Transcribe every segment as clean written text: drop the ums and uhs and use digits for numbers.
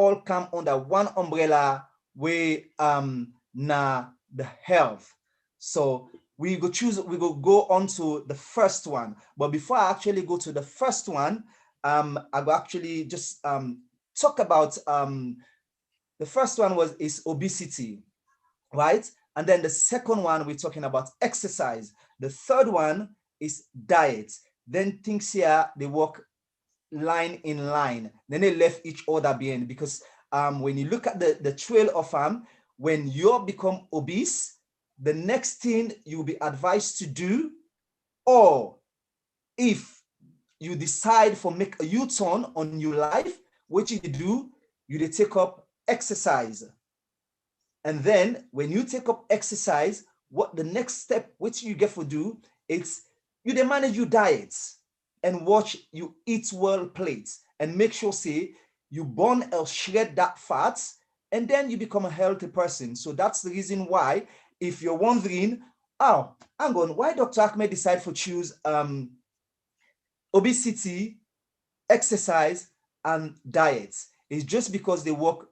all come under one umbrella where na the health. So we go go on to the first one. But before I actually go to the first one, I will actually just talk about the first one is obesity, right? And then the second one, we're talking about exercise. The third one is diet. Then things here, they work line in line. Then they left each other behind, because when you look at the trail of when you become obese, the next thing you'll be advised to do, or if you decide for make a U-turn on your life, what you do, you take up exercise. And then when you take up exercise, what the next step, which you get to do, it's you then manage your diets and watch you eat well plates and make sure, say, you burn or shred that fat, and then you become a healthy person. So that's the reason why, if you're wondering, oh, hang on, why Dr. Achmed decided to choose obesity, exercise, and diets, it's just because they work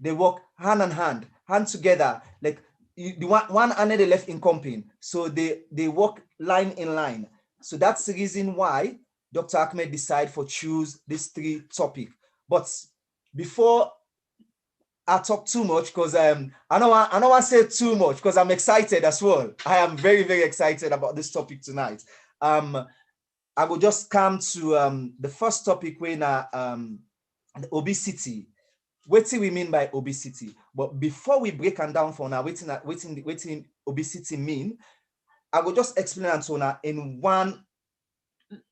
they work hand in hand, hand together. Like the one and they left in company, so they work line in line. So that's the reason why Dr. Achmed decided for choose these three topics. But before I talk too much, because I don't want to say too much, because I'm excited as well. I am very, very excited about this topic tonight. I will just come to the first topic, when obesity. What do we mean by obesity? But before we break them down for now, what obesity mean, I will just explain Antona in one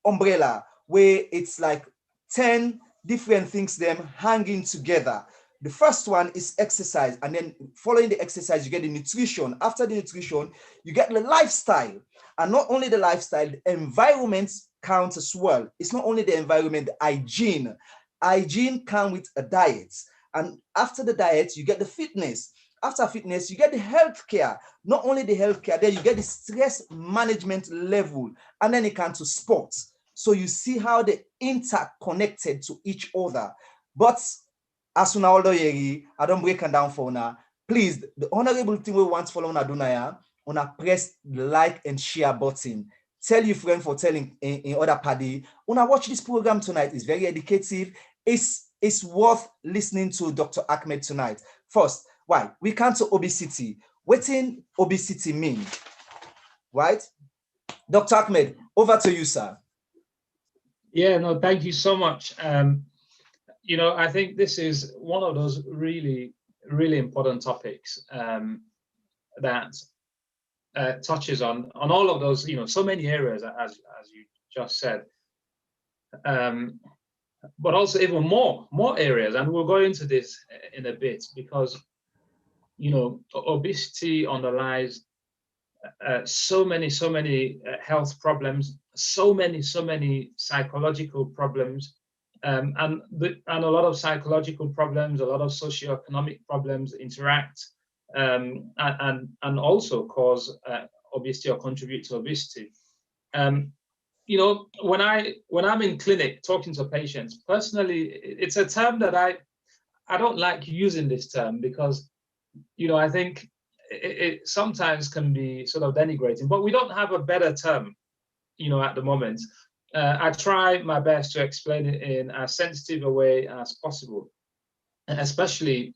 umbrella, where it's like 10 different things them hanging together. The first one is exercise, and then following the exercise, you get the nutrition. After the nutrition, you get the lifestyle. And not only the lifestyle, the environment counts as well. It's not only the environment, the hygiene. Hygiene comes with a diet. And after the diet, you get the fitness. After fitness, you get the healthcare. Not only the healthcare, then you get the stress management level. And then it comes to sports. So you see how they interconnected to each other. But as soon as I don't break it down for now, please, the honorable thing we want to follow on Adunaya, press the like and share button. Tell your friend for telling in other party. Watch this program tonight. It's very educative. It's worth listening to Dr. Achmed tonight. First, why? We come to obesity. What in obesity mean? Right? Dr. Achmed, over to you, sir. Yeah, no, thank you so much. I think this is one of those really, really important topics that touches on all of those, so many areas, as you just said, but also even more areas. And we'll go into this in a bit, because, obesity underlies so many health problems, so many psychological problems, and a lot of psychological problems, a lot of socioeconomic problems interact and also cause obesity or contribute to obesity. When I'm in clinic talking to patients, personally, it's a term that I don't like using this term, because I think it sometimes can be sort of denigrating, but we don't have a better term, at the moment. I try my best to explain it in as sensitive a way as possible, especially,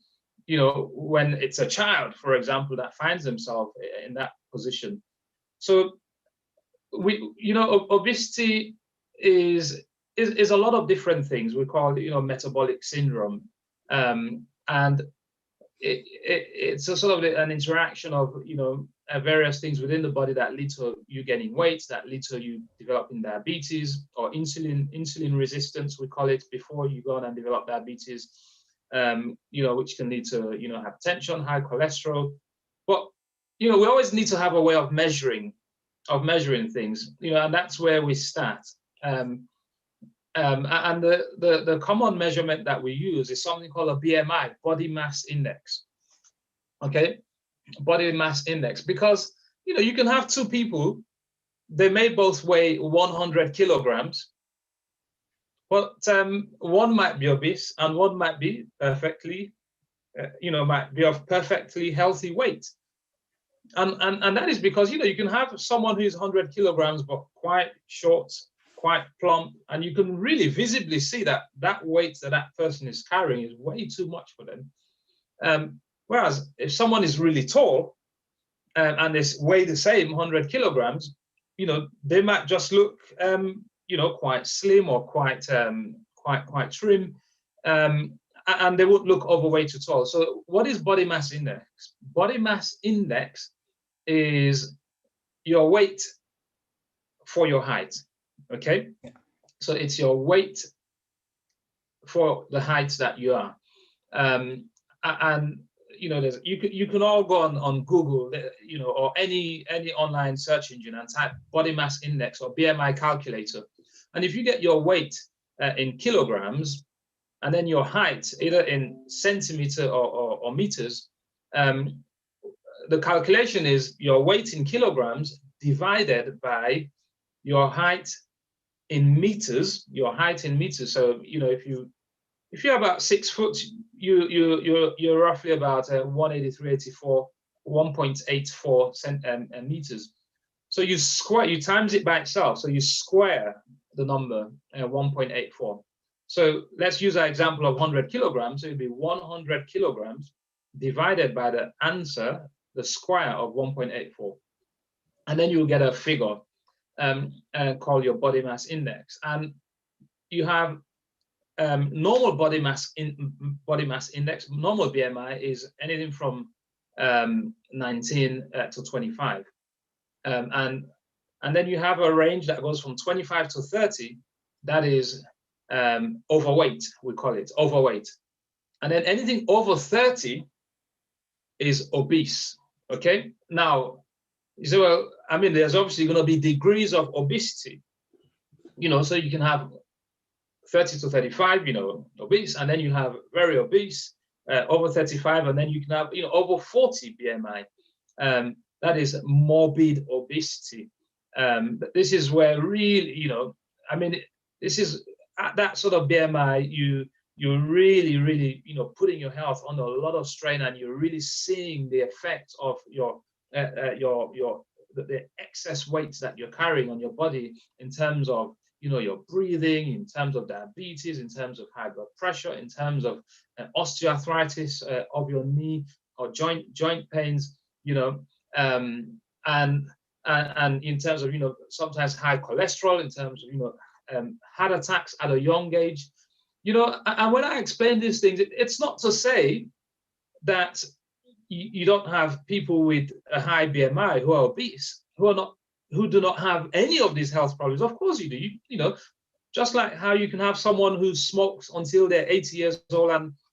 when it's a child, for example, that finds themselves in that position. So obesity is a lot of different things. We call it, metabolic syndrome, and it's a sort of an interaction of various things within the body that lead to you gaining weight, that lead to you developing diabetes or insulin resistance, we call it, before you go on and develop diabetes, which can lead to hypertension, high cholesterol. But we always need to have a way of measuring things, and that's where we start. And the common measurement that we use is something called a BMI, body mass index. Okay, body mass index, because you can have two people, they may both weigh 100 kilograms, But one might be obese and one might be perfectly, might be of perfectly healthy weight. And that is because, you can have someone who's 100 kilograms, but quite short, quite plump, and you can really visibly see that that weight that that person is carrying is way too much for them. Whereas if someone is really tall and they weigh the same 100 kilograms, they might just look, quite slim or quite trim, and they won't look overweight at all. So what is body mass index? Body mass index is your weight for your height. Okay, so it's your weight for the height that you are, and you can all go on Google, or any online search engine and type body mass index or BMI calculator, and if you get your weight in kilograms and then your height either in centimeter or meters, the calculation is your weight in kilograms divided by your height in meters. So if you're about 6 foot, you're roughly about 183.84 meters. So you times it by itself. So you square the number 1.84. So let's use our example of 100 kilograms. So it'd be 100 kilograms divided by the answer, the square of 1.84. And then you'll get a figure called your body mass index. And you have normal body mass index. Normal BMI is anything from 19 to 25. And then you have a range that goes from 25 to 30. That is overweight, we call it overweight. And then anything over 30 is obese. Okay, now you say, well, there's obviously going to be degrees of obesity, so you can have 30 to 35, obese, and then you have very obese, over 35, and then you can have, over 40 BMI. That is morbid obesity. This is where really, this is at that sort of BMI, you're really, putting your health under a lot of strain, and you're really seeing the effect of the excess weight that you're carrying on your body in terms of, your breathing, in terms of diabetes, in terms of high blood pressure, in terms of osteoarthritis of your knee or joint pains, and in terms of, sometimes high cholesterol, in terms of, heart attacks at a young age. And when I explain these things, it's not to say that you don't have people with a high BMI who are obese, who do not have any of these health problems. Of course you do. Just like how you can have someone who smokes until they're 80 years old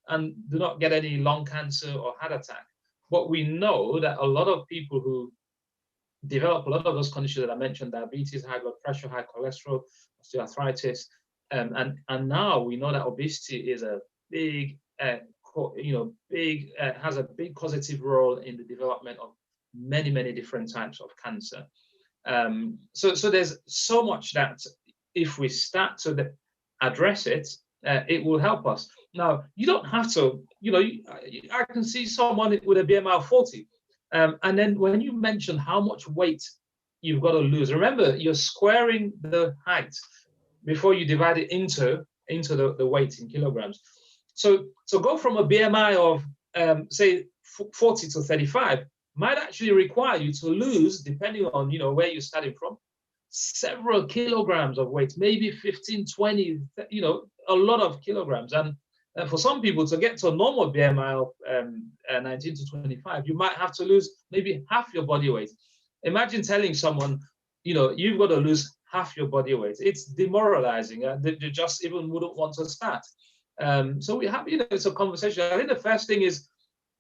and do not get any lung cancer or heart attack. But we know that a lot of people who develop a lot of those conditions that I mentioned, diabetes, high blood pressure, high cholesterol, osteoarthritis, and now we know that obesity is a big, has a big causative role in the development of many different types of cancer. So there's so much that if we start to address it, it will help us. Now, you don't have to, I can see someone with a BMI of 40. And then when you mention how much weight you've got to lose, remember, you're squaring the height before you divide it into the weight in kilograms. So go from a BMI of, say, 40 to 35 might actually require you to lose, depending on, where you're starting from, several kilograms of weight, maybe 15, 20, a lot of kilograms. And for some people to get to a normal BMI of 19 to 25, you might have to lose maybe half your body weight. Imagine telling someone, you've got to lose half your body weight. It's demoralizing. They just even wouldn't want to start. So we have, it's a conversation. I think the first thing is,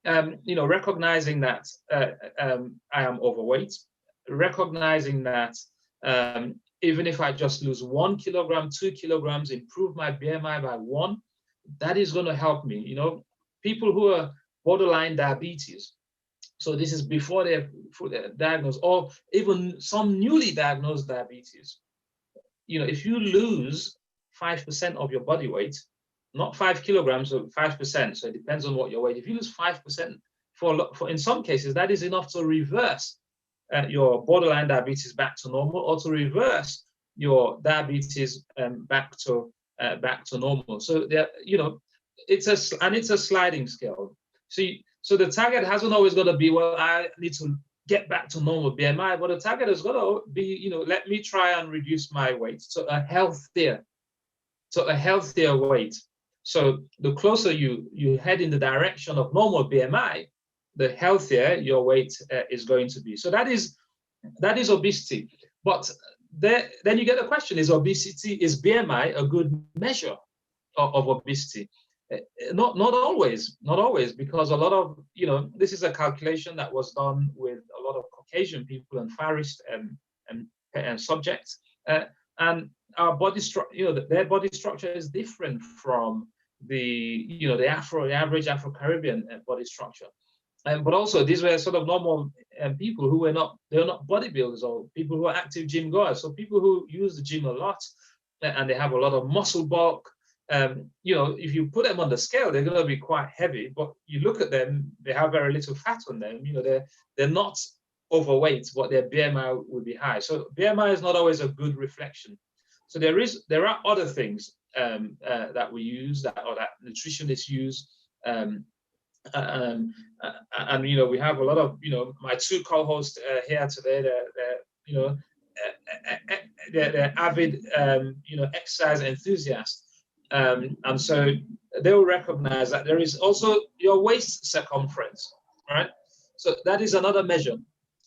recognizing that I am overweight, recognizing that even if I just lose 1 kilogram, 2 kilograms, improve my BMI by 1, that is going to help me. People who are borderline diabetes, so this is before they're diagnosed, or even some newly diagnosed diabetes. If you lose 5% of your body weight, not 5 kilograms, or 5%. So it depends on what your weight. If you lose 5%, for in some cases, that is enough to reverse your borderline diabetes back to normal, or to reverse your diabetes back to normal. So there, it's a sliding scale. So the target hasn't always got to be, well, I need to get back to normal BMI, but the target has got to be, let me try and reduce my weight to a healthier weight. So the closer you head in the direction of normal BMI, the healthier your weight is going to be. So that is obesity. But then you get the question: is BMI a good measure of obesity? Not always, because a lot of, this is a calculation that was done with a lot of Caucasian people and Far East subjects, and our body structure, their body structure is different from the average Afro-Caribbean body structure. But also, these were sort of normal people who they're not bodybuilders or people who are active gym goers. So people who use the gym a lot and they have a lot of muscle bulk. If you put them on the scale, they're going to be quite heavy. But you look at them, they have very little fat on them. They're not overweight, but their BMI will be high. So BMI is not always a good reflection. So there are other things that we use, or that nutritionists use. And we have a lot of, my two co-hosts here today, they're avid, exercise enthusiasts. And so they will recognize that there is also your waist circumference, right? So that is another measure.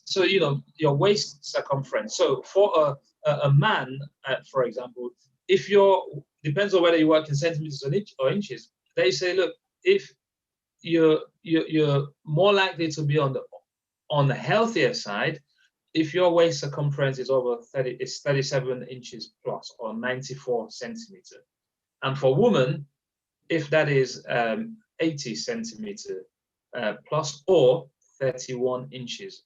So, your waist circumference. So for a man, for example, depends on whether you work in centimeters or inches, they say, look, if you're more likely to be on the healthier side if your waist circumference is over 37 inches plus, or 94 centimeters. And for women, if that is 80 centimeters plus, or 31 inches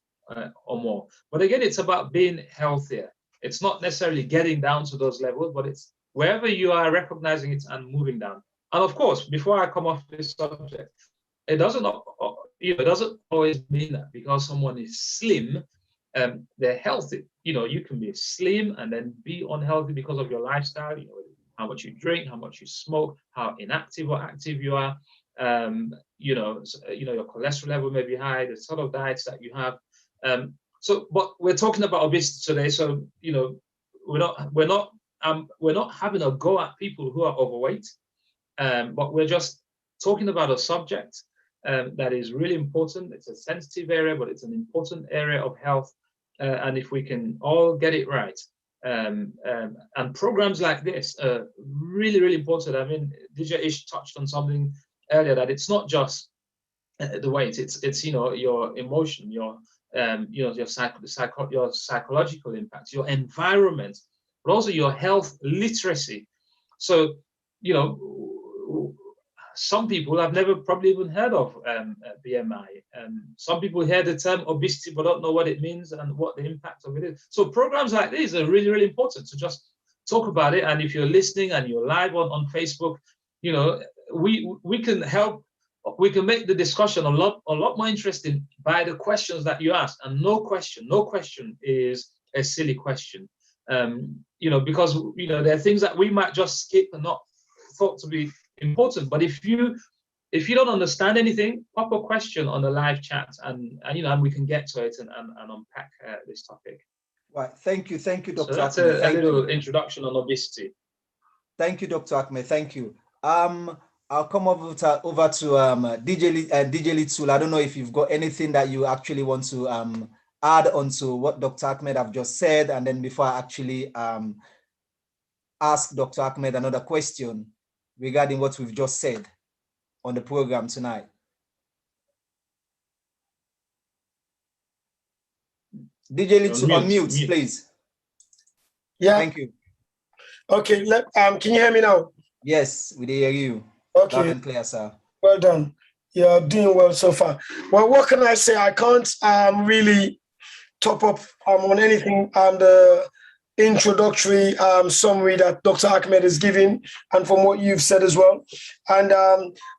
or more. But again, it's about being healthier. It's not necessarily getting down to those levels, but it's wherever you are recognizing it and moving down. And of course, before I come off this subject, it doesn't always mean that because someone is slim, they're healthy. You can be slim and then be unhealthy because of your lifestyle, how much you drink, how much you smoke, how inactive or active you are. Your cholesterol level may be high, the sort of diets that you have. But we're talking about obesity today. So, we're not having a go at people who are overweight, but we're just talking about a subject that is really important. It's a sensitive area, but it's an important area of health. And if we can all get it right, and programs like this are really, really important. I mean, DJ Ish touched on something earlier, that it's not just the weight, it's your emotion, your psychological impacts, your environment, but also your health literacy. So, some people have never probably even heard of BMI. Some people hear the term obesity but don't know what it means and what the impact of it is. So programs like these are really, really important to just talk about it. And if you're listening and you're live on Facebook, we can help. We can make the discussion a lot more interesting by the questions that you ask. And no question is a silly question. Because there are things that we might just skip and not thought to be important. But if you don't understand anything, pop a question on the live chat, and we can get to it and unpack this topic. Right. Thank you, Dr. So that's Achmed. a little introduction on obesity. Thank you, Dr. Achmed. Thank you. I'll come over to DJ Litsul. I don't know if you've got anything that you actually want to add onto what Dr. Achmed have just said, and then before I actually ask Dr. Achmed another question regarding what we've just said on the program tonight. DJ Litsul, unmute, please. Yeah. Thank you. Okay. Can you hear me now? Yes, we hear you. Okay. Loud and clear, sir. Well done. You're doing well so far. Well, what can I say? I can't really top up on anything introductory summary that Dr. Achmed is giving, and from what you've said as well. And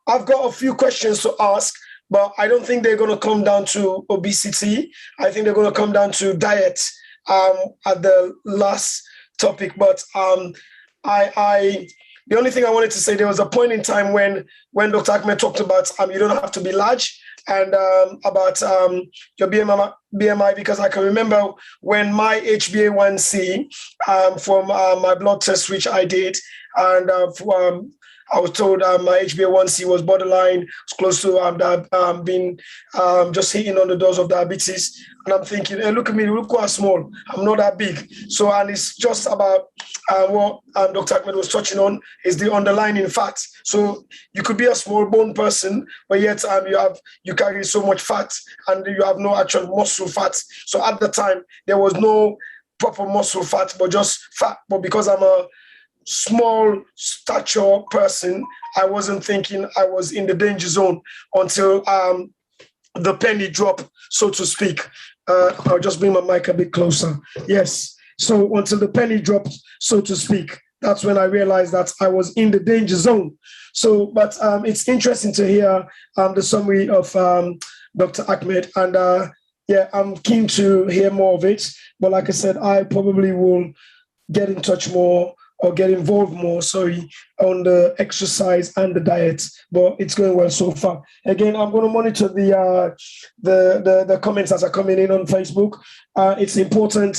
I've got a few questions to ask, but I don't think they're going to come down to obesity. I think they're going to come down to diet at the last topic. But the only thing I wanted to say, there was a point in time when Dr. Achmed talked about you don't have to be large, and about your BMI, because I can remember when my HbA1c from my blood test, which I did, and I was told my HbA1c was borderline, it's close to being just hitting on the doors of diabetes. And I'm thinking, hey, look at me, look quite small. I'm not that big. So, and it's just about what Dr. Achmed was touching on is the underlying fat. So you could be a small bone person, but yet you carry so much fat and you have no actual muscle fat. So at the time, there was no proper muscle fat, but just fat. But because I'm a small stature person, I wasn't thinking I was in the danger zone until the penny drop, so to speak. I'll just bring my mic a bit closer. Yes. So until the penny dropped, so to speak, that's when I realized that I was in the danger zone. So, but it's interesting to hear the summary of Dr. Achmed, and yeah, I'm keen to hear more of it. But like I said, I probably will get in touch more or get involved more, sorry, on the exercise and the diet. But it's going well so far. Again, I'm going to monitor the comments as are coming in on Facebook. It's important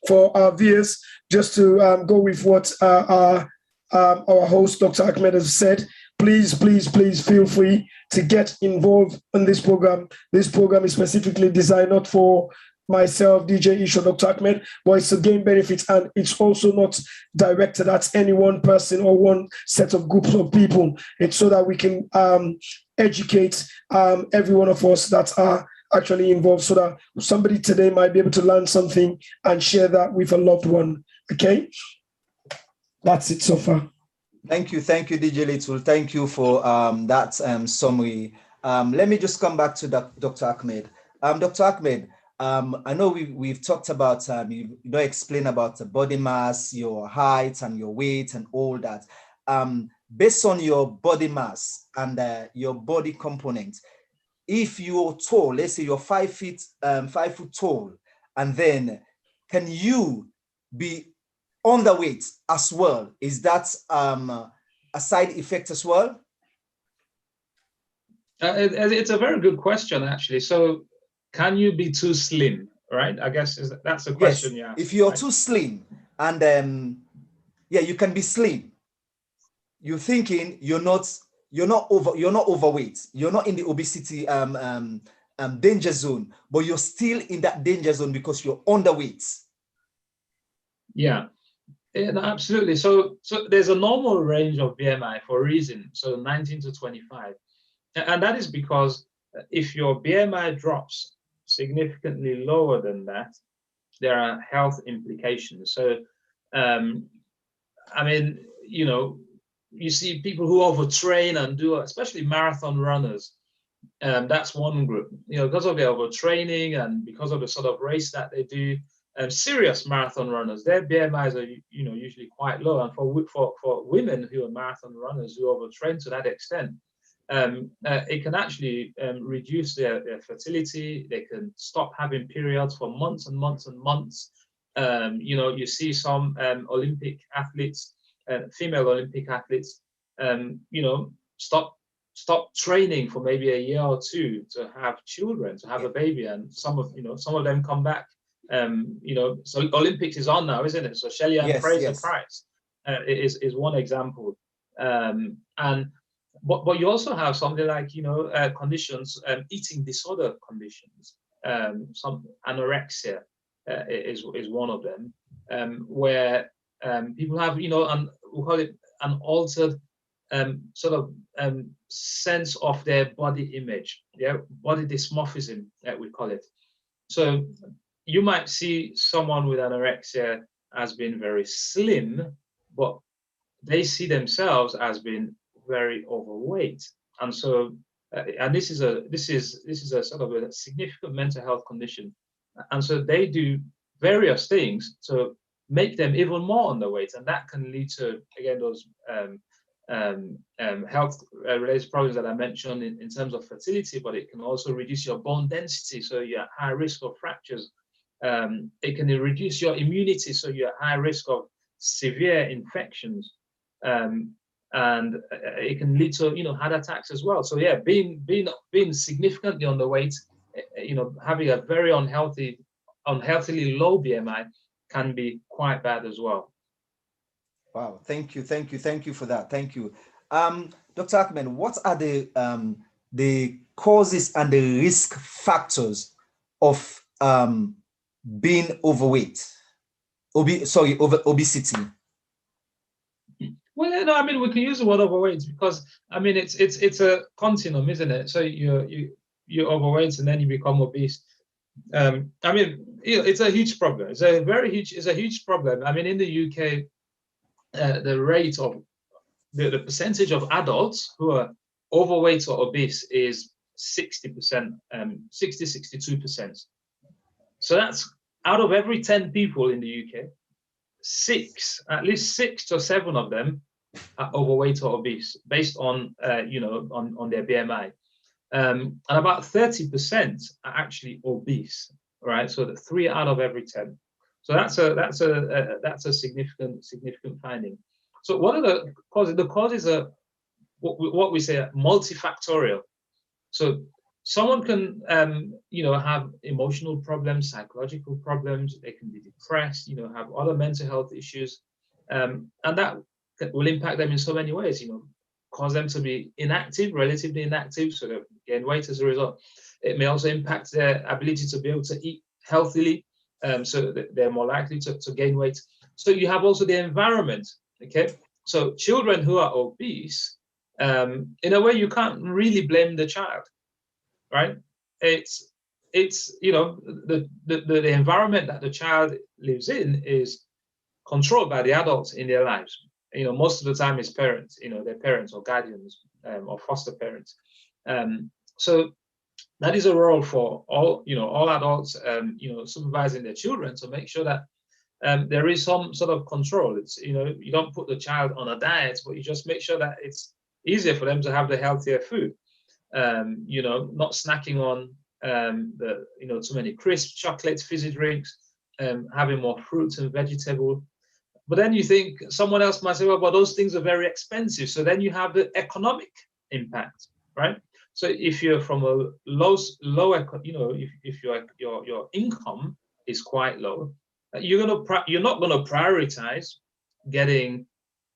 for our viewers just to go with what our host, Dr. Achmed, has said. Please, please, please feel free to get involved in this program. This program is specifically designed not for myself, DJ Ish, or Dr. Achmed, but it's to gain benefits, and it's also not directed at any one person or one set of groups of people. It's so that we can educate every one of us that are actually involved, so that somebody today might be able to learn something and share that with a loved one. Okay? That's it so far. Thank you, DJ Little. Thank you for that summary. Let me just come back to Dr. Achmed. Dr. Achmed, I know we've talked about, you explain about the body mass, your height and your weight and all that. Based on your body mass and your body component, if you're tall, let's say you're 5 foot tall, and then can you be underweight as well? Is that a side effect as well? It's a very good question, actually. So, can you be too slim? Right? I guess that's the question. Yes. Yeah. If you're too slim, and yeah, you can be slim. You're thinking you're not overweight. You're not in the obesity danger zone, but you're still in that danger zone because you're underweight. Yeah. No, absolutely. So there's a normal range of BMI for a reason. So 19 to 25, and that is because if your BMI drops significantly lower than that, there are health implications. So, I mean, you see people who overtrain and do, especially marathon runners. That's one group. Because of their overtraining and because of the sort of race that they do. Serious marathon runners, their BMIs are usually quite low, and for women who are marathon runners who overtrain to that extent, it can actually reduce their fertility. They can stop having periods for months and months and months. You see some Olympic athletes, female Olympic athletes, stop training for maybe a year or two to have children, to have a baby, and some of them come back. So Olympics is on now, isn't it? So Shelley Ann Fraser Price is one example, but you also have something like conditions, eating disorder conditions. Some anorexia is one of them, where people have and we call it an altered sort of sense of their body image, body dysmorphism, we call it. So you might see someone with anorexia as being very slim, but they see themselves as being very overweight, and so and this is a sort of a significant mental health condition, and so they do various things. So make them even more underweight, and that can lead to, again, those health related problems that I mentioned in terms of fertility, but it can also reduce your bone density, so you're at high risk of fractures. It can reduce your immunity, so you're at high risk of severe infections, and it can lead to, you know, heart attacks as well. So yeah, being significantly underweight, you know, having a very unhealthily low BMI can be quite bad as well. Wow, thank you for that. Thank you. Dr. Achmed, what are the causes and the risk factors of being overweight? Obesity. Well, no, I mean, we can use the word overweight because, I mean, it's a continuum, isn't it? So you're overweight and then you become obese. I mean, you know, it's a huge problem. It's a huge problem. I mean, in the UK, the rate of the percentage of adults who are overweight or obese is 60%, 62%. So that's out of every 10 people in the UK, at least 6 to 7 of them are overweight or obese based on, you know, on their BMI. And about 30% are actually obese, right? So the 3 out of every 10. So that's a significant finding. So what are the causes? The causes are what we say multifactorial. So someone can, you know, have emotional problems, psychological problems. They can be depressed, you know, have other mental health issues, and that will impact them in so many ways. You know, cause them to be inactive, relatively inactive, so they gain weight as a result. It may also impact their ability to be able to eat healthily, so that they're more likely to gain weight. So you have also the environment. Okay, so children who are obese, in a way, you can't really blame the child, right? It's you know, the environment that the child lives in is controlled by the adults in their lives. You know, most of the time it's parents, you know, their parents or guardians, or foster parents. So that is a role for all, you know, all adults, you know, supervising their children to make sure that there is some sort of control. It's, you know, you don't put the child on a diet, but you just make sure that it's easier for them to have the healthier food. You know, not snacking on the, you know, too many crisps, chocolates, fizzy drinks, having more fruits and vegetables. But then you think someone else might say, well, but those things are very expensive. So then you have the economic impact, right? So if you're from a low, you know, if your income is quite low, you're not gonna prioritize getting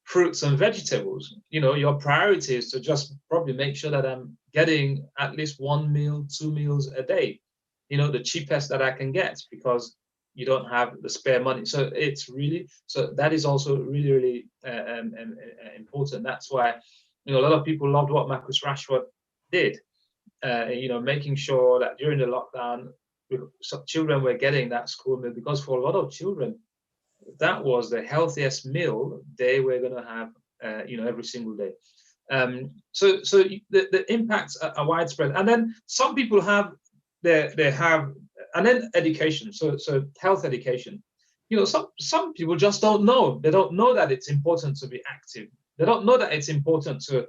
fruits and vegetables. You know, your priority is to just probably make sure that I'm getting at least 1 meal, 2 meals a day. You know, the cheapest that I can get, because you don't have the spare money. So it's really, so that is also really, really important. That's why, you know, a lot of people loved what Marcus Rashford did, you know, making sure that during the lockdown, children were getting that school meal, because for a lot of children, that was the healthiest meal they were going to have, you know, every single day. So the impacts are widespread. And then some people have, they have, and then education. So health education. You know, some people just don't know. They don't know that it's important to be active. They don't know that it's important to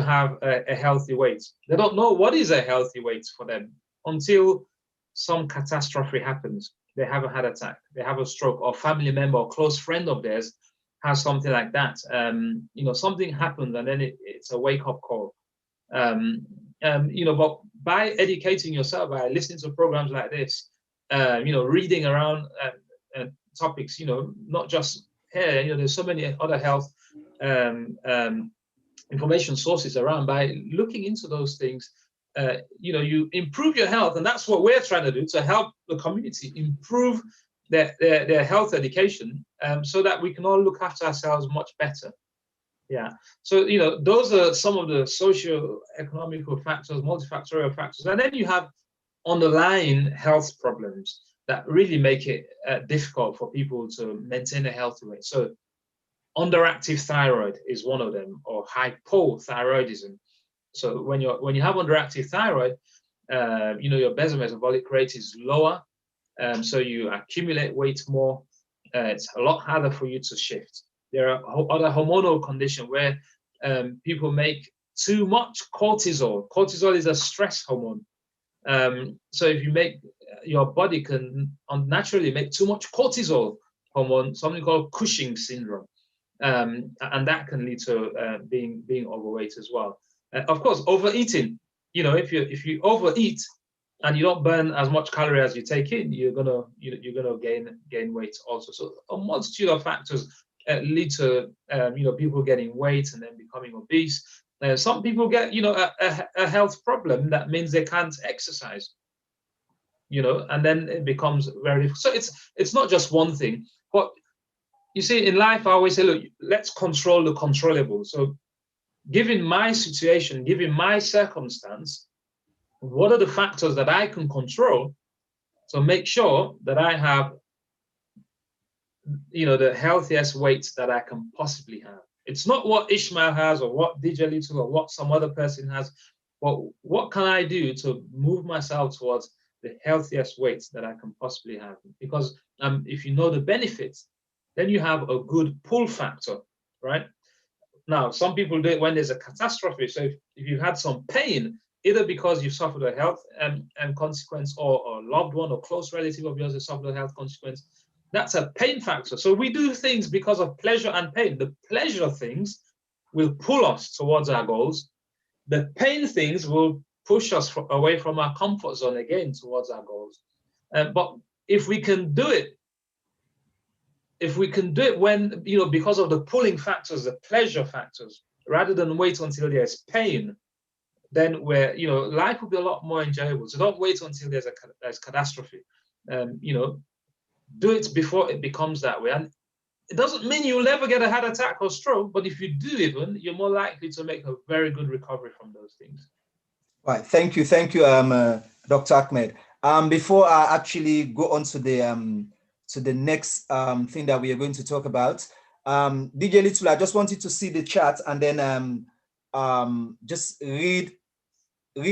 have a healthy weight. They don't know what is a healthy weight for them until some catastrophe happens. They have a heart attack, they have a stroke, or family member or close friend of theirs has something like that. You know, something happens, and then it's a wake-up call. You know, but by educating yourself, by listening to programs like this, you know, reading around topics, you know, not just here, you know, there's so many other health information sources around. By looking into those things, you know, you improve your health, and that's what we're trying to do, to help the community improve their health education, so that we can all look after ourselves much better. Yeah. So, you know, those are some of the socio-economical factors, multifactorial factors, and then you have underlying health problems that really make it difficult for people to maintain a healthy weight. So, underactive thyroid is one of them, or hypothyroidism. So when you have underactive thyroid, you know, your basal metabolic rate is lower, so you accumulate weight more. it's a lot harder for you to shift. There are other hormonal conditions where people make too much cortisol. Cortisol is a stress hormone. So if you make, your body can unnaturally make too much cortisol hormone, something called Cushing syndrome. And that can lead to being overweight as well. Of course, overeating. You know, if you overeat and you don't burn as much calorie as you take in, you're gonna gain weight also. So a multitude of factors lead to people getting weight and then becoming obese. Some people get a health problem that means they can't exercise. And then it becomes very difficult. So it's not just one thing, but you see, in life, I always say, look, let's control the controllable. So given my situation, given my circumstance, what are the factors that I can control to make sure that I have, the healthiest weight that I can possibly have? It's not what Ishmael has or what DJ Little or what some other person has, but what can I do to move myself towards the healthiest weight that I can possibly have? Because if you know the benefits, then you have a good pull factor, right? Now, some people do it when there's a catastrophe. So if you've had some pain, either because you've suffered a health consequence or a loved one or close relative of yours has suffered a health consequence, that's a pain factor. So we do things because of pleasure and pain. The pleasure things will pull us towards our goals. The pain things will push us away from our comfort zone again towards our goals. But if we can do it, when, because of the pulling factors, the pleasure factors, rather than wait until there's pain, then life will be a lot more enjoyable. So don't wait until there's catastrophe. Do it before it becomes that way. And it doesn't mean you'll never get a heart attack or stroke, but if you do even, you're more likely to make a very good recovery from those things. Right. Thank you, Dr. Achmed. Before I actually go on to the next thing that we are going to talk about, DJ Little, I just wanted to see the chat and then just read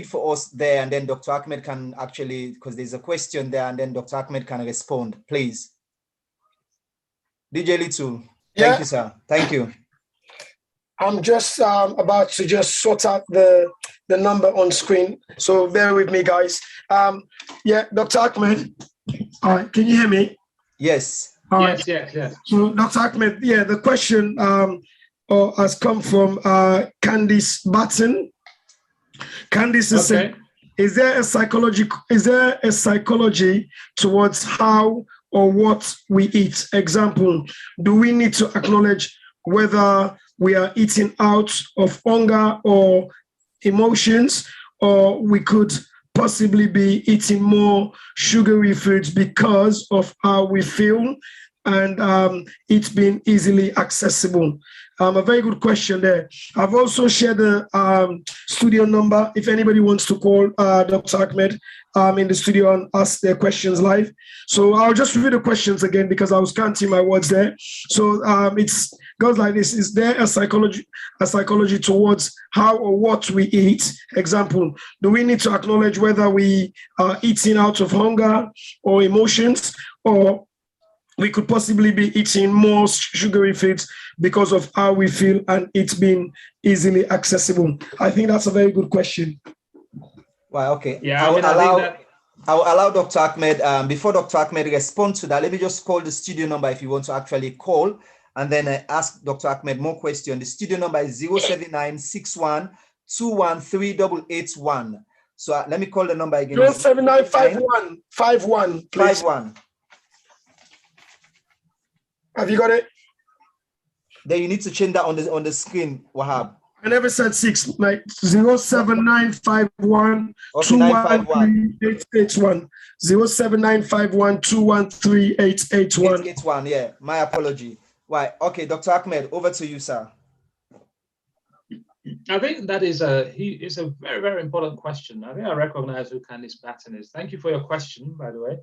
for us there, and then Dr. Achmed can actually, because there's a question there, and then Dr. Achmed can respond, please. DJ Little, thank you, sir. Thank you. I'm just about to just sort out the number on screen, so bear with me, guys. Dr. Achmed, all right, can you hear me? Yes. All right. Yes. So, Dr. Achmed, the question has come from Candice Batten. Candice is saying, is there a psychology towards how or what we eat? Example, do we need to acknowledge whether we are eating out of hunger or emotions, or we could possibly be eating more sugary foods because of how we feel and it's been easily accessible? A very good question there. I've also shared the studio number if anybody wants to call Dr. Achmed in the studio and ask their questions live. So I'll just read the questions again because I was counting my words there. So it goes like this: is there a psychology towards how or what we eat? Example, do we need to acknowledge whether we are eating out of hunger or emotions, or we could possibly be eating more sugary foods because of how we feel and it's been easily accessible? I think that's a very good question. Well, okay. Yeah, I will allow Dr. Achmed, before Dr. Achmed responds to that, let me just call the studio number if you want to actually call, and then ask Dr. Achmed more questions. The studio number is 07961 213 So let me call the number again. 07951 please. 51. Have you got it? Then you need to change that on the screen, Wahab. I never said 6, like 07951 213 07951 213 881. Yeah, my apology. Right. Okay, Dr. Achmed, over to you, sir. I think that is a very, very important question. I think I recognize who Candice Batten is. Thank you for your question, by the way.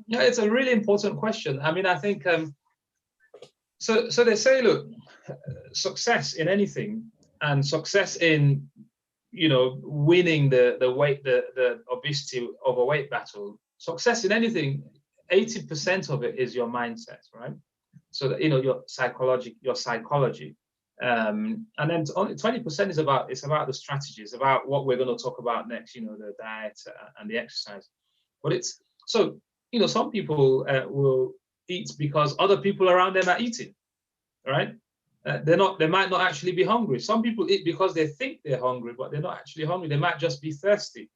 Yeah, it's a really important question. I mean, I think so they say, look, success in anything and success in winning the obesity overweight battle, success in anything 80% of it is your mindset, right? So that, you know, your psychology. And then only 20% is about, it's about the strategies, about what we're going to talk about next, you know, the diet and the exercise. But it's, so, you know, some people will eat because other people around them are eating, right? They might not actually be hungry. Some people eat because they think they're hungry, but they're not actually hungry. They might just be thirsty.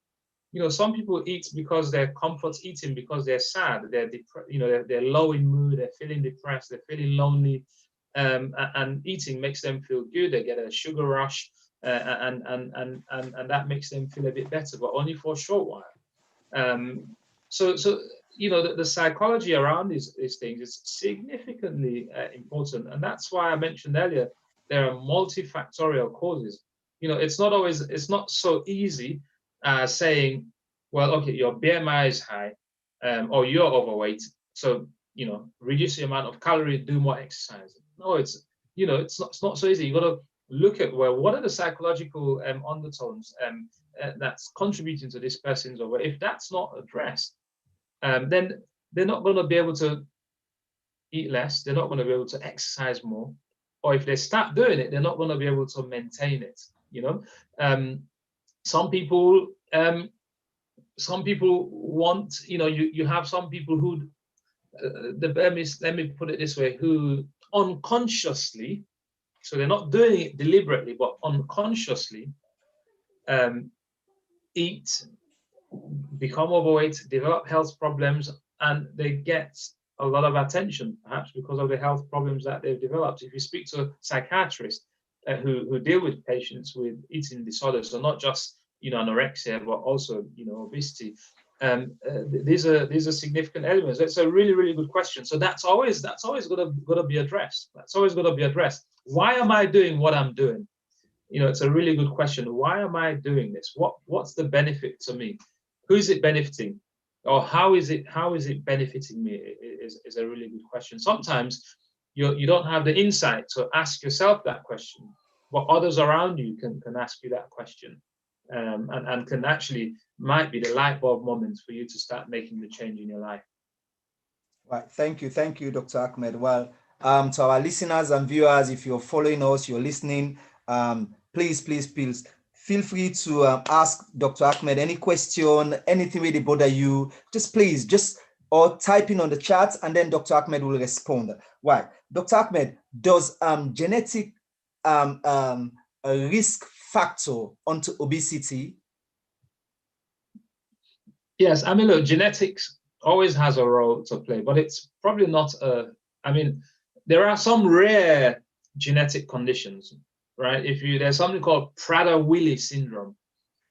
You know, some people eat because they're comfort eating, because they're sad, you know, they're low in mood, they're feeling depressed, they're feeling lonely, and eating makes them feel good. They get a sugar rush, and that makes them feel a bit better, but only for a short while. So you know, the psychology around these things is significantly important, and that's why I mentioned earlier there are multifactorial causes. You know, it's not so easy saying, well, okay, your BMI is high, or you're overweight, so, you know, reduce the amount of calories, do more exercise. No, it's, you know, it's not so easy. You got to look at, well, what are the psychological undertones that's contributing to this person's overweight. If that's not addressed, then they're not going to be able to eat less. They're not going to be able to exercise more, or if they start doing it, they're not going to be able to maintain it. You know, some people want, you know, you have some people who, let me put it this way, who unconsciously, so they're not doing it deliberately, but unconsciously eat, become overweight, develop health problems, and they get a lot of attention, perhaps because of the health problems that they've developed. If you speak to psychiatrists who deal with patients with eating disorders, so not just, you know, anorexia, but also, you know, obesity, these are significant elements. That's a really, really good question. So that's always got to be addressed. That's always got to be addressed. Why am I doing what I'm doing? You know, it's a really good question. Why am I doing this? What's the benefit to me? Who is it benefiting? Or how is it benefiting me? Is a really good question. Sometimes you don't have the insight to ask yourself that question, but others around you can ask you that question, and can actually, might be the light bulb moment for you to start making the change in your life. Right. Thank you, Dr. Achmed. Well, to our listeners and viewers, if you're following us, you're listening, please feel free to ask Dr. Achmed any question, anything really bother you. Or type in on the chat, and then Dr. Achmed will respond. Right, Dr. Achmed, does genetic a risk factor onto obesity? Yes, I mean, look, genetics always has a role to play, but it's probably not I mean, there are some rare genetic conditions, right? There's something called Prader-Willi syndrome,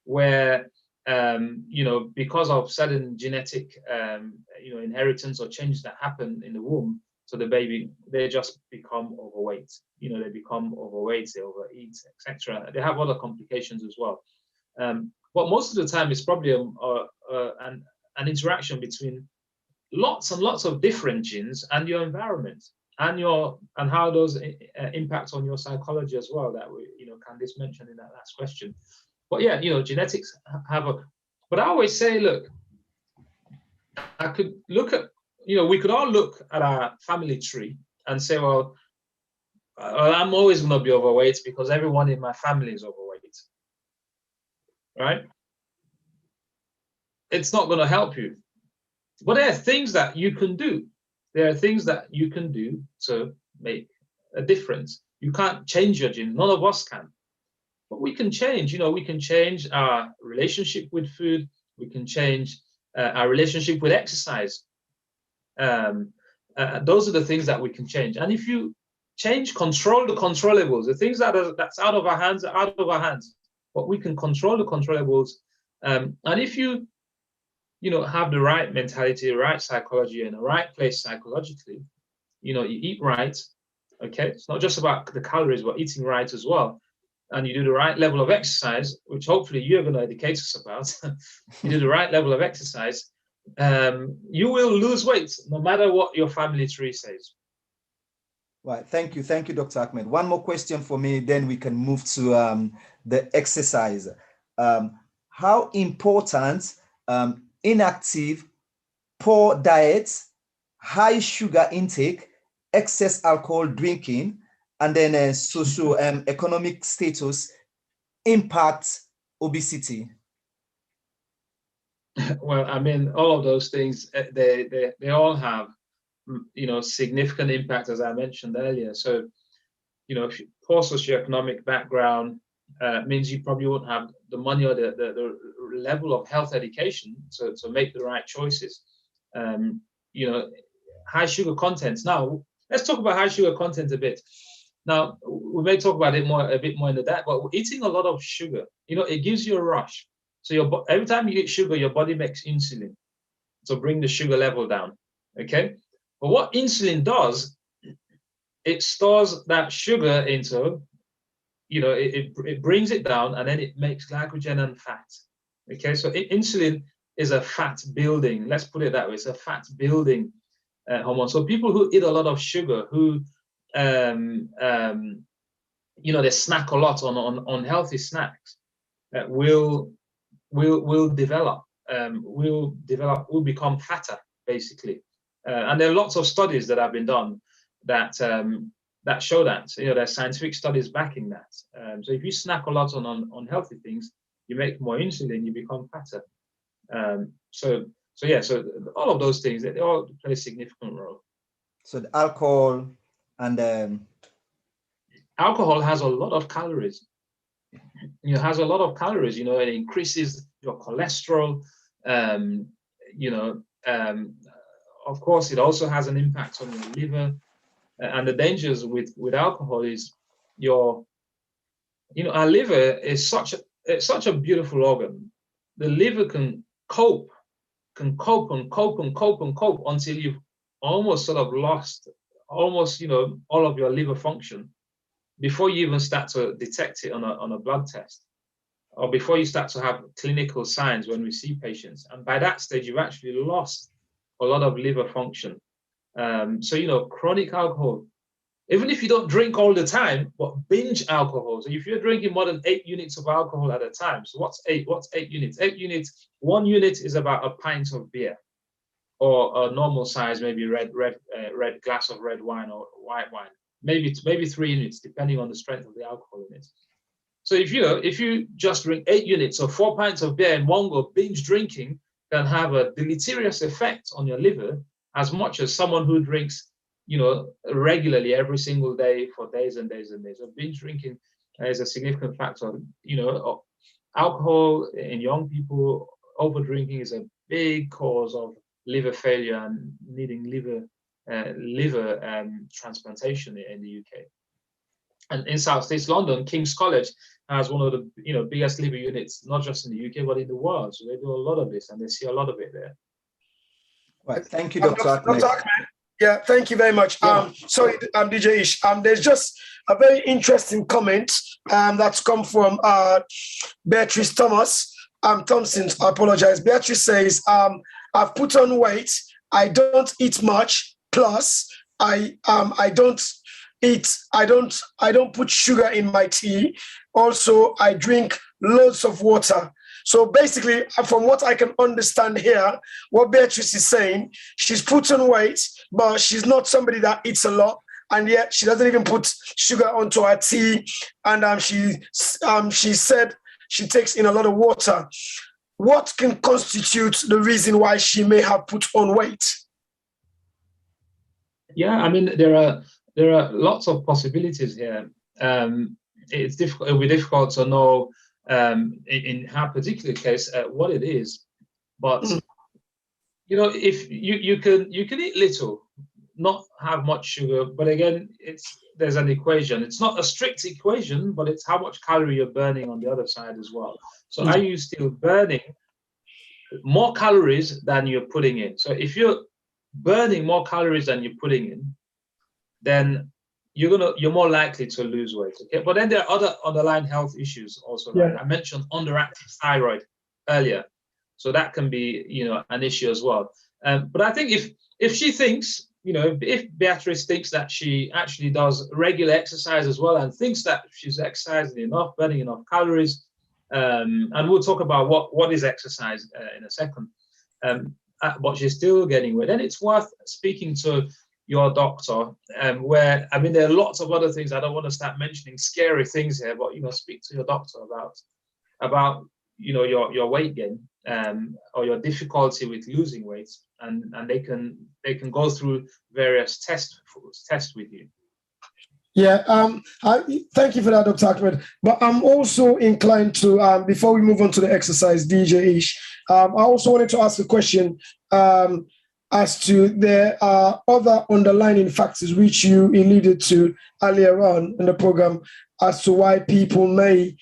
where you know, because of certain genetic you know, inheritance or changes that happen in the womb to the baby, they just become overweight. You know, they become overweight, they overeat, etc. They have other complications as well. But most of the time, it's probably an interaction between lots and lots of different genes and your environment, and how those impact on your psychology as well. That we, you know, Candice mentioned in that last question. But yeah, you know, genetics have a. But I always say, look, I could look at, you know, we could all look at our family tree and say, well, I'm always going to be overweight because everyone in my family is overweight. Right? It's not going to help you. But there are things that you can do. There are things that you can do to make a difference. You can't change your gene. None of us can. But we can change. You know, we can change our relationship with food. We can change our relationship with exercise. Those are the things that we can change. And if you control the controllables, the things that's out of our hands are out of our hands. But we can control the controllables. And if you know, have the right mentality, the right psychology, in the right place psychologically, you know, you eat right, okay? It's not just about the calories, but eating right as well. And you do the right level of exercise, which hopefully you're going to educate us about. You do the right level of exercise, you will lose weight, no matter what your family tree says. Right. Thank you, Dr. Achmed. One more question for me, then we can move to the exercise. How important inactive, poor diet, high sugar intake, excess alcohol drinking, and then socio-economic status impact obesity? Well, I mean, all of those things, they all have, significant impact, as I mentioned earlier. So, poor socioeconomic background means you probably won't have the money or the level of health education to make the right choices. High sugar contents. Now, let's talk about high sugar content a bit. Now, we may talk about it a bit more in the diet, but eating a lot of sugar, it gives you a rush. So every time you eat sugar, your body makes insulin to bring the sugar level down. Okay. But what insulin does, it stores that sugar into, it brings it down, and then it makes glycogen and fat. Okay. So insulin is a fat building. Let's put it that way. It's a fat building hormone. So people who eat a lot of sugar, who, they snack a lot on healthy snacks, will become fatter, basically. And there are lots of studies that have been done that show that. There's scientific studies backing that. So if you snack a lot on healthy things, you make more insulin, you become fatter. So all of those things, they all play a significant role. So the alcohol and alcohol has a lot of calories. It has a lot of calories. It increases your cholesterol. Of course, it also has an impact on your liver. And the dangers with alcohol is our liver is such a beautiful organ. The liver can cope until you've almost sort of lost all of your liver function before you even start to detect it on a blood test, or before you start to have clinical signs when we see patients. And by that stage, you've actually lost a lot of liver function. Chronic alcohol, even if you don't drink all the time, but binge alcohol. So if you're drinking more than 8 units of alcohol at a time, so what's 8? What's 8 units? 8 units, 1 unit is about a pint of beer, or a normal size, maybe red glass of red wine or white wine. Maybe 3 units, depending on the strength of the alcohol in it. So if you just drink 8 units or 4 pints of beer in one go, binge drinking can have a deleterious effect on your liver, as much as someone who drinks, regularly every single day for days and days and days. So binge drinking is a significant factor. Alcohol in young people, over drinking is a big cause of liver failure and needing liver transplantation in the UK. And in South East London, King's College has one of the biggest liver units, not just in the UK but in the world. So they do a lot of this, and they see a lot of it there. Right. Thank you, Dr. Achmed. Dr. Achmed. Yeah, thank you very much. Sorry, DJ Ish. There's just a very interesting comment that's come from Beatrice Thompson. I apologize. Beatrice says, I've put on weight. I don't eat much. Plus, I don't put sugar in my tea. Also, I drink loads of water. So basically, from what I can understand here, what Beatrice is saying, she's put on weight, but she's not somebody that eats a lot, and yet she doesn't even put sugar onto her tea. And she said she takes in a lot of water. What can constitute the reason why she may have put on weight? Yeah, I mean, there are lots of possibilities here. It's difficult. It'll be difficult to know in her particular case what it is, but if you can eat little, not have much sugar, but again, there's an equation. It's not a strict equation, but it's how much calorie you're burning on the other side as well. So are you still burning more calories than you're putting in? So if you're burning more calories than you're putting in, then you're more likely to lose weight. Okay, but then there are other underlying health issues also. Yeah. I mentioned underactive thyroid earlier, so that can be an issue as well. But I think if she thinks, if Beatrice thinks that she actually does regular exercise as well, and thinks that she's exercising enough, burning enough calories, and we'll talk about what is exercise in a second. but she's still gaining weight, then it's worth speaking to your doctor. Where, I mean, there are lots of other things. I don't want to start mentioning scary things here, but, speak to your doctor about your weight gain, or your difficulty with losing weight, and they can go through various tests with you. Yeah, thank you for that, Dr. Achmed. But I'm also inclined to, before we move on to the exercise, DJ Ish, I also wanted to ask a question as to there are other underlying factors which you alluded to earlier on in the program as to why people may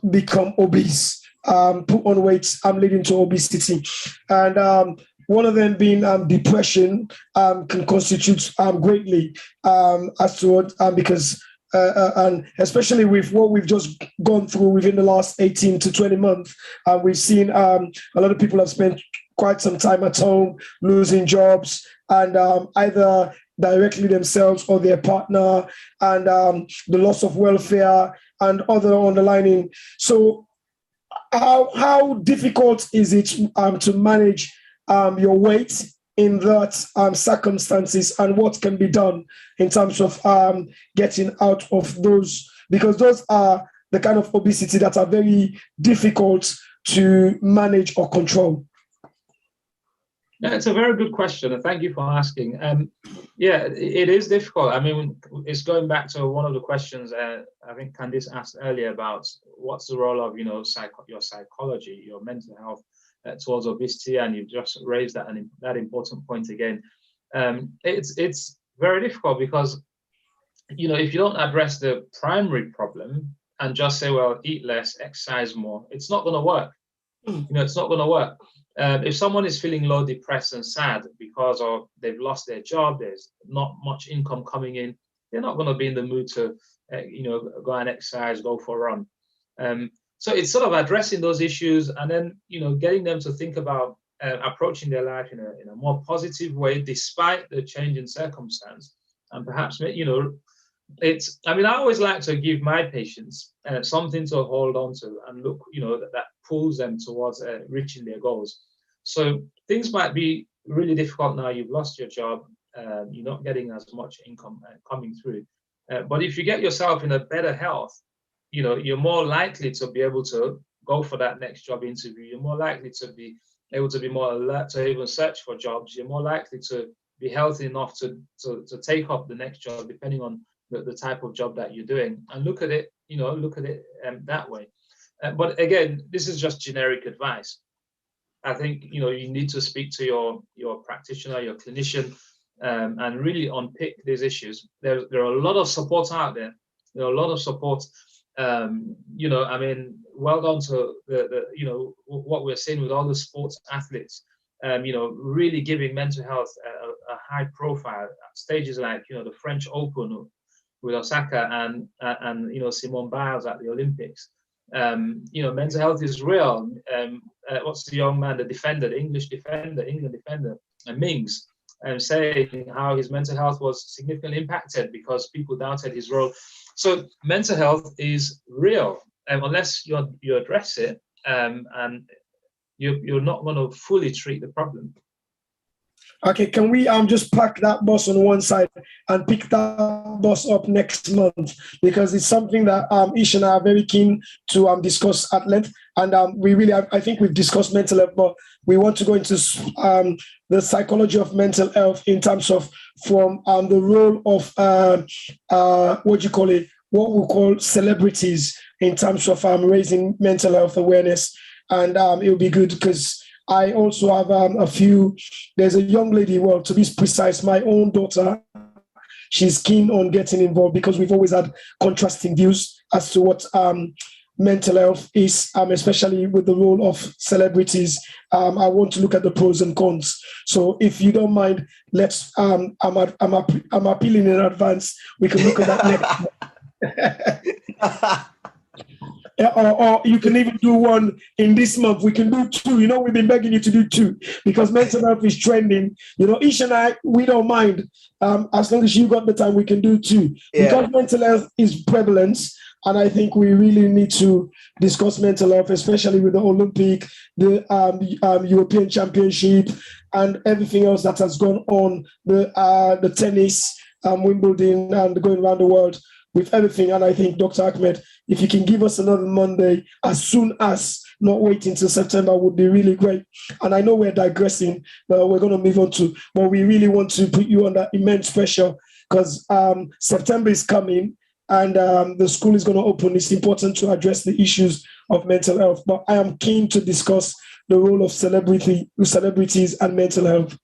become obese, put on weight, leading to obesity. And one of them being depression can constitute greatly as to what, because and especially with what we've just gone through within the last 18 to 20 months, we've seen a lot of people have spent quite some time at home, losing jobs, and either directly themselves or their partner, and the loss of welfare and other underlining. So how difficult is it to manage your weight in that circumstances, and what can be done in terms of getting out of those, because those are the kind of obesity that are very difficult to manage or control? Yeah, it's a very good question, and thank you for asking. Yeah, it is difficult. I mean, it's going back to one of the questions I think Candice asked earlier about what's the role of your psychology, your mental health towards obesity, and you've just raised that important point again. It's very difficult because if you don't address the primary problem and just say, well, eat less, exercise more, it's not going to work. It's not going to work. If someone is feeling low, depressed, and sad because they've lost their job, there's not much income coming in, they're not going to be in the mood to, go and exercise, go for a run. So it's sort of addressing those issues, and then, getting them to think about approaching their life in a more positive way, despite the change in circumstance, and perhaps, I always like to give my patients something to hold on to and look, that pulls them towards reaching their goals. So things might be really difficult now. You've lost your job. You're not getting as much income coming through. But if you get yourself in a better health, you're more likely to be able to go for that next job interview. You're more likely to be able to be more alert to even search for jobs. You're more likely to be healthy enough to take up the next job, depending on the type of job that you're doing, and look at it that way. But again, this is just generic advice. I think you need to speak to your practitioner, your clinician, and really unpick these issues. There are a lot of support out there. There are a lot of support. Well done to the what we're seeing with all the sports athletes. Really giving mental health a high profile at stages like the French Open with Osaka and Simone Biles at the Olympics. Mental health is real. What's the young man, the England defender, Mings, saying how his mental health was significantly impacted because people doubted his role. So mental health is real, unless you address it, and you're not going to fully treat the problem. Okay, can we just park that bus on one side and pick that bus up next month? Because it's something that Ish and I are very keen to discuss at length. And I think we've discussed mental health, but we want to go into the psychology of mental health in terms of from the role of what we call celebrities in terms of raising mental health awareness. And it'll be good because I also have there's a young lady, well, to be precise, my own daughter, she's keen on getting involved because we've always had contrasting views as to what mental health is, especially with the role of celebrities. I want to look at the pros and cons. So if you don't mind, let's, I'm appealing in advance. We can look at that next. Or you can even do one in this month. We can do two. We've been begging you to do two because mental health is trending. Ish and I, we don't mind. As long as you got the time, we can do two. Yeah. Because mental health is prevalent. And I think we really need to discuss mental health, especially with the Olympic, the European Championship, and everything else that has gone on, the tennis, Wimbledon, and going around the world with everything. And I think, Dr. Achmed, if you can give us another Monday as soon as, not waiting until September, would be really great. And I know we're digressing, but we're going to move on to, but we really want to put you under immense pressure because September is coming. And the school is going to open. It's important to address the issues of mental health. But I am keen to discuss the role of celebrities and mental health.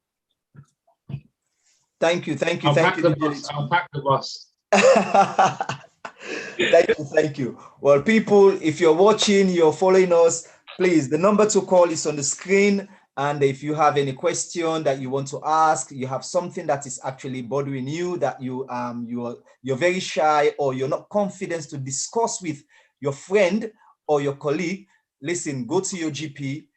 Thank you. I'll pack the bus. Thank you. Well, people, if you're watching, you're following us, please, the number to call is on the screen. And if you have any question that you want to ask, you have something that is actually bothering you, that you're very shy or you're not confident to discuss with your friend or your colleague, listen, go to your GP,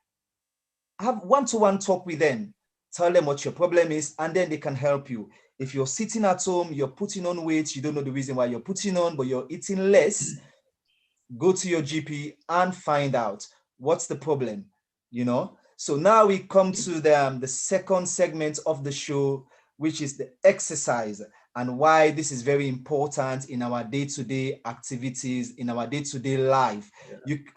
have one-to-one talk with them, tell them what your problem is, and then they can help you. If you're sitting at home, you're putting on weight, you don't know the reason why you're putting on, but you're eating less, go to your GP and find out what's the problem, you know? So now we come to the second segment of the show, which is the exercise and why this is very important in our day-to-day activities, in our day-to-day life.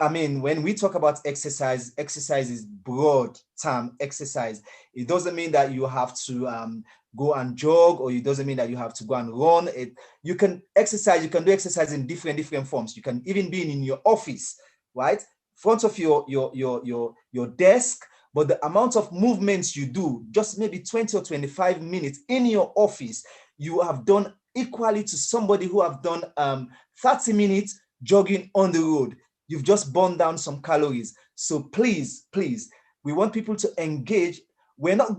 I mean, when we talk about exercise, exercise is broad term exercise. It doesn't mean that you have to go and jog, or it doesn't mean that you have to go and run. You can exercise, you can do exercise in different forms. You can even be in your office, right? Front of your desk, but the amount of movements you do, just maybe 20 or 25 minutes in your office, you have done equally to somebody who have done 30 minutes jogging on the road. You've just burned down some calories. So please, we want people to engage. We're not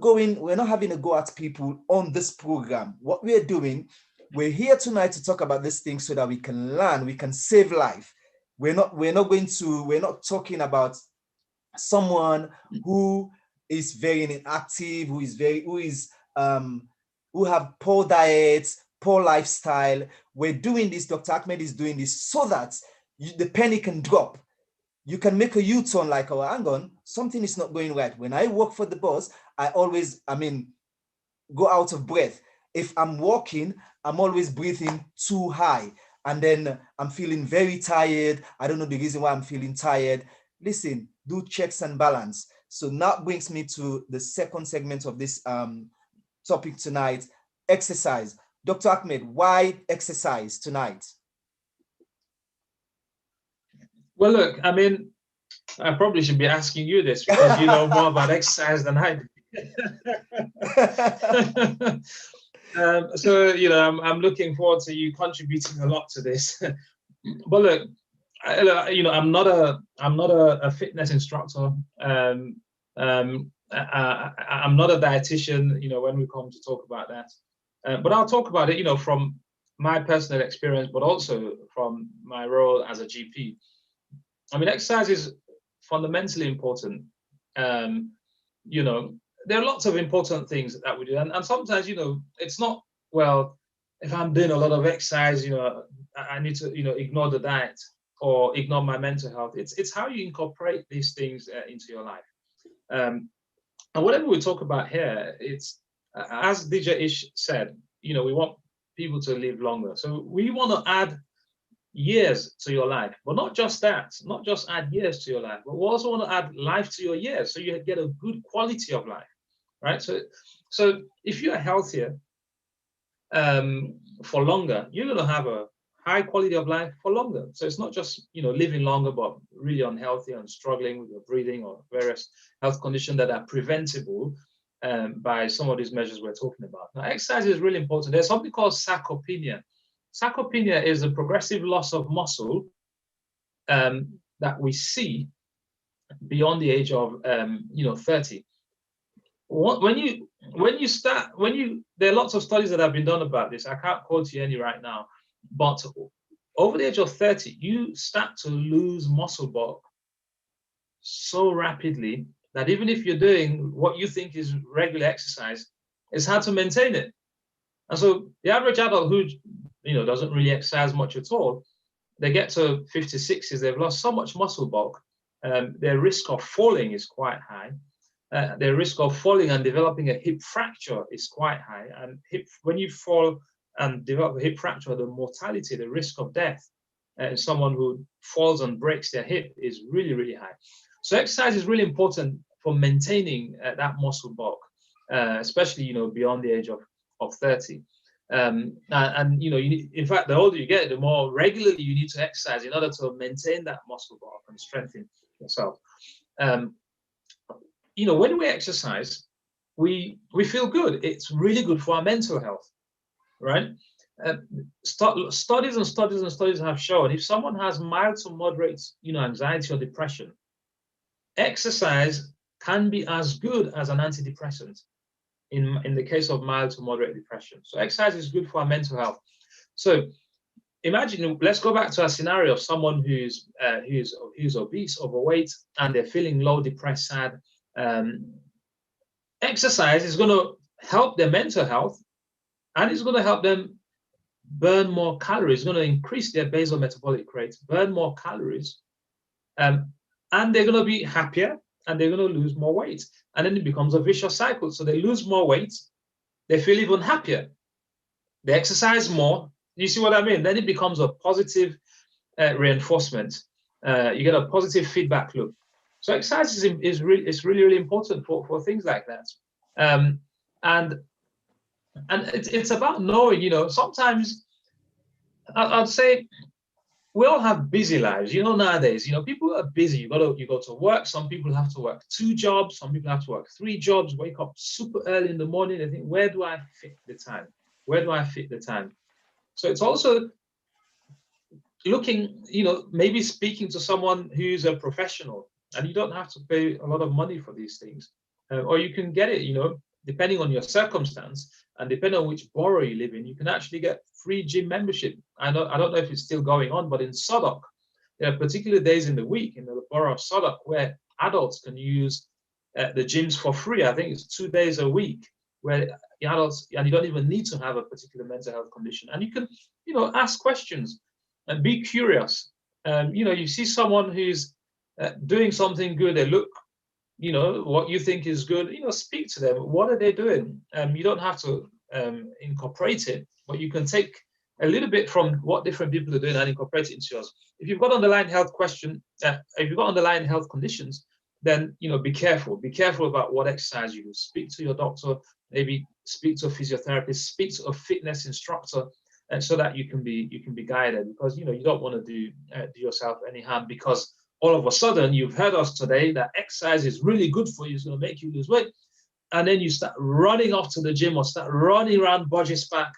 having a go at people on this program. What we're doing, we're here tonight to talk about this thing so that we can learn, we can save life. We're not talking about someone who is very inactive, who have poor diets, poor lifestyle. We're doing this, Dr. Achmed is doing this so that the penny can drop. You can make a U-turn like, oh, hang on, something is not going right. When I work for the boss, I always, go out of breath. If I'm walking, I'm always breathing too high. And then I'm feeling very tired. I don't know the reason why I'm feeling tired. Listen, do checks and balance. So now brings me to the second segment of this topic tonight, exercise. Dr. Achmed, why exercise tonight? Well, look, I probably should be asking you this because you know more about exercise than I do. So, I'm looking forward to you contributing a lot to this. But look, I'm not a fitness instructor. I'm not a dietitian, when we come to talk about that. But I'll talk about it, from my personal experience, but also from my role as a GP. Exercise is fundamentally important. There are lots of important things that we do. And sometimes, it's not, well, if I'm doing a lot of exercise, I need to, ignore the diet or ignore my mental health. It's how you incorporate these things into your life. And whatever we talk about here, it's, as DJ Ish said, we want people to live longer. So we want to add years to your life, but not just that, not just add years to your life, but we also want to add life to your years, so you get a good quality of life, right? So if you are healthier for longer, you're going to have a high quality of life for longer. So it's not just living longer, but really unhealthy and struggling with your breathing or various health conditions that are preventable by some of these measures we're talking about. Now, exercise is really important. There's something called sarcopenia. Sarcopenia is a progressive loss of muscle that we see beyond the age of 30. There are lots of studies that have been done about this. I can't quote you any right now, but over the age of 30, you start to lose muscle bulk so rapidly that even if you're doing what you think is regular exercise, it's hard to maintain it. And so the average adult who doesn't really exercise much at all, they get to 50s, 60s, they've lost so much muscle bulk, their risk of falling is quite high. Their risk of falling and developing a hip fracture is quite high. And when you fall and develop a hip fracture, the mortality, the risk of death, someone who falls and breaks their hip is really, really high. So exercise is really important for maintaining that muscle bulk, especially, you know, beyond the age of 30. And you know, in fact, the older you get, the more regularly you need to exercise in order to maintain that muscle bulk and strengthen yourself. You know, when we exercise, we feel good. It's really good for our mental health, right? Studies and studies and studies have shown if someone has mild to moderate, you know, anxiety or depression, exercise can be as good as an antidepressant in the case of mild to moderate depression. So exercise is good for our mental health. So imagine, let's go back to a scenario of someone who's obese, overweight, and they're feeling low, depressed, sad. Exercise is going to help their mental health, and it's going to help them burn more calories. It's going to increase their basal metabolic rate, burn more calories, and they're going to be happier, and they're going to lose more weight. And then it becomes a vicious cycle. So they lose more weight, they feel even happier, they exercise more. You see what I mean? Then it becomes a positive reinforcement. You get a positive feedback loop. So exercise is really important for things like that. And it's about knowing, you know, sometimes I'd say we all have busy lives, you know, nowadays, you know, people are busy. You go to work. Some people have to work 2 jobs. Some people have to work 3 jobs, wake up super early in the morning. They think, where do I fit the time? Where do I fit the time? So it's also looking, you know, maybe speaking to someone who's a professional, and you don't have to pay a lot of money for these things, or you can get it, you know, depending on your circumstance and depending on which borough you live in, you can actually get free gym membership. I don't know if it's still going on, but in Southwark, there are particular days in the week in the borough of Southwark where adults can use the gyms for free. I think it's 2 days a week where the adults, and you don't even need to have a particular mental health condition, and you can, you know, ask questions and be curious. You know, you see someone who's doing something good, they look, you know, what you think is good, you know, speak to them. What are they doing? You don't have to incorporate it, but you can take a little bit from what different people are doing and incorporate it into yours. If you've got underlying health if you've got underlying health conditions, then, you know, be careful about what exercise you do. Speak to your doctor, maybe speak to a physiotherapist, speak to a fitness instructor, and so that you can be guided, because, you know, you don't want to do yourself any harm because all of a sudden you've heard us today that exercise is really good for you, it's going to make you lose weight, and then you start running off to the gym or start running around Burgess Park,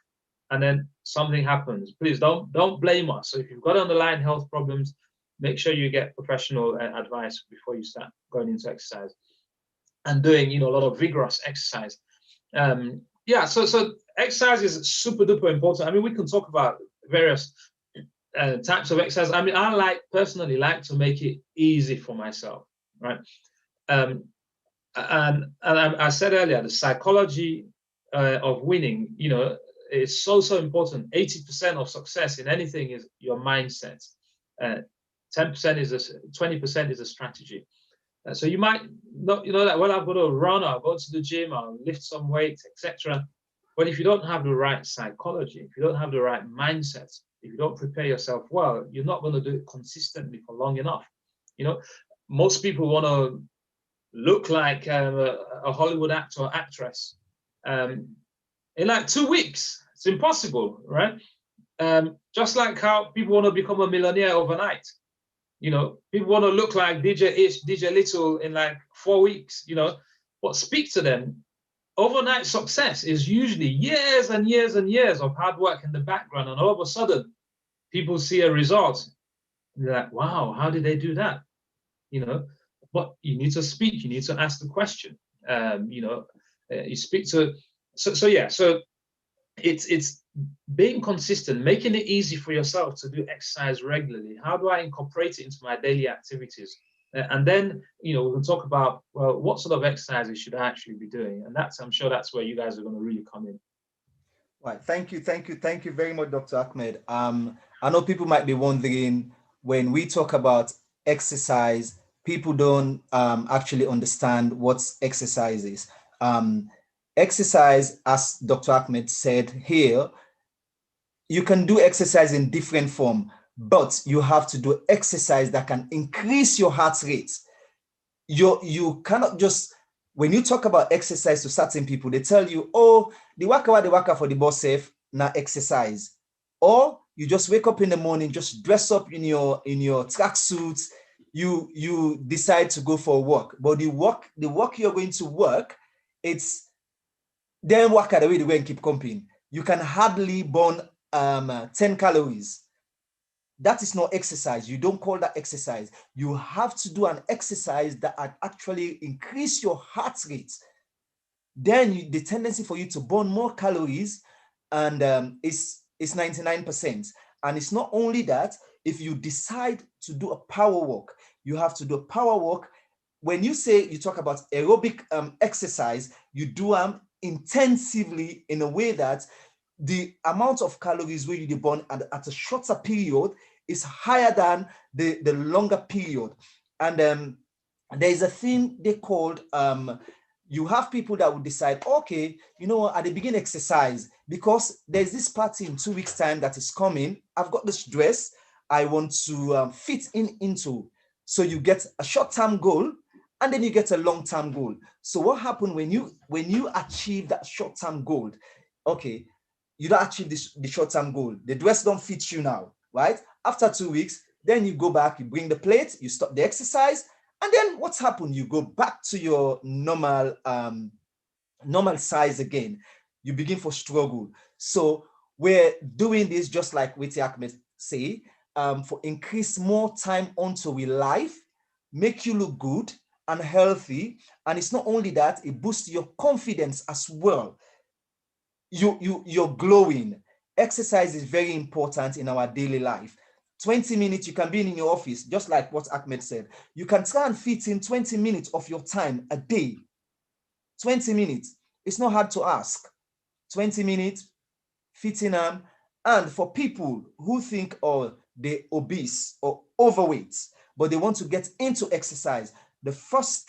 and then something happens. Please don't blame us. So if you've got underlying health problems, make sure you get professional advice before you start going into exercise and doing, you know, a lot of vigorous exercise. Yeah, so exercise is super duper important. I mean, we can talk about various types of exercise. I mean, I personally like to make it easy for myself, right? And I said earlier, the psychology of winning, you know, is so important. 80% of success in anything is your mindset. 10% is 20% is a strategy. So you might not, you know, that, well, I've got to run, I'll go to the gym, I'll lift some weight, etc. But if you don't have the right psychology, if you don't have the right mindset, if you don't prepare yourself well, you're not going to do it consistently for long enough. You know, most people want to look like a Hollywood actor or actress in like 2 weeks. It's impossible, right? Just like how people want to become a millionaire overnight. You know, people want to look like DJ Little in like 4 weeks, you know, but speak to them. Overnight success is usually years and years and years of hard work in the background. And all of a sudden, people see a result. And they're like, wow, how did they do that? You know, but you need to speak, you need to ask the question. You know, you speak to, so it's being consistent, making it easy for yourself to do exercise regularly. How do I incorporate it into my daily activities? And then, you know, we can talk about, well, what sort of exercises should I actually be doing? And I'm sure that's where you guys are going to really come in. Right. Thank you very much, Dr. Ahmed. I know people might be wondering, when we talk about exercise, people don't actually understand what exercise is. Um, Exercise, as Dr. Ahmed said here, you can do exercise in different form, but you have to do exercise that can increase your heart rate. You cannot just, when you talk about exercise to certain people, they tell you, oh, the waka for the boss safe, now exercise. Or you just wake up in the morning, just dress up in your tracksuits, you decide to go for a walk. But the walk you're going to work, it's then work at the way they go and keep comping. You can hardly burn 10 calories. That is not exercise. You don't call that exercise. You have to do an exercise that actually increase your heart rate. Then the tendency for you to burn more calories and is 99%. And it's not only that, if you decide to do a power walk, you have to do a power walk. When you say you talk about aerobic exercise, you do them intensively in a way that the amount of calories where you burn at a shorter period is higher than the longer period. And there is a thing they called, you have people that would decide, okay, you know what, at the beginning exercise, because there's this party in 2 weeks time that is coming. I've got this dress I want to fit into. So you get a short-term goal and then you get a long-term goal. So what happened when you achieve that short-term goal? Okay, you don't achieve the short-term goal. The dress don't fit you now, right? After 2 weeks, then you go back, you bring the plate, you stop the exercise, and then what's happened? You go back to your normal size again. You begin for struggle. So we're doing this just like Witi Ahmed say, for increase more time onto your life, make you look good and healthy. And it's not only that, it boosts your confidence as well. You're glowing. Exercise is very important in our daily life. 20 minutes, you can be in your office, just like what Ahmed said. You can try and fit in 20 minutes of your time a day. 20 minutes. It's not hard to ask. 20 minutes, fitting them. And for people who think, oh, they're obese or overweight, but they want to get into exercise, the first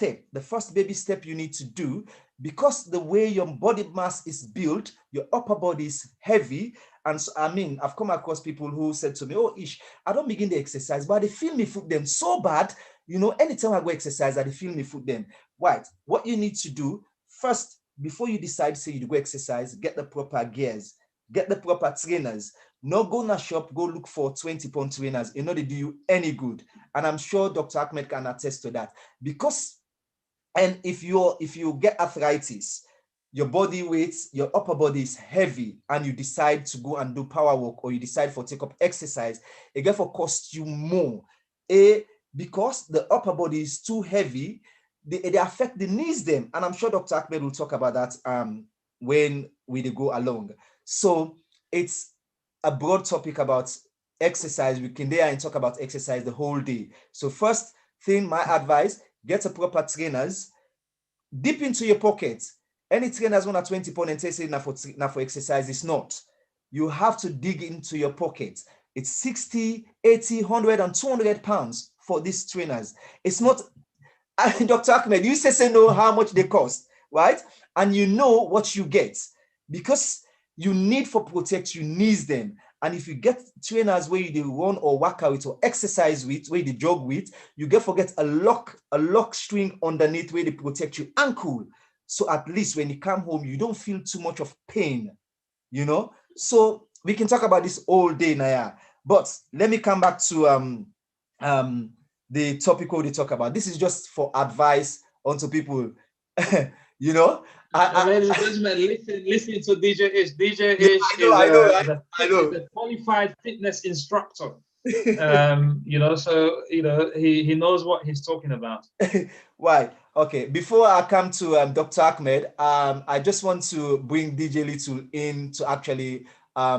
baby step you need to do, because the way your body mass is built, your upper body is heavy. And so, I mean, I've come across people who said to me, oh, Ish, I don't begin the exercise, but they feel me foot them so bad. You know, anytime I go exercise, I feel me foot them. Right. What you need to do first, before you decide, say you go exercise, get the proper gears, get the proper trainers. No go in a shop, go look for 20-pound trainers. You know, they do you any good. And I'm sure Dr. Ahmed can attest to that. Because, and if you get arthritis, your body weight, your upper body is heavy, and you decide to go and do power work, or you decide for take up exercise, it therefore costs you more. Because the upper body is too heavy, they affect the knees them. And I'm sure Dr. Ahmed will talk about that when we go along. So it's a broad topic about exercise. We can there and talk about exercise the whole day. So first thing, my advice, get a proper trainers, dip into your pocket. Any trainers want a 20-pound and say now for exercise, it's not. You have to dig into your pocket. It's 60, 80, 100 and 200 pounds for these trainers. It's not, Dr. Ahmed, you say know how much they cost, right? And you know what you get, because you need for protect, you need them. And if you get trainers where you run or work out or exercise with, where they jog with, you forget a lock string underneath where they protect your ankle. So at least when you come home, you don't feel too much of pain, you know? So we can talk about this all day, Naya. But let me come back to the topic we talk about. This is just for advice onto people, you know. Ladies and gentlemen, listen to DJ Ish. DJ Ish is a qualified fitness instructor. You know, so you know he knows what he's talking about. Why? Okay. Before I come to Dr. Ahmed, I just want to bring DJ Little in to actually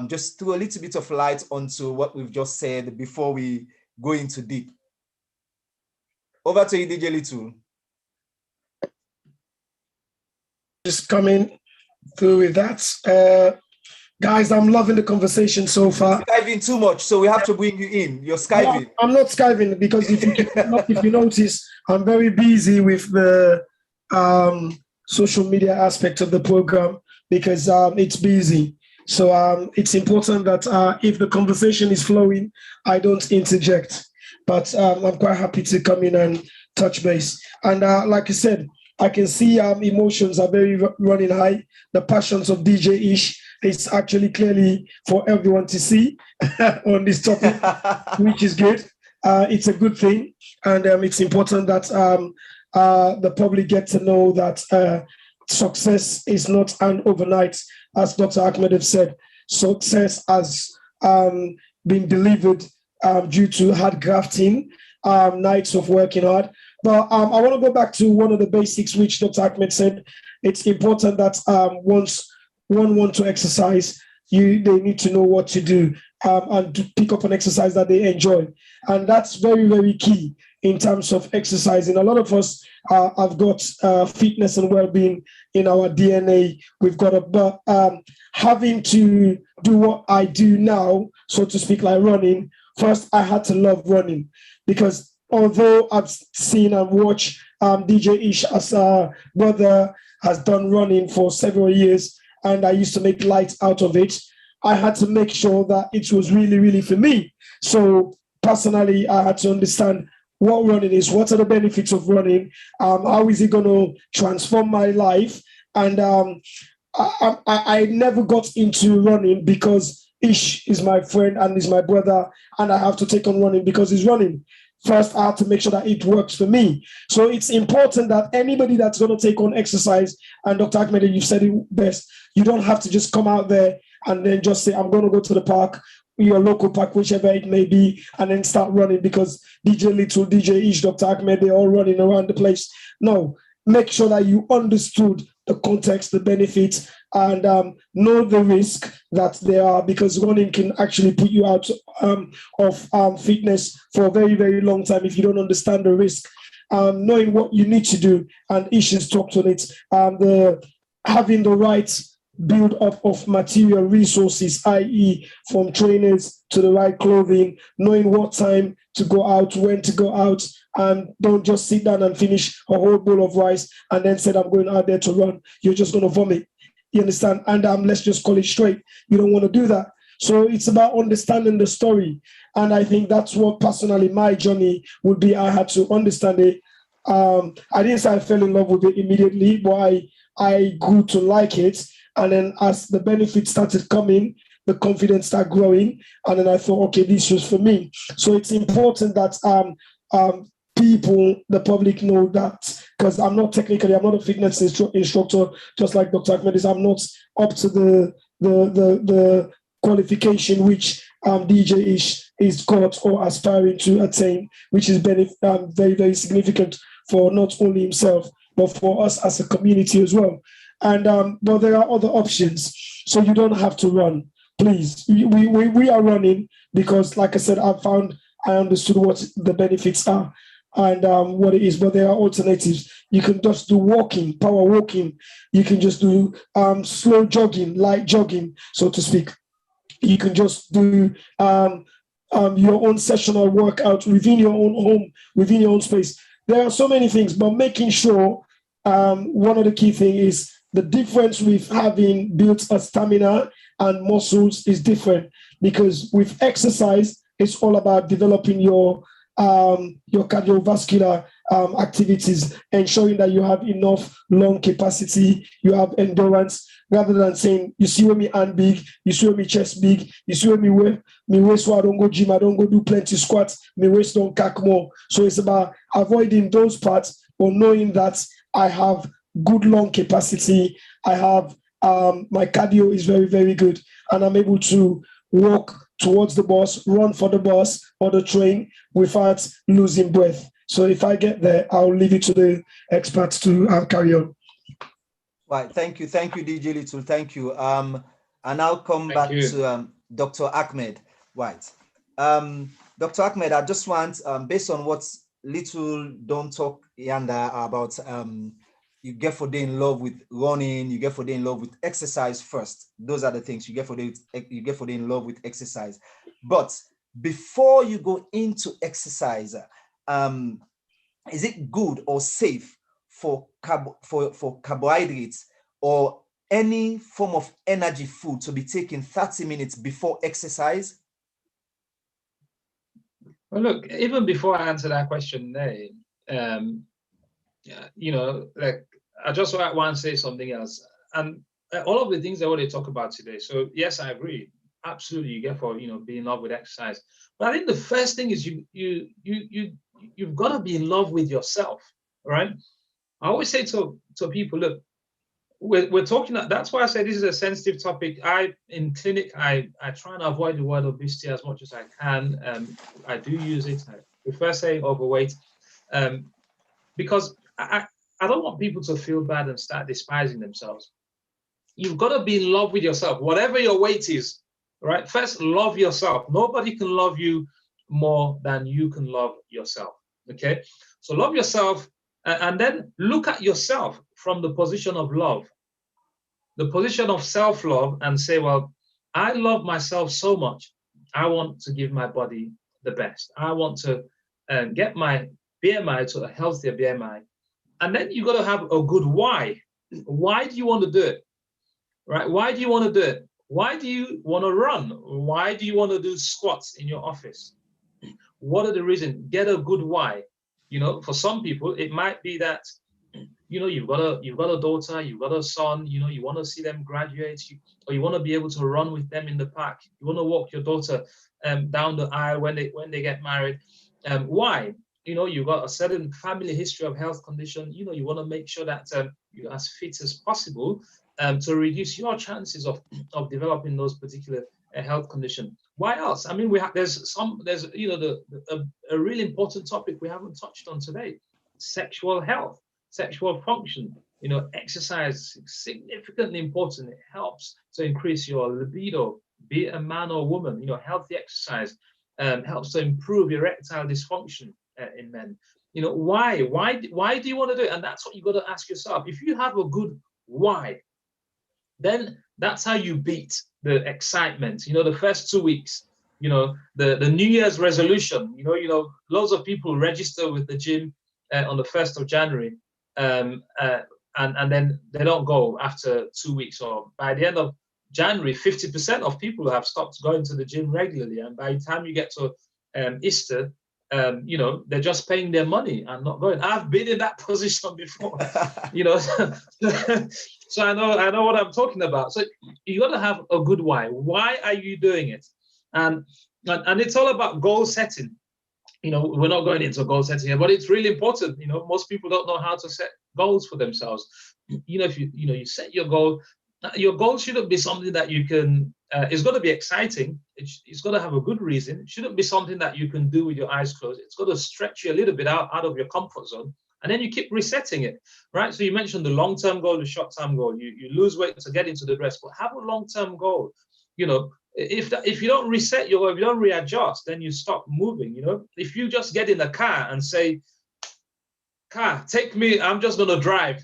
just throw a little bit of light onto what we've just said before we go into deep. Over to you, DJ Little. Just coming through with that. Guys, I'm loving the conversation so far. Skiving too much, so we have to bring you in. You're skiving. No, I'm not skiving because if you notice, I'm very busy with the social media aspect of the program because it's busy. So it's important that if the conversation is flowing, I don't interject. But I'm quite happy to come in and touch base. And like I said, I can see emotions are very running high. The passions of DJ Ish is actually clearly for everyone to see on this topic, which is good. It's a good thing. And it's important that the public get to know that success is not an overnight, as Dr. Achmed have said. Success has been delivered due to hard grafting, nights of working hard. But I want to go back to one of the basics which Dr. Achmed said. It's important that once one wants to exercise, they need to know what to do and to pick up an exercise that they enjoy. And that's very, very key in terms of exercising. A lot of us have got fitness and well-being in our DNA. We've got but having to do what I do now, so to speak, like running, first I had to love running because although I've seen and watched DJ Ish as a brother has done running for several years, and I used to make light out of it, I had to make sure that it was really, really for me. So personally, I had to understand what running is, what are the benefits of running, how is it going to transform my life. And I never got into running because Ish is my friend and is my brother, and I have to take on running because he's running. First, I have to make sure that it works for me. So it's important that anybody that's going to take on exercise, and Dr. Achmed, you've said it best, you don't have to just come out there and then just say, I'm going to go to the park, your local park, whichever it may be, and then start running because DJ Little, DJ Ish, Dr. Achmed, they're all running around the place. No, make sure that you understood the context, the benefits, and know the risk that there are, because running can actually put you out of fitness for a very, very long time if you don't understand the risk. Knowing what you need to do, and Ish has talked on it, having the right build up of material resources, i.e. from trainers to the right clothing, knowing what time to go out, when to go out, and don't just sit down and finish a whole bowl of rice and then said, I'm going out there to run. You're just going to vomit. You understand? And let's just call it straight. You don't want to do that. So it's about understanding the story. And I think that's what personally my journey would be. I had to understand it. I didn't say I fell in love with it immediately, but I grew to like it. And then as the benefits started coming, the confidence started growing. And then I thought, okay, this was for me. So it's important that people, the public know that, because I'm not a fitness instructor, just like Dr. Achmed is. I'm not up to the qualification which DJ is got or aspiring to attain, which is very, very significant for not only himself, but for us as a community as well. And but there are other options, so you don't have to run. Please, we are running because, like I said, I understood what the benefits are and what it is, but there are alternatives. You can just do walking, power walking. You can just do slow jogging, light jogging, so to speak. You can just do your own sessional workout within your own home, within your own space. There are so many things, but making sure one of the key things is the difference with having built a stamina and muscles is different, because with exercise, it's all about developing your cardiovascular activities, ensuring that you have enough lung capacity, you have endurance, rather than saying, you see when me hand big, you see when me chest big, you see when me waist, so I don't go gym, I don't go do plenty squats, me waist don't cack more. So it's about avoiding those parts, or knowing that I have good lung capacity, I have my cardio is very, very good, and I'm able to walk towards the bus, run for the bus or the train without losing breath. So if I get there, I'll leave it to the experts to carry on. Right, thank you, DJ Little, thank you. And I'll come back to Dr. Achmed. Right, Dr. Achmed, I just want, based on what Little don't talk yanda about you get for day in love with running, you get for day in love with exercise first. Those are the things you get for day in love with exercise. But before you go into exercise, is it good or safe for carbohydrates or any form of energy food to be taken 30 minutes before exercise? Well, look, even before I answer that question, you know, like I just want to say something else. And all of the things I want to talk about today. So yes, I agree. Absolutely, you get for, you know, be in love with exercise. But I think the first thing is you've got to be in love with yourself, right? I always say to people, look, we're talking. That's why I say this is a sensitive topic. In clinic, I try and avoid the word obesity as much as I can. I do use it. I prefer saying overweight, because I don't want people to feel bad and start despising themselves. You've got to be in love with yourself, whatever your weight is, right? First, love yourself. Nobody can love you more than you can love yourself, okay? So love yourself, and then look at yourself from the position of love, the position of self-love, and say, well, I love myself so much. I want to give my body the best. I want to get my BMI to a healthier BMI. And then you got to have a good why. Why do you want to do it? Right? Why do you want to do it? Why do you want to run? Why do you want to do squats in your office? What are the reasons? Get a good why. You know, for some people, it might be that, you know, you've got a daughter, you've got a son, you know, you want to see them graduate, or you want to be able to run with them in the park. You want to walk your daughter down the aisle when they get married. Why? You know, you've got a certain family history of health condition. You know, you want to make sure that you're as fit as possible to reduce your chances of developing those particular health condition. Why else? I mean, there's you know, a really important topic we haven't touched on today: sexual health, sexual function. You know, exercise is significantly important. It helps to increase your libido, be it a man or woman. You know, healthy exercise helps to improve erectile dysfunction in men. You know, why do you want to do it? And that's what you got to ask yourself. If you have a good why, then that's how you beat the excitement. You know, the first 2 weeks, you know, the New Year's resolution, you know, loads of people register with the gym on the 1st of January, and then they don't go after 2 weeks, or by the end of January, 50% of people have stopped going to the gym regularly. And by the time you get to Easter, you know, they're just paying their money and not going. I've been in that position before, you know. So I know what I'm talking about. So you got to have a good why. Why are you doing it? And it's all about goal setting. You know, we're not going into goal setting here, but it's really important. You know, most people don't know how to set goals for themselves. You know, if you set your goal shouldn't be something that you can, it's got to be exciting. It's got to have a good reason. It shouldn't be something that you can do with your eyes closed. It's got to stretch you a little bit out of your comfort zone. And then you keep resetting it, right? So you mentioned the long-term goal, the short-term goal. You lose weight to get into the dress, but have a long-term goal. You know, if you don't reset your goal, if you don't readjust, then you stop moving. You know, if you just get in a car and say, "Car, take me. I'm just gonna drive,"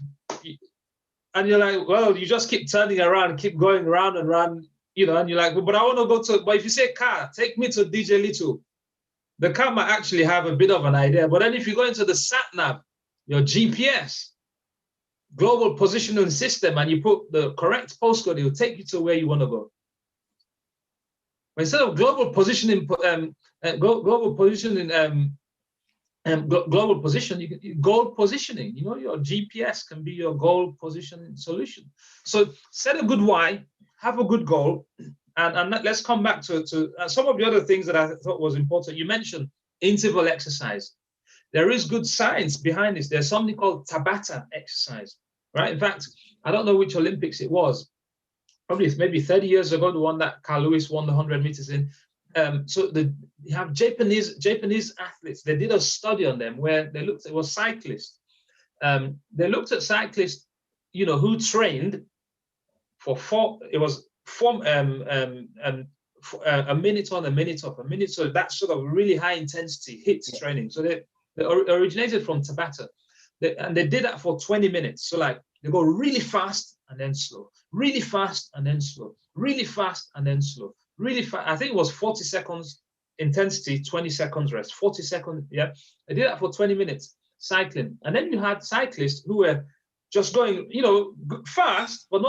and you're like, well, you just keep turning around, keep going round and round, you know, and you're like, but I want to go to. But if you say, "Car, take me to DJ Little," the car might actually have a bit of an idea. But then if you go into the sat nav, your GPS, global positioning system, and you put the correct postcode, it will take you to where you want to go. But instead of global positioning, global position, you can goal positioning. You know, your GPS can be your goal positioning solution. So set a good why, have a good goal, and let's come back to some of the other things that I thought was important. You mentioned interval exercise. There is good science behind this. There's something called Tabata exercise, right? In fact, I don't know which Olympics it was. Probably maybe 30 years ago, the one that Carl Lewis won the 100 meters in. So you have Japanese athletes. They did a study on them where they looked. It was cyclists. They looked at cyclists, you know, who trained for a minute on, a minute off, a minute. So that sort of really high intensity HIIT training. So they originated from Tabata. And they did that for 20 minutes. So like they go really fast and then slow, really fast and then slow, really fast and then slow, really fast. I think it was 40 seconds intensity, 20 seconds rest, 40 seconds. Yeah. They did that for 20 minutes cycling. And then you had cyclists who were just going, you know, fast, but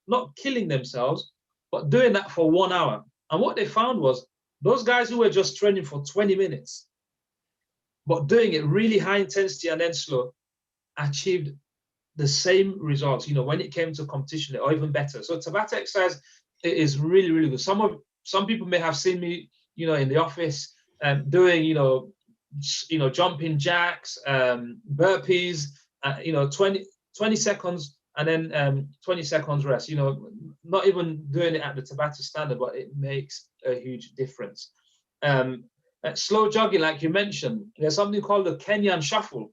not killing themselves, but doing that for 1 hour. And what they found was those guys who were just training for 20 minutes, but doing it really high intensity and then slow, achieved the same results, you know, when it came to competition, or even better. So Tabata exercise is really, really good. Some people may have seen me, you know, in the office doing, you know, jumping jacks, burpees, you know, 20 seconds and then 20 seconds rest, you know, not even doing it at the Tabata standard, but it makes a huge difference. Slow jogging, like you mentioned, there's something called the Kenyan shuffle.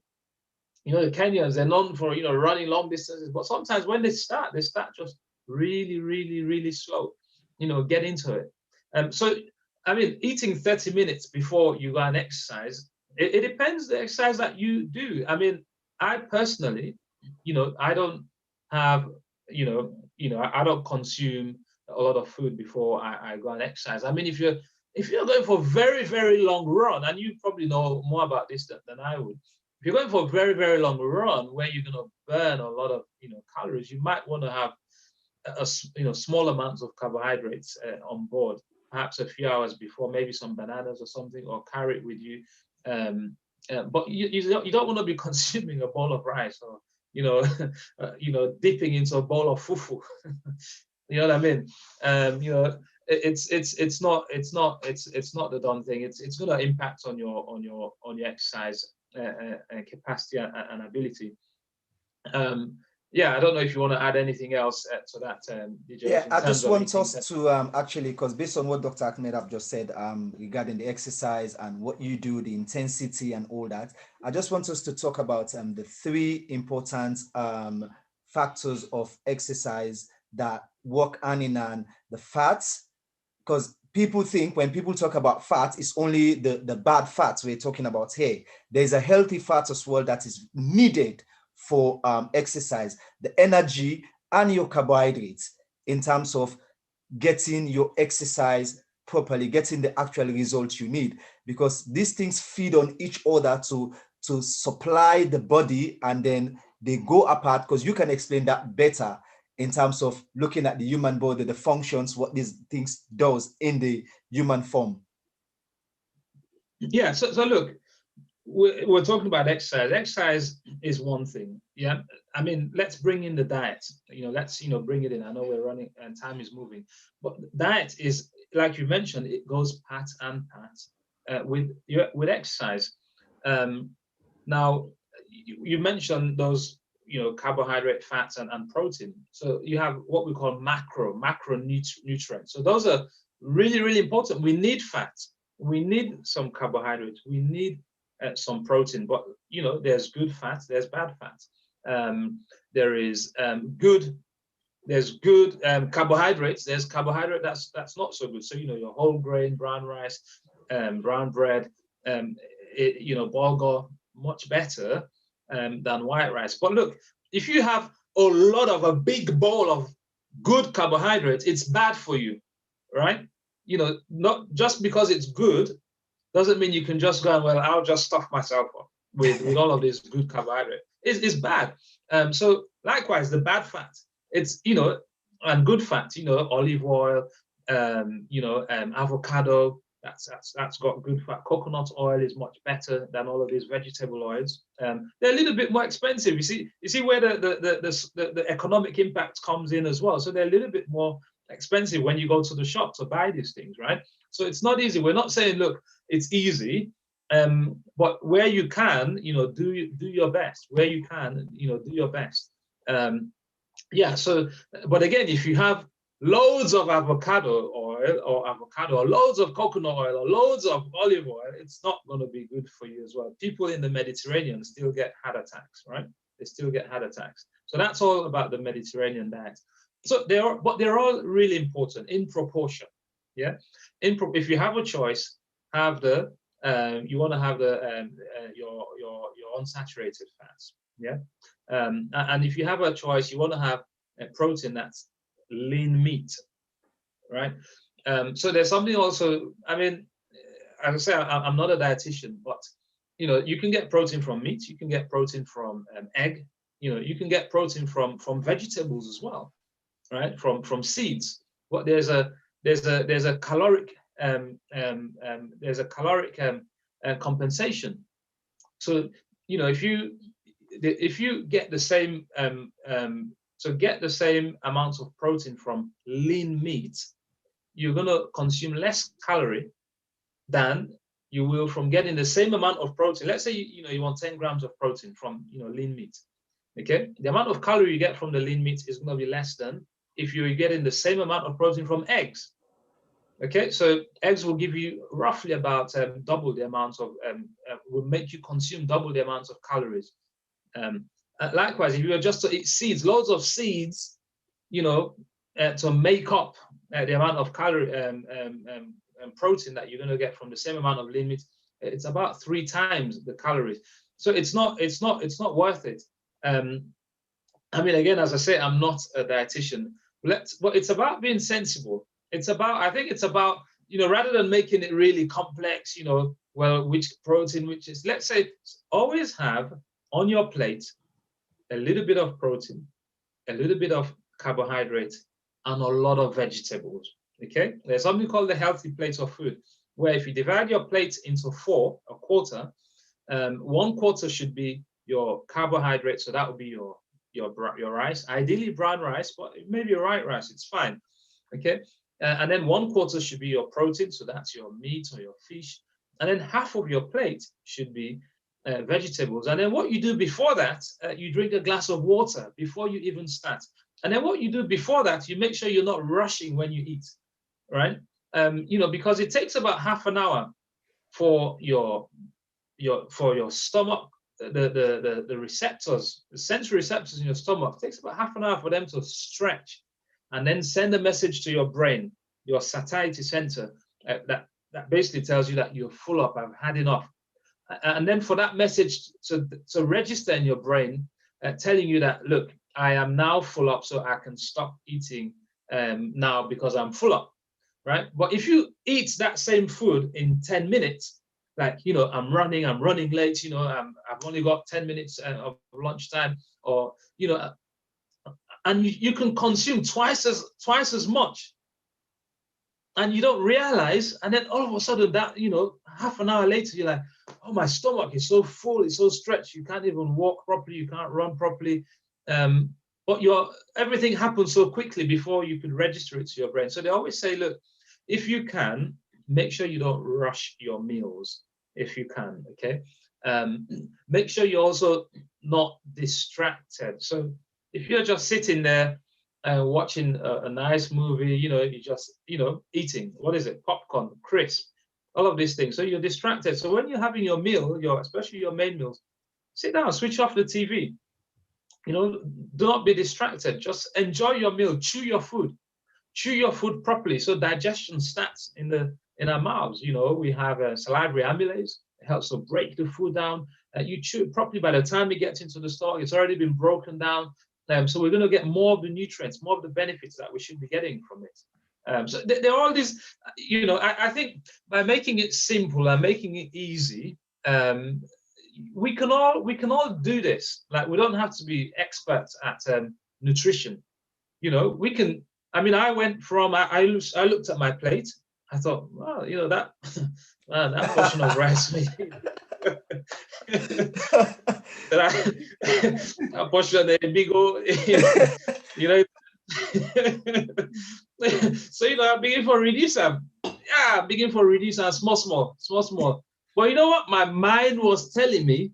You know, the Kenyans, they're known for, you know, running long distances, but sometimes when they start just really, really, really slow, you know, get into it. So, I mean, eating 30 minutes before you go and exercise, it depends the exercise that you do. I mean, I personally, you know, I don't have, you know, I don't consume a lot of food before I go and exercise. I mean, if you're going for a very, very long run, and you probably know more about this than I would, if you're going for a very, very long run where you're going to burn a lot of, you know, calories, you might want to have you know, small amounts of carbohydrates on board, perhaps a few hours before, maybe some bananas or something, or carry it with you. But you don't want to be consuming a bowl of rice, or, you know, you know, dipping into a bowl of fufu. You know what I mean? You know, it's not the done thing. It's going to impact on your exercise capacity and ability. Yeah, I don't know if you want to add anything else to that, DJ. Yeah, I just want us to actually, because based on what Dr. Achmed have just said regarding the exercise and what you do, the intensity and all that, I just want us to talk about the 3 important factors of exercise that work hand in hand: the fats, because people think when people talk about fat, it's only the bad fats we're talking about here. There's a healthy fat as well that is needed for exercise, the energy and your carbohydrates, in terms of getting your exercise properly, getting the actual results you need, because these things feed on each other to supply the body, and then they go apart, because you can explain that better in terms of looking at the human body, the functions, what these things does in the human form. Yeah, so look, we're talking about exercise. Exercise is one thing. Yeah, I mean, let's bring in the diet. You know, let's, you know, bring it in. I know we're running and time is moving, but diet is, like you mentioned, it goes part and part with exercise. Now, you mentioned those, you know, carbohydrate, fats, and protein. So you have what we call macronutrients. So those are really, really important. We need fats. We need some carbohydrates. We need some protein, but, you know, there's good fats, there's bad fats. There is good carbohydrates, there's carbohydrate that's not so good. So, you know, your whole grain, brown rice, brown bread, you know, bulgur, much better than white rice. But look, if you have a big bowl of good carbohydrates, it's bad for you, right? You know, not just because it's good doesn't mean you can just go and, well, I'll just stuff myself up with all of this good carbohydrate. It's bad. So likewise, the bad fat, it's, you know, and good fat, you know, olive oil, you know, avocado, that's got good fat. Coconut oil is much better than all of these vegetable oils. They're a little bit more expensive. You see where the economic impact comes in as well. So they're a little bit more expensive when you go to the shop to buy these things, right? So it's not easy. We're not saying, look, it's easy, but where you can, you know, do your best. Where you can, you know, do your best. Yeah. So, but again, if you have loads of avocado oil or loads of coconut oil or loads of olive oil, it's not going to be good for you as well. People in the Mediterranean still get heart attacks, right? They still get heart attacks. So that's all about the Mediterranean diet. So they're all really important in proportion. Yeah. If you have a choice, have the you want to have the your unsaturated fats. Yeah. And if you have a choice, you want to have a protein that's lean meat, right? So there's something also, I mean, as I say, I'm not a dietitian, but you know, you can get protein from meat, you can get protein from egg, you know, you can get protein from vegetables as well, right? From seeds. But there's a caloric compensation. So you know, if you get the same get the same amount of protein from lean meat, you're going to consume less calorie than you will from getting the same amount of protein. Let's say you want 10 grams of protein from lean meat. Okay, the amount of calorie you get from the lean meat is going to be less than if you're getting the same amount of protein from eggs. Okay, so eggs will give you roughly about double the amount of will make you consume double the amount of calories. Likewise, if you were just to eat seeds, loads of seeds, to make up the amount of calorie protein that you're going to get from the same amount of lean meat, it's about 3 times the calories. So it's not worth it. I mean, again, as I say, I'm not a dietitian. But it's about being sensible. I think it's about, rather than making it really complex, well, which protein, let's say, always have on your plate a little bit of protein, a little bit of carbohydrate, and a lot of vegetables. Okay, there's something called the healthy plate of food, where if you divide your plate into 4, a quarter, 1/4 should be your carbohydrate, so that would be your rice, ideally brown rice, but maybe your white rice, it's fine. Okay, and then 1/4 should be your protein, so that's your meat or your fish, and then half of your plate should be vegetables. And then what you do before that, you drink a glass of water before you even start. And then what you do before that, you make sure you're not rushing when you eat, right? Because it takes about half an hour for your stomach, the receptors, the sensory receptors in your stomach, it takes about half an hour for them to stretch and then send a message to your brain, your satiety center, that basically tells you that you're full up, I've had enough. And then for that message to register in your brain, telling you that, look, I am now full up, so I can stop eating now because I'm full up, right? But if you eat that same food in 10 minutes, like, I'm running late, I've only got 10 minutes of lunchtime, or, and you can consume twice as much, and you don't realize, and then all of a sudden that, half an hour later, you're like, oh, my stomach is so full, it's so stretched, you can't even walk properly, you can't run properly. But everything happens so quickly before you could register it to your brain. So they always say, look, if you can, make sure you don't rush your meals, if you can, okay? Make sure you're also not distracted. So if you're just sitting there watching a nice movie, you're just, eating, what is it? Popcorn, crisp, all of these things. So you're distracted. So when you're having your meal, especially your main meals, sit down, switch off the TV. Do not be distracted. Just enjoy your meal. Chew your food properly, so digestion starts in our mouths. We have salivary amylase. It helps to break the food down. You chew it properly. By the time it gets into the stomach, it's already been broken down. So we're going to get more of the nutrients, more of the benefits that we should be getting from it. So there are all these, I think by making it simple and making it easy, we can all do this. Like, we don't have to be experts at nutrition. We can. I mean, I went from I looked at my plate. I thought, well, that that portion of rice, that portion of the big old, So I begin for reduce them. Yeah, begin for reduce and small. But you know what? My mind was telling me,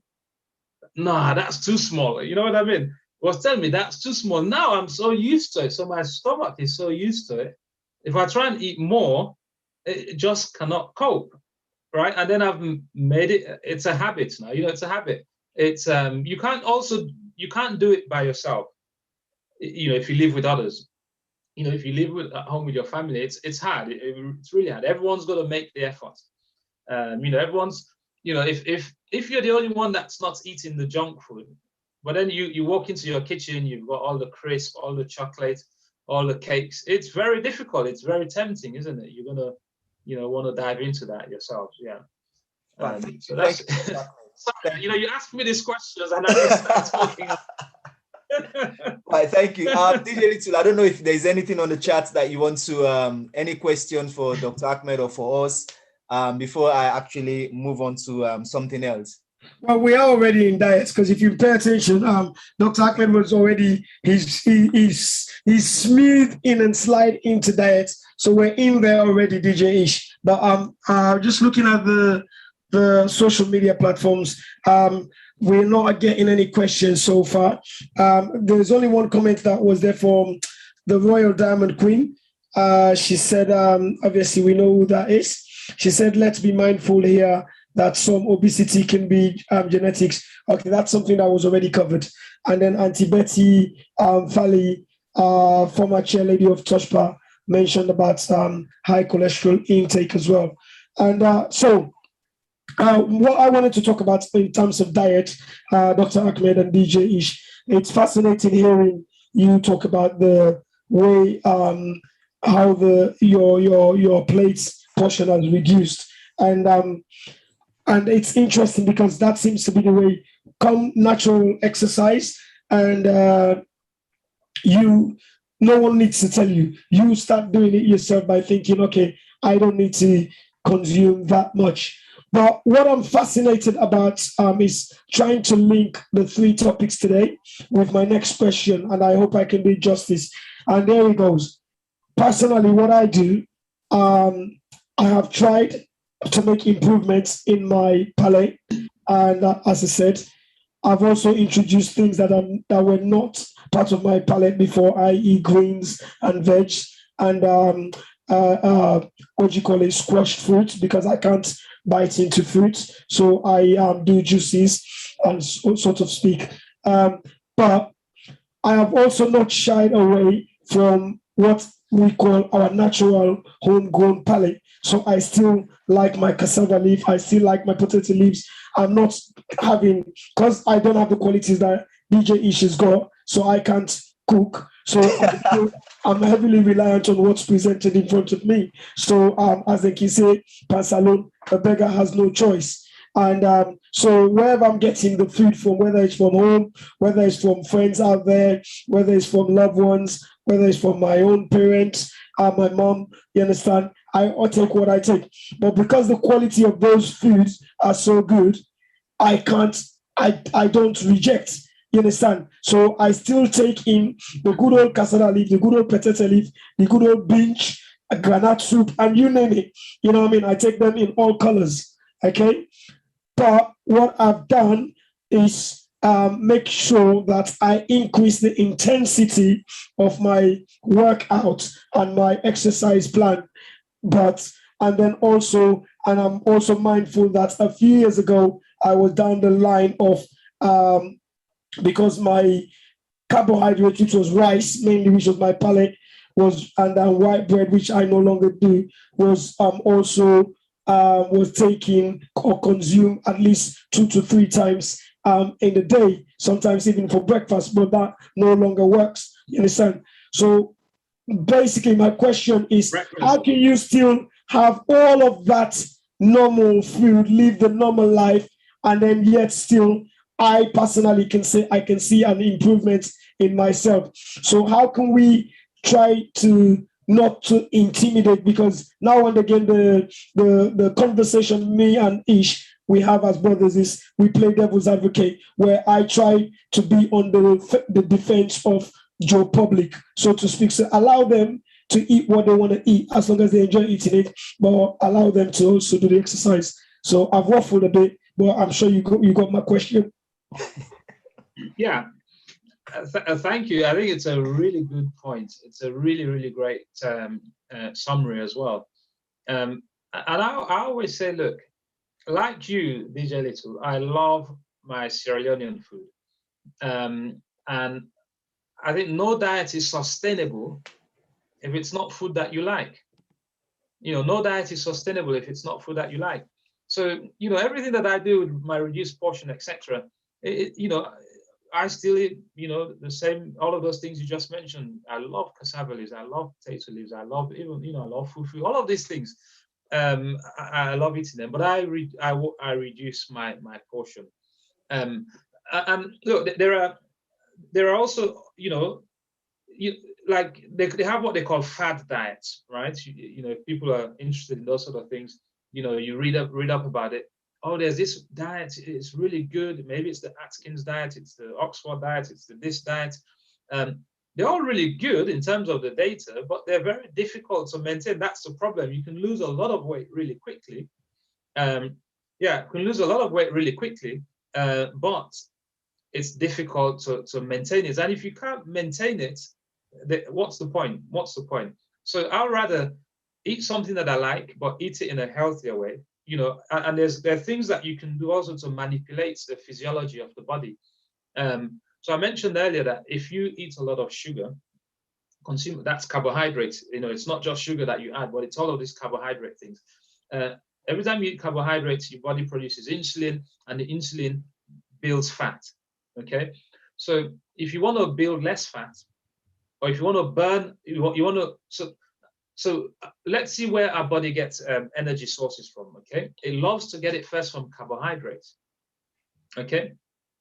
nah, that's too small. You know what I mean? It was telling me that's too small. Now I'm so used to it. So my stomach is so used to it. If I try and eat more, it just cannot cope, right? And then I've made it. It's a habit now. It's a habit. It's you can't do it by yourself. If you live with others, if you live at home with your family, it's hard. It's really hard. Everyone's got to make the effort. Everyone's, if you're the only one that's not eating the junk food, But then you walk into your kitchen, you've got all the crisp, all the chocolate, all the cakes. It's very difficult. It's very tempting, isn't it? You're gonna, want to dive into that yourself. Yeah. So that's. Sorry, you asked me these questions and I just start talking. Right, thank you. DJ Little, I don't know if there's anything on the chat that you want to, any questions for Dr. Achmed or for us before I actually move on to something else. Well, we are already in diets because if you pay attention, Dr. Achmed was already, he's smooth in and slide into diets. So we're in there already, DJ Ish. But just looking at the social media platforms, we're not getting any questions so far. There's only one comment that was there from the Royal Diamond Queen. She said, obviously we know who that is. She said, let's be mindful here that some obesity can be genetics. Okay, that's something that was already covered. And then Auntie Betty Fally, former chairlady of TOSPA, mentioned about high cholesterol intake as well. And what I wanted to talk about in terms of diet, Dr. Achmed and DJ Ish, it's fascinating hearing you talk about the way how your plate's portion has reduced, and it's interesting because that seems to be the way come natural exercise, and no one needs to tell you. You start doing it yourself by thinking, okay, I don't need to consume that much. But what I'm fascinated about is trying to link the three topics today with my next question, and I hope I can do justice. And there it goes. Personally, what I do, I have tried to make improvements in my palate, and as I said, I've also introduced things that were not part of my palate before, i.e. greens and veg, and what you call it, squashed fruit, because I can't bite into fruit. So I do juices, and so to speak. But I have also not shied away from what we call our natural homegrown palate. So I still like my cassava leaf. I still like my potato leaves. I'm not having, because I don't have the qualities that DJ Ish has got, so I can't cook. So I'm heavily reliant on what's presented in front of me. So as they can say, Pansalon, a beggar has no choice. And so wherever I'm getting the food from, whether it's from home, whether it's from friends out there, whether it's from loved ones, whether it's from my own parents, my mom, you understand, I take what I take. But because the quality of those foods are so good, I don't reject. You understand? So I still take in the good old cassava leaf, the good old potato leaf, the good old binge, a granite soup, and you name it. You know what I mean? I take them in all colors. Okay? But what I've done is make sure that I increase the intensity of my workout and my exercise plan. And I'm also mindful that a few years ago, I was down the line of, because my carbohydrate, which was rice mainly, which was my palate, and white bread, which I no longer do, was also was taking or consume at least 2 to 3 times in a day, sometimes even for breakfast, but that no longer works. You understand? So basically my question is, how can you still have all of that normal food, live the normal life, and then yet still I personally can say I can see an improvement in myself? So how can we try to not to intimidate? Because now and again the conversation me and Ish we have as brothers is we play devil's advocate, where I try to be on the defense of Joe Public, so to speak. So allow them to eat what they want to eat as long as they enjoy eating it, but allow them to also do the exercise. So I've waffled a bit, but I'm sure you got my question. Yeah. Thank you. I think it's a really good point. It's a really, really great summary as well. And I always say, look, like you, DJ Little, I love my Sierra Leonean food. And I think no diet is sustainable if it's not food that you like. No diet is sustainable if it's not food that you like. So, everything that I do with my reduced portion, etc., I still eat, the same, all of those things you just mentioned. I love cassava leaves. I love potato leaves. I love even, I love fufu. All of these things, I love eating them. But I reduce my portion. And look, there are also, like they have what they call fad diets, right? If people are interested in those sort of things, you read up about it. Oh, there's this diet, it's really good. Maybe it's the Atkins diet, it's the Oxford diet, it's this diet. They're all really good in terms of the data, but they're very difficult to maintain. That's the problem. You can lose a lot of weight really quickly. You can lose a lot of weight really quickly, but it's difficult to maintain it. And if you can't maintain it, what's the point? What's the point? So I'd rather eat something that I like, but eat it in a healthier way. And there are things that you can do also to manipulate the physiology of the body. So I mentioned earlier that if you eat a lot of sugar, that's carbohydrates. It's not just sugar that you add, but it's all of these carbohydrate things. Every time you eat carbohydrates, your body produces insulin, and the insulin builds fat. Okay, so if you want to build less fat, or if you want to burn, so let's see where our body gets energy sources from. Okay, it loves to get it first from carbohydrates. Okay,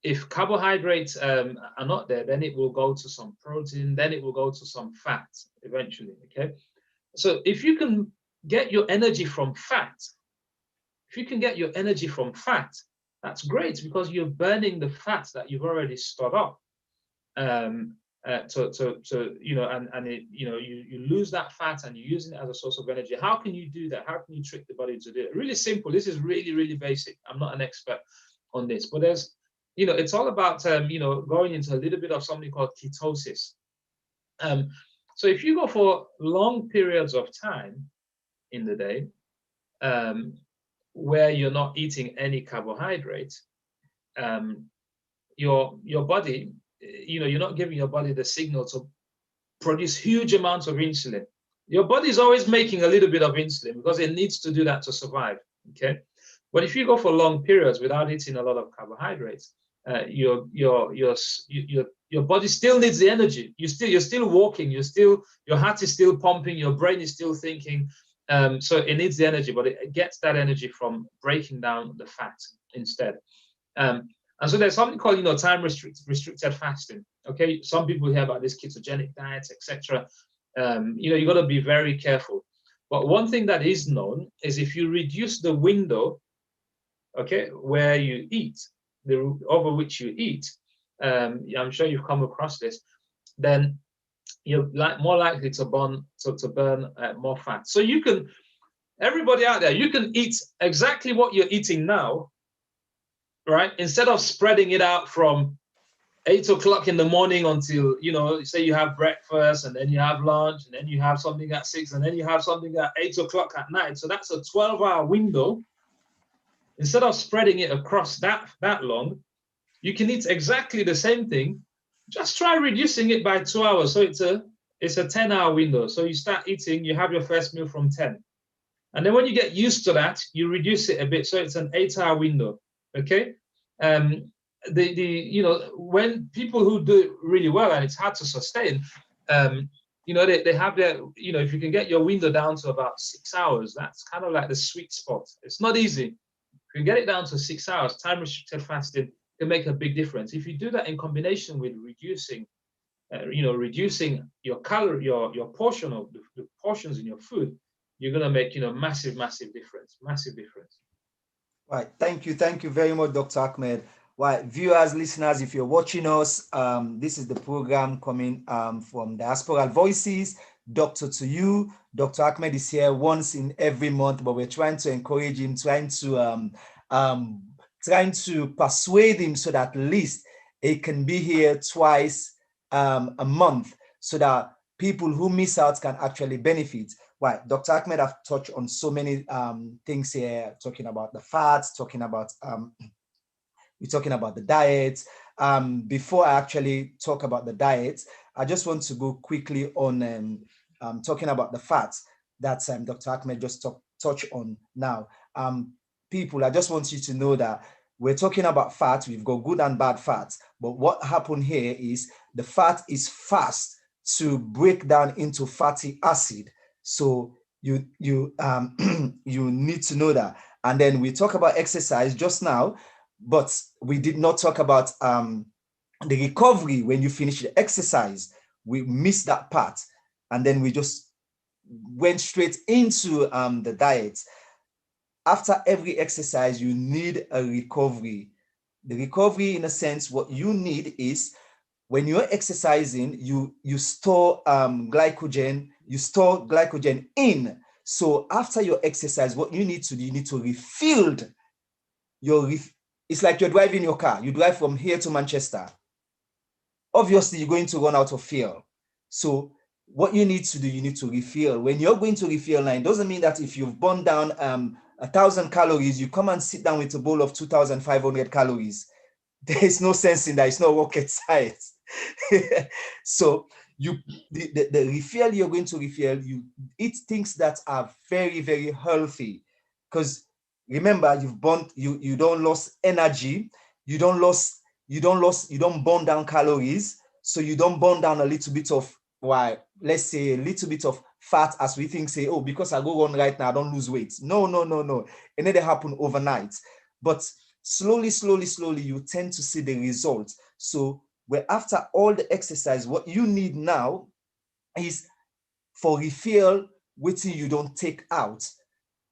if carbohydrates are not there, then it will go to some protein, then it will go to some fat eventually. Okay, so if you can get your energy from fat, that's great, because you're burning the fat that you've already stored up. You lose that fat and you're using it as a source of energy. How can you do that? How can you trick the body to do it? Really simple. This is really, really basic. I'm not an expert on this, but it's all about, going into a little bit of something called ketosis. So if you go for long periods of time in the day, where you're not eating any carbohydrates, your body, you're not giving your body the signal to produce huge amounts of insulin. Your body is always making a little bit of insulin because it needs to do that to survive. Okay, but if you go for long periods without eating a lot of carbohydrates, your body still needs the energy. You're still walking. Your heart is still pumping. Your brain is still thinking. So it needs the energy, but it gets that energy from breaking down the fat instead. And so there's something called, time restricted fasting. Okay, some people hear about this ketogenic diets, etc. You got to be very careful. But one thing that is known is if you reduce the window, okay, where you eat, over which you eat, I'm sure you've come across this, then you're more likely to burn more fat. So everybody out there, you can eat exactly what you're eating now, right? Instead of spreading it out from 8 o'clock in the morning until, say you have breakfast, and then you have lunch, and then you have something at 6, and then you have something at 8 o'clock at night. So that's a 12-hour window. Instead of spreading it across that long, you can eat exactly the same thing. Just try reducing it by 2 hours. So it's a 10-hour window. So you start eating, you have your first meal from 10. And then when you get used to that, you reduce it a bit. So it's an 8-hour window. Okay. When people who do it really well, and it's hard to sustain, they have their, if you can get your window down to about 6 hours, that's kind of like the sweet spot. It's not easy. If you get it down to 6 hours, time restricted fasting can make a big difference. If you do that in combination with reducing your calorie, your portion of the portions in your food, you're going to make, massive difference. Right. Thank you very much, Dr. Achmed. Right, viewers, listeners, if you're watching us, this is the program coming from Diasporal Voices. Doctor to you. Dr. Achmed is here once in every month, but we're trying to encourage him, trying to persuade him so that at least he can be here twice a month, so that people who miss out can actually benefit. Right, Dr. Achmed have touched on so many things here, talking about the fats, talking about we're talking about the diet. Before I actually talk about the diet, I just want to go quickly on talking about the fats that Dr. Achmed just touched on now. People, I just want you to know that we're talking about fat. We've got good and bad fats. But what happened here is the fat is fast to break down into fatty acid. So you you need to know that. And then we talk about exercise just now, but we did not talk about the recovery when you finish the exercise. We missed that part. And then we just went straight into the diet. After every exercise, you need a recovery. The recovery, in a sense, what you need is when you're exercising, you store glycogen, you store glycogen in. So after your exercise, what you need to do, you need to refill your, it's like you're driving your car. You drive from here to Manchester. Obviously, you're going to run out of fuel. So what you need to do, you need to refill. When you're going to refill line, doesn't mean that if you've burned down 1,000 calories, you come and sit down with a bowl of 2,500 calories. There is no sense in that. It's not rocket science. So the refill you're going to refill, you eat things that are very, very healthy. Because remember, you've burned, you don't lose energy, you don't burn down calories, so you don't burn down a little bit of, let's say a little bit of fat, as we think, say, oh, because I go on right now, I don't lose weight. No. And then they happen overnight. But slowly, you tend to see the results. So where after all the exercise, what you need now is for refill, waiting you don't take out.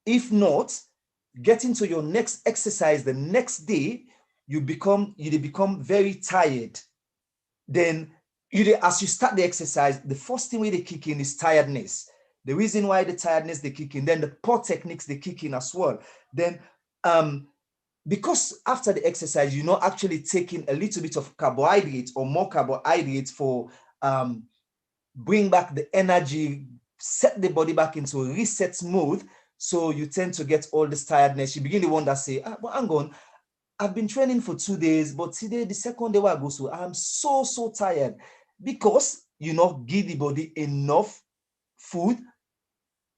If not, get into your next exercise the next day, you become very tired. Then as you start the exercise, the first thing where they kick in is tiredness. The reason why the tiredness they kick in, then the poor techniques they kick in as well. Then because after the exercise, you're not actually taking a little bit of carbohydrates or more carbohydrates for bring back the energy, set the body back into a reset mode. So you tend to get all this tiredness. You begin to wonder, say, well, hang on, I've been training for 2 days, but today, the second day where I go, so I'm so tired, because you not give the body enough food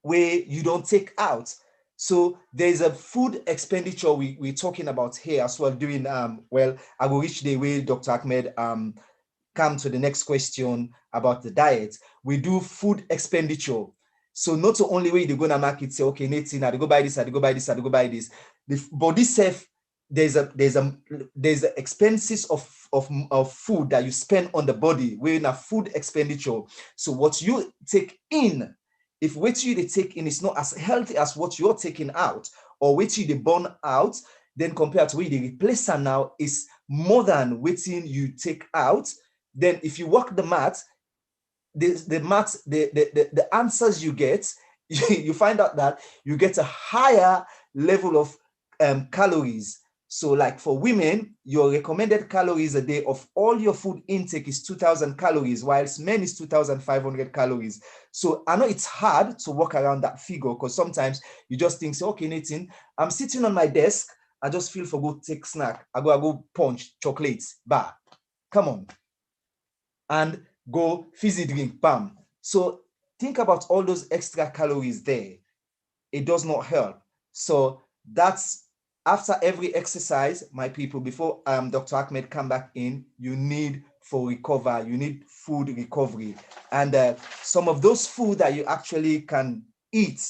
where you don't take out. So there's a food expenditure we're talking about here as well doing, well, I will reach the way Dr. Achmed come to the next question about the diet. We do food expenditure. So not the only way you're going to market, say, okay, Nathan, I go buy this, I go buy this, I go buy this. The body self, there's expenses of food that you spend on the body. We're in a food expenditure. So what you take in, if what you take in is not as healthy as what you're taking out, or what you burn out, then compared to what the replacer now is more than what you take out. Then if you work the math, the answers you get, you find out that you get a higher level of calories. So like for women, your recommended calories a day of all your food intake is 2,000 calories, whilst men is 2,500 calories. So I know it's hard to work around that figure, because sometimes you just think, okay, Nathan, I'm sitting on my desk, I just feel for go take snack. I go punch chocolates, bar. Come on. And go fizzy drink, bam. So think about all those extra calories there. It does not help. So that's after every exercise, my people, before Dr. Achmed come back in, you need for recover, you need food recovery. And some of those food that you actually can eat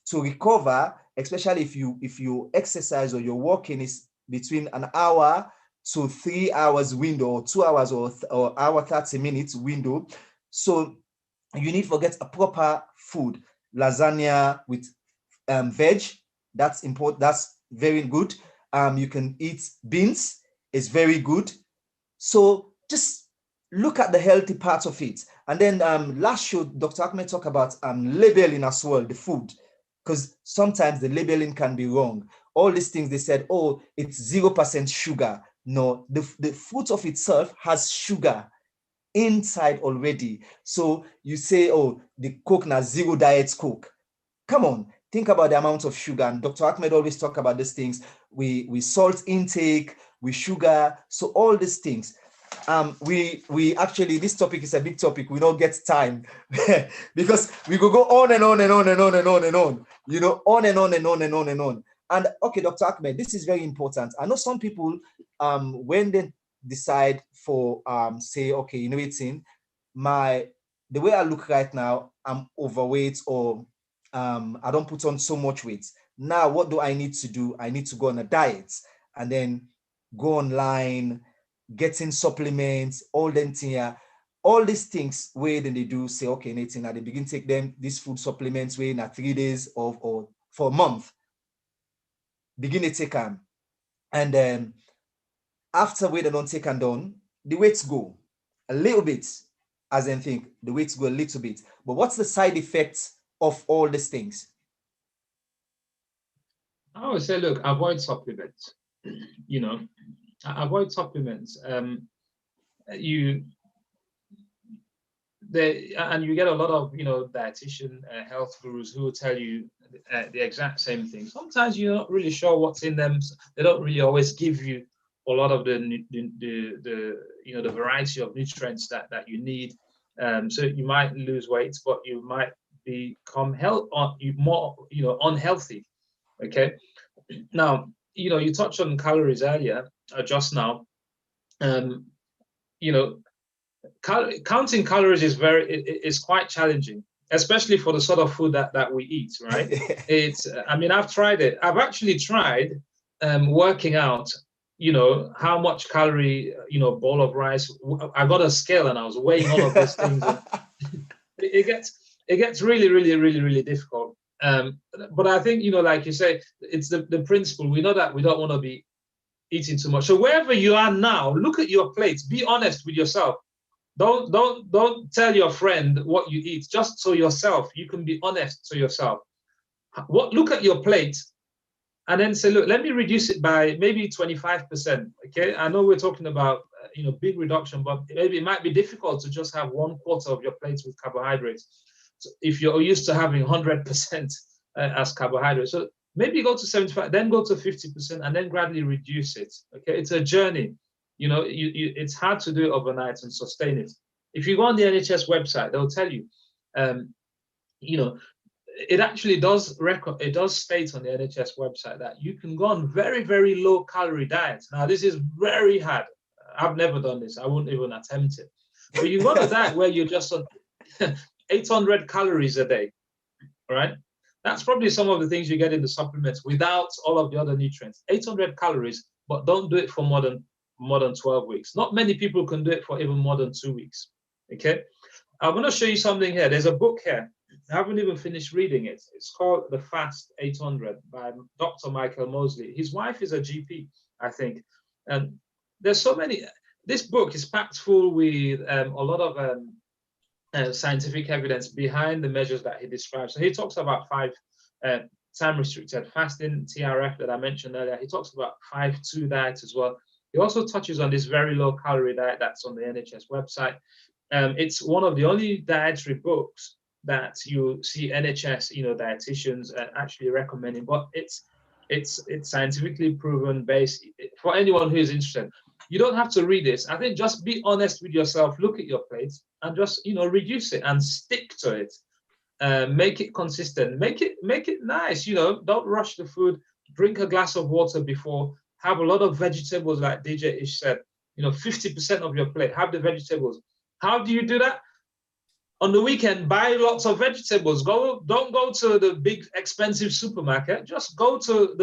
to recover, especially if you exercise or you're walking, is between an hour to 3 hours window, or 2 hours or hour 30 minutes window. So you need to get a proper food, lasagna with veg. That's important. That's very good. You can eat beans. It's very good. So just look at the healthy part of it. And then last show, Dr. Achmed talked about labeling as well, the food, because sometimes the labeling can be wrong. All these things, they said, oh, it's 0% sugar. No, the fruit of itself has sugar inside already. So you say, oh, the Coke na 0 diet Coke. Come on, think about the amount of sugar. And Dr. Achmed always talk about these things. We salt intake, we sugar, so all these things. We actually, this topic is a big topic. We don't get time because we could go on and on and on and on and on and on, you know, on and on and on and on and on. And okay, Dr. Achmed, this is very important. I know some people, when they decide for, say, okay, you know, the way I look right now, I'm overweight, or I don't put on so much weight. Now, what do I need to do? I need to go on a diet, and then go online, getting supplements, all them thing here. All these things where then they do say, okay, Nathan, now they begin to take them, these food supplements where in 3 days or for a month, begin to take them. And then after where they don't take them down, the weights go a little bit, as in think, the weights go a little bit. But what's the side effects of all these things? I would say, look, avoid supplements. You know, avoid supplements. And you get a lot of, you know, dietitian, health gurus who will tell you the exact same thing. Sometimes you're not really sure what's in them. They don't really always give you a lot of the you know, the variety of nutrients that you need. So you might lose weight, but you might become more, you know, unhealthy. Okay. Now, you know, you touched on calories earlier, just now. You know, counting calories is quite challenging, especially for the sort of food that we eat, right? I mean, I've tried it. I've actually tried working out, you know, how much calorie, you know, bowl of rice. I got a scale and I was weighing all of these things. it gets really difficult. But I think, you know, like you say, it's the principle. We know that we don't want to be eating too much. So wherever you are now, look at your plates. Be honest with yourself. Don't tell your friend what you eat. Just so yourself, you can be honest to yourself. Look at your plate, and then say, look, let me reduce it by maybe 25%. Okay, I know we're talking about you know, big reduction, but maybe it might be difficult to just have 1/4 of your plate with carbohydrates. So if you're used to having 100% as carbohydrates, so maybe go to 75, then go to 50%, and then gradually reduce it. Okay, it's a journey. You know, it's hard to do it overnight and sustain it. If you go on the NHS website, they'll tell you, you know, it actually does state on the NHS website that you can go on very low calorie diets. Now, this is very hard. I've never done this. I wouldn't even attempt it. But you go on a diet where you're just on 800 calories a day, right? That's probably some of the things you get in the supplements without all of the other nutrients. 800 calories, but don't do it for more than 12 weeks. Not many people can do it for even more than 2 weeks. Okay, I'm going to show you something here. There's a book here. I haven't even finished reading it. It's called The Fast 800 by Dr. Michael Mosley. His wife is a GP, I think. And there's so many. This book is packed full with a lot of scientific evidence behind the measures that he describes. So he talks about 5 time-restricted fasting, TRF, that I mentioned earlier. He talks about 5-2 diets as well. He also touches on this very low-calorie diet that's on the NHS website. It's one of the only dietary books that you see NHS, you know, dietitians actually recommending. But it's scientifically proven, based for anyone who is interested. You don't have to read this. I think just be honest with yourself. Look at your plates and just, you know, reduce it and stick to it. Make it consistent. Make it nice. You know, don't rush the food. Drink a glass of water before. Have a lot of vegetables, like DJ Ish said. You know, 50% of your plate. Have the vegetables. How do you do that? On the weekend, buy lots of vegetables. Don't go to the big expensive supermarket. Just go to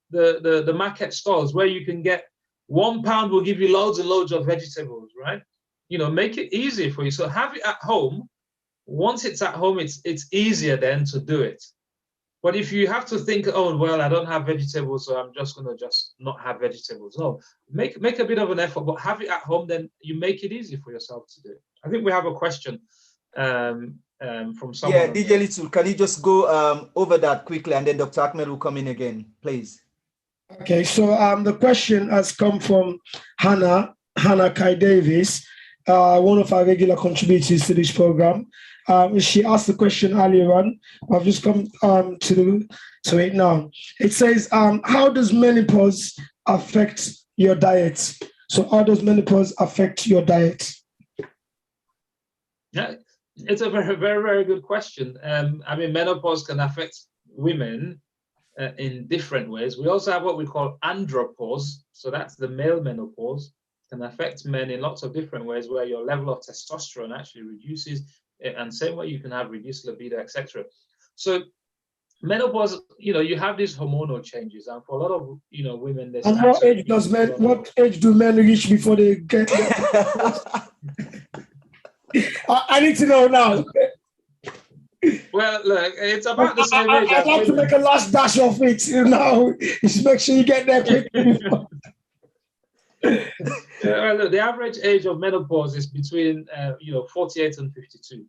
the market stores where you can get £1 will give you loads and loads of vegetables, right? You know, make it easy for you. So have it at home. Once it's at home, it's easier then to do it. But if you have to think, oh, well, I don't have vegetables, so I'm just going to not have vegetables. No, make a bit of an effort, but have it at home, then you make it easy for yourself to do it. I think we have a question from someone. Yeah, DJ Little, can you just go over that quickly, and then Dr. Achmed will come in again, please. Okay, so the question has come from Hannah Kai Davis, one of our regular contributors to this program. She asked the question earlier on. I've just come to it now. It says, how does menopause affect your diet? So how does menopause affect your diet? Yeah, it's a very good question. I mean, menopause can affect women in different ways. We also have what we call andropause. So that's the male menopause. Can affect men in lots of different ways, where your level of testosterone actually reduces, and same way you can have reduced libido, etc. So menopause, you have these hormonal changes, and for a lot of women, they And start what age does men? What age do men reach before they get? I need to know now. Well, look, it's about the same age. I'd like to make a last dash of it. Just make sure you get there quickly. Well, look, the average age of menopause is between 48 and 52,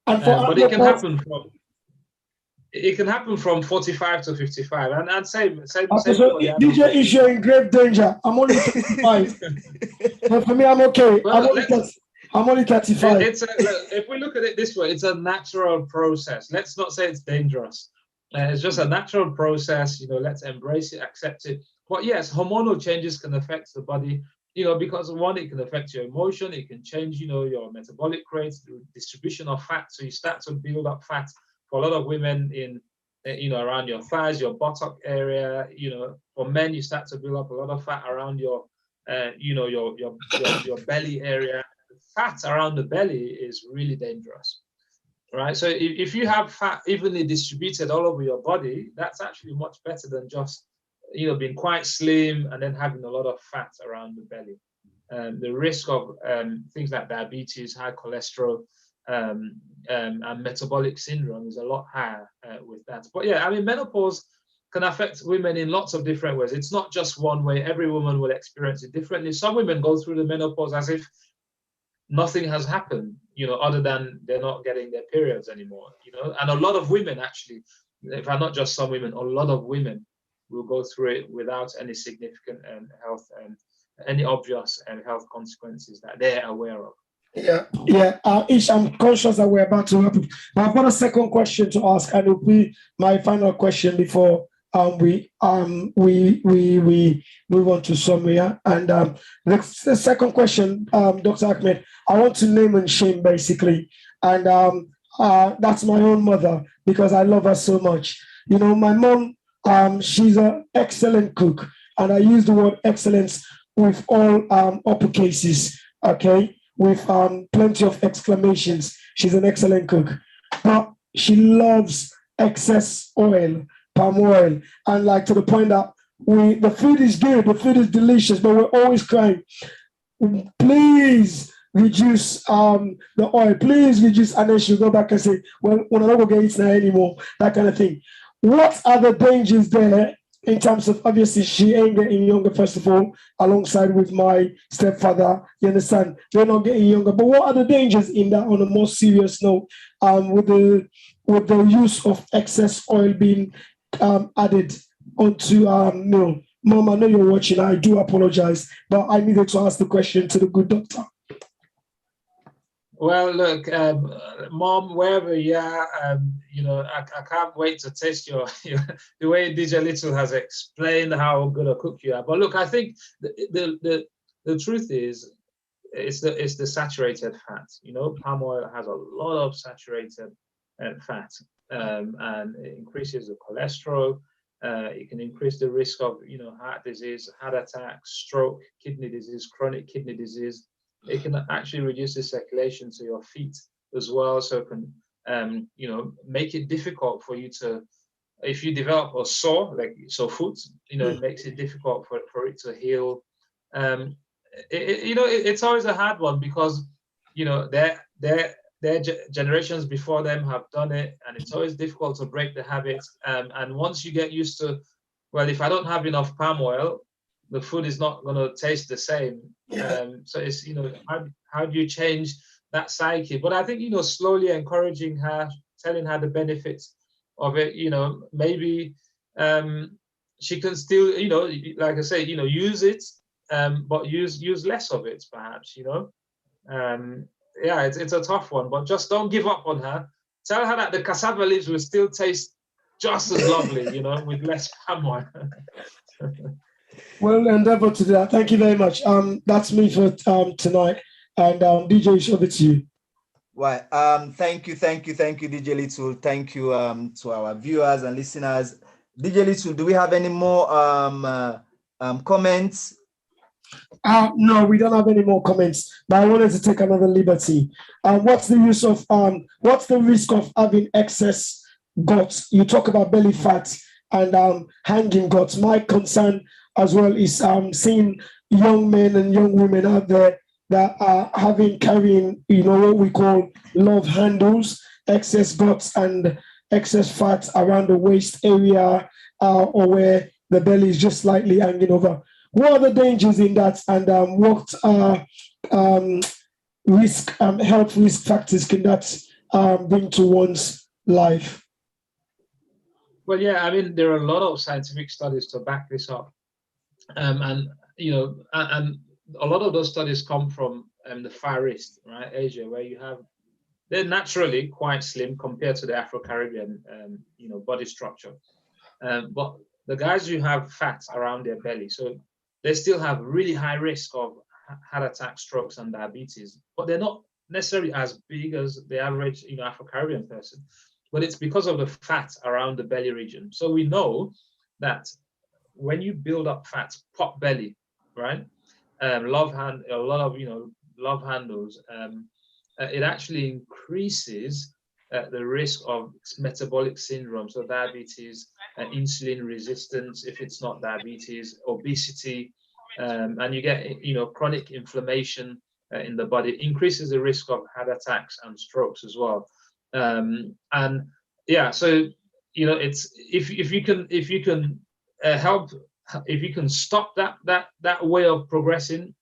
but it can happen from 45 to 55, and same. So DJ is in grave danger. I'm only 35. But for me, I'm okay. Well, I'm only 35. If we look at it this way, it's a natural process. Let's not say it's dangerous. It's just a natural process. Let's embrace it, accept it. But yes, hormonal changes can affect the body. Because one, it can affect your emotion. It can change, your metabolic rates, the distribution of fat. So you start to build up fat. For a lot of women in, around your thighs, your buttock area. For men, you start to build up a lot of fat around your, your belly area. Fat around the belly is really dangerous, right? So if you have fat evenly distributed all over your body, that's actually much better than just being quite slim and then having a lot of fat around the belly. The risk of things like diabetes, high cholesterol, and metabolic syndrome is a lot higher with that. But yeah, I mean, menopause can affect women in lots of different ways. It's not just one way. Every woman will experience it differently. Some women go through the menopause as if nothing has happened, other than they're not getting their periods anymore, and a lot of women actually, if not just some women, a lot of women will go through it without any significant health and any obvious health consequences that they're aware of. Yeah. I'm conscious that we're about to wrap up. I've got a second question to ask, and it'll be my final question before we move on to summary. And the second question, Dr. Achmed, I want to name and shame basically, and that's my own mother, because I love her so much. My mom, she's an excellent cook, and I use the word excellence with all uppercases, okay, with plenty of exclamations. She's an excellent cook, but she loves excess oil, palm oil, and like to the point that the food is good, the food is delicious, but we're always crying, please reduce the oil, please reduce, and then she'll go back and say, well, we're not going to get it now anymore, that kind of thing. What are the dangers there in terms of, obviously, she ain't getting younger, first of all, alongside with my stepfather, you understand? They're not getting younger. But what are the dangers in that, on a more serious note, with the use of excess oil being added onto milk? Mom, I know you're watching. I do apologize, but I needed to ask the question to the good doctor. Well, look, Mom, wherever you are, I can't wait to taste your the way DJ Little has explained how good a cook you are. But look, I think the truth is, it's the saturated fat. Palm oil has a lot of saturated fat, and it increases the cholesterol. It can increase the risk of heart disease, heart attack, stroke, kidney disease, chronic kidney disease. It can actually reduce the circulation to your feet as well, so it can make it difficult for you to, if you develop a sore foot, it makes it difficult for it to heal. It's always a hard one, because their generations before them have done it, and it's always difficult to break the habit. And once you get used to, well, if I don't have enough palm oil, the food is not going to taste the same. So it's, how do you change that psyche? But I think, slowly encouraging her, telling her the benefits of it, maybe she can still, like I say, use it, but use less of it, perhaps, Yeah, it's a tough one, but just don't give up on her. Tell her that the cassava leaves will still taste just as lovely, with less palm oil. We'll endeavor to do that. Thank you very much. That's me for tonight. And DJ, it's over to you. Right. Thank you, DJ Little. Thank you to our viewers and listeners. DJ Little, do we have any more comments? No, we don't have any more comments, but I wanted to take another liberty. What's the risk of having excess guts? You talk about belly fat and hanging guts. My concern as well is seeing young men and young women out there that are carrying, what we call love handles, excess guts and excess fat around the waist area, or where the belly is just slightly hanging over. What are the dangers in that, and what health risk factors can that bring to one's life? Well, yeah, I mean, there are a lot of scientific studies to back this up, and a lot of those studies come from the Far East, right, Asia, where they're naturally quite slim compared to the Afro-Caribbean, body structure, but the guys who have fat around their belly, so they still have really high risk of heart attack, strokes, and diabetes, but they're not necessarily as big as the average, Afro-Caribbean person. But it's because of the fat around the belly region. So we know that when you build up fat, pot belly, right? A lot of love handles. It actually increases the risk of metabolic syndrome, so diabetes, insulin resistance, if it's not diabetes, obesity, and you get chronic inflammation in the body. It increases the risk of heart attacks and strokes as well. And yeah, so it's if you can help, if you can stop that way of progressing,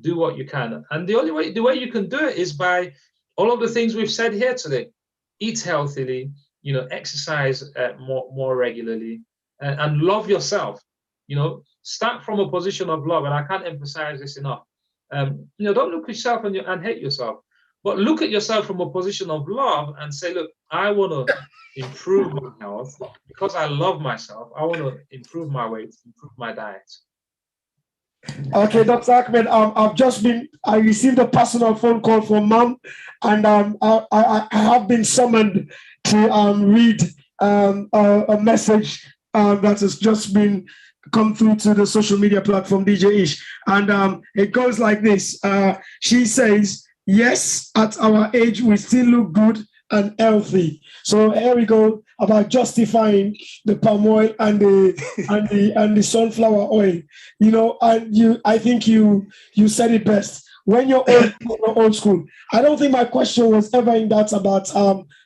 do what you can. And the way you can do it is by all of the things we've said here today. Eat healthily, exercise more regularly, and love yourself. Start from a position of love, and I can't emphasize this enough. Don't look at yourself and hate yourself, but look at yourself from a position of love and say, look, I want to improve my health because I love myself. I want to improve my weight, improve my diet. Okay, Dr. Achmed, I received a personal phone call from Mom, and I have been summoned to read a message that has just been come through to the social media platform, DJ Ish. And it goes like this. She says, yes, at our age, we still look good and healthy. So here we go about justifying the palm oil and the sunflower oil. And I think you said it best. When you're old school, I don't think my question was ever in that about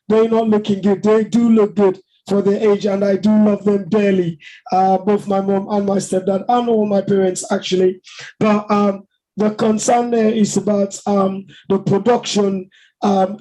they're not looking good. They do look good for their age, and I do love them dearly. Both my mom and my stepdad and all my parents actually. But the concern there is about the production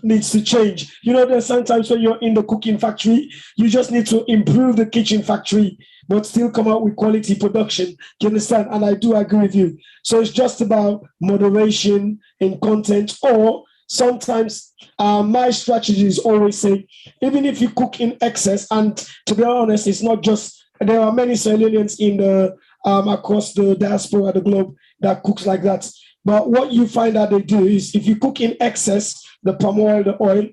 needs to change. There's sometimes when you're in the cooking factory, you just need to improve the kitchen factory, but still come out with quality production. You understand? And I do agree with you. So it's just about moderation in content, or sometimes my strategy is always say, even if you cook in excess, and to be honest, it's not just, there are many Sierra Leoneans in the across the diaspora, the globe, that cooks like that. But what you find that they do is, if you cook in excess, the palm oil, the oil,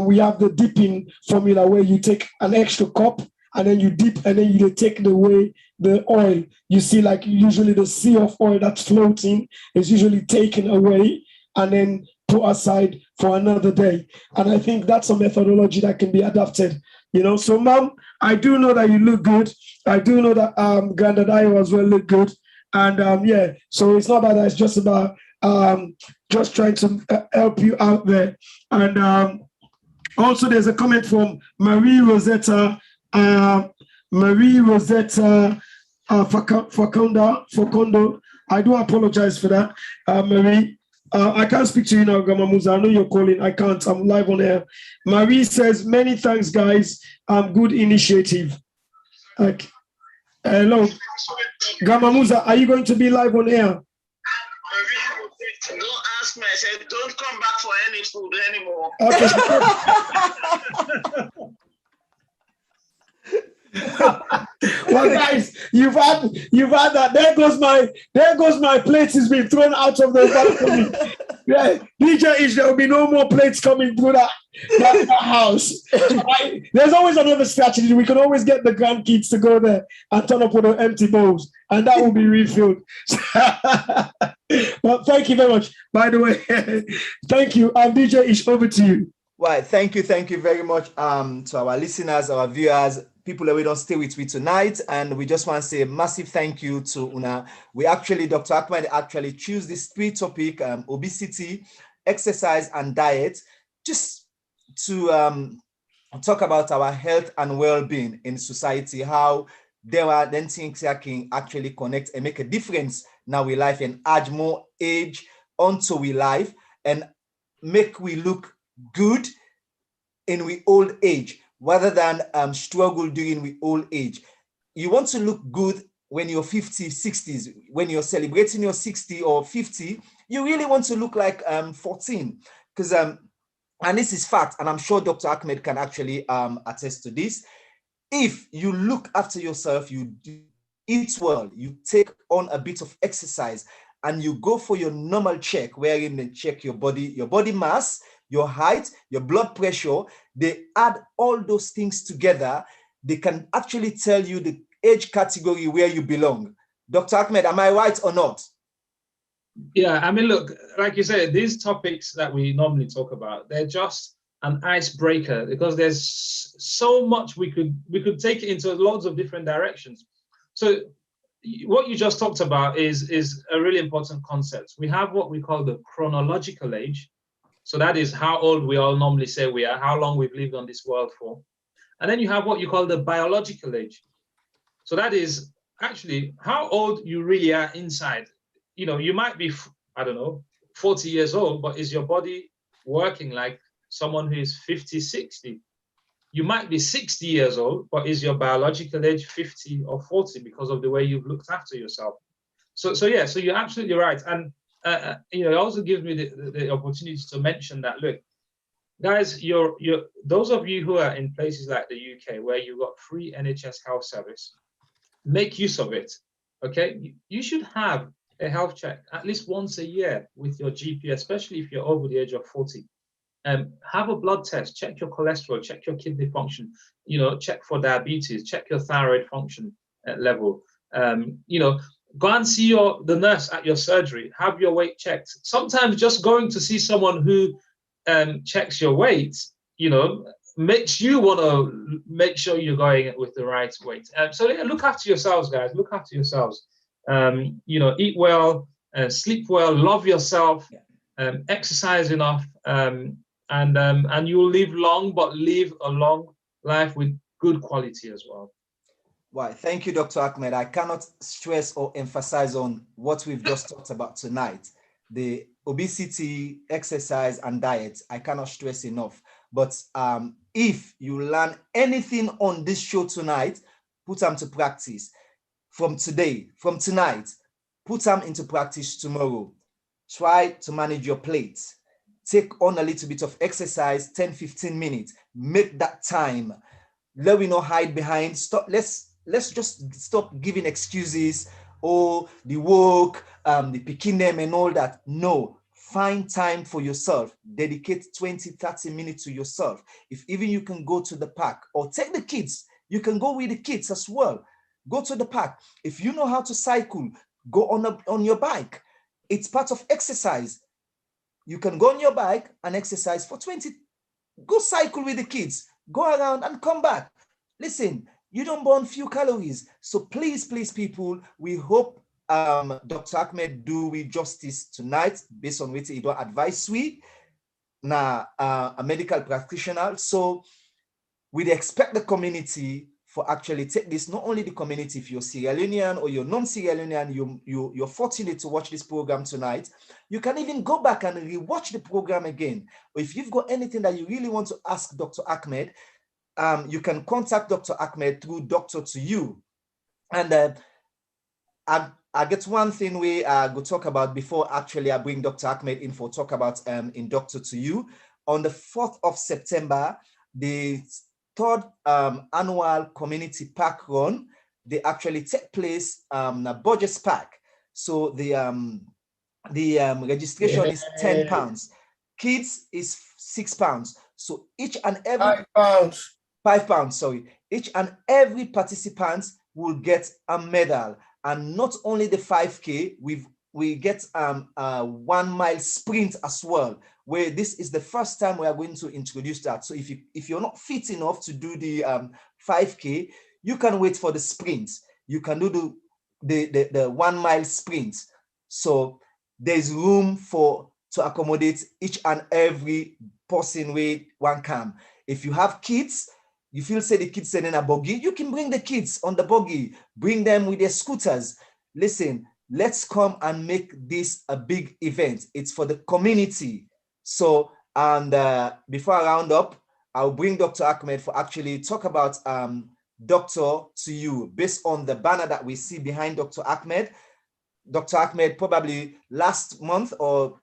we have the dipping formula where you take an extra cup and then you dip, and then you take the oil. You see, like usually the sea of oil that's floating is usually taken away and then put aside for another day. And I think that's a methodology that can be adapted. So Mom, I do know that you look good. I do know that Granddad Ayo as well look good. And yeah, so it's not about that. It's just about just trying to help you out there. And also there's a comment from Marie Rosetta Facondo. I do apologize for that, Marie. I can't speak to you now, Gamamuza. I know you're calling. I can't. I'm live on air. Marie says, many thanks, guys. Good initiative. Okay. Hello. Gamamuza, are you going to be live on air? Don't ask me. I said, don't come back for any food anymore. Okay. Well, guys, you've had that. There goes my plates. It's been thrown out of the balcony. Yeah, DJ Ish, there will be no more plates coming through that. that house. There's always another strategy. We can always get the grandkids to go there and turn up with the empty bowls, and that will be refilled. Well, thank you very much. By the way, thank you. DJ Ish, over to you. Well, thank you very much to our listeners, our viewers, people that we don't stay with me tonight. And we just want to say a massive thank you to Una. Dr. Achmed actually choose this 3 topic, obesity, exercise, and diet, just to talk about our health and well-being in society, how there are then things that can actually connect and make a difference now we life and add more age onto we life and make we look good in we old age rather than struggle during we old age. You want to look good when you're 50, 60s, when you're celebrating your 60 or 50, you really want to look like 14 because and this is fact, and I'm sure Dr. Achmed can actually attest to this. If you look after yourself, you eat well, you take on a bit of exercise, and you go for your normal check, wherein they check your body mass, your height, your blood pressure, they add all those things together. They can actually tell you the age category where you belong. Dr. Achmed, am I right or not? Yeah, I mean, look, like you said, these topics that we normally talk about, they're just an icebreaker because there's so much we could take it into lots of different directions. So what you just talked about is a really important concept. We have what we call the chronological age. So that is how old we all normally say we are, how long we've lived on this world for. And then you have what you call the biological age. So that is actually how old you really are inside. You know, you might be, I don't know, 40 years old, but is your body working like someone who is 50, 60? You might be 60 years old, but is your biological age 50 or 40 because of the way you've looked after yourself? So yeah, so you're absolutely right. And, it also gives me the opportunity to mention that, look, guys, those of you who are in places like the UK where you've got free NHS health service, make use of it, okay? You should have a health check at least once a year with your GP, especially if you're over the age of 40. Have a blood test, check your cholesterol, check your kidney function, check for diabetes, check your thyroid function level. Go and see the nurse at your surgery, have your weight checked. Sometimes just going to see someone who checks your weight, makes you want to make sure you're going with the right weight. So yeah, look after yourselves, guys. Look after yourselves. Eat well, sleep well, love yourself, exercise enough, and you'll live long, but live a long life with good quality as well. Why, thank you, Dr. Achmed. I cannot stress or emphasize on what we've just talked about tonight. The obesity, exercise, and diet. I cannot stress enough. But if you learn anything on this show tonight, put them to practice. From tonight, put them into practice tomorrow. Try to manage your plate. Take on a little bit of exercise, 10, 15 minutes. Make that time. Let me not hide behind. Stop. Let's just stop giving excuses. Oh, the work, the picking them and all that. No, find time for yourself. Dedicate 20, 30 minutes to yourself. If even you can go to the park or take the kids, you can go with the kids as well. Go to the park. If you know how to cycle, go on your bike. It's part of exercise. You can go on your bike and exercise for 20. Go cycle with the kids. Go around and come back. Listen, you don't burn few calories. So please, people, we hope Dr. Achmed do we justice tonight based on what he do advise we. Now, a medical practitioner. So we'd expect the community for actually take this, not only the community, if you're Sierra Leonean or you're non-Sierra Leonean, you're fortunate to watch this program tonight, you can even go back and rewatch the program again. Or if you've got anything that you really want to ask Dr. Achmed, you can contact Dr. Achmed through Doctor to You. And I get one thing we go talk about before actually I bring Dr. Achmed in for talk about in Doctor to You. On the 4th of September, the third annual community park run, they actually take place at Burgess Park. So the registration is £10. Kids is £6. So each and every £5. £5, sorry. Each and every participant will get a medal. And not only the 5K, we get a 1 mile sprint as well, where this is the first time we are going to introduce that. So if you're not fit enough to do the 5K, you can wait for the sprint. You can do the 1 mile sprint. So there's room to accommodate each and every person with one can. If you have kids, you feel say the kids are in a buggy, you can bring the kids on the buggy, bring them with their scooters. Listen, let's come and make this a big event. It's for the community. So, and before I round up, I'll bring Dr. Achmed for actually talk about Doctor to You, based on the banner that we see behind Dr. Achmed. Dr. Achmed, probably last month or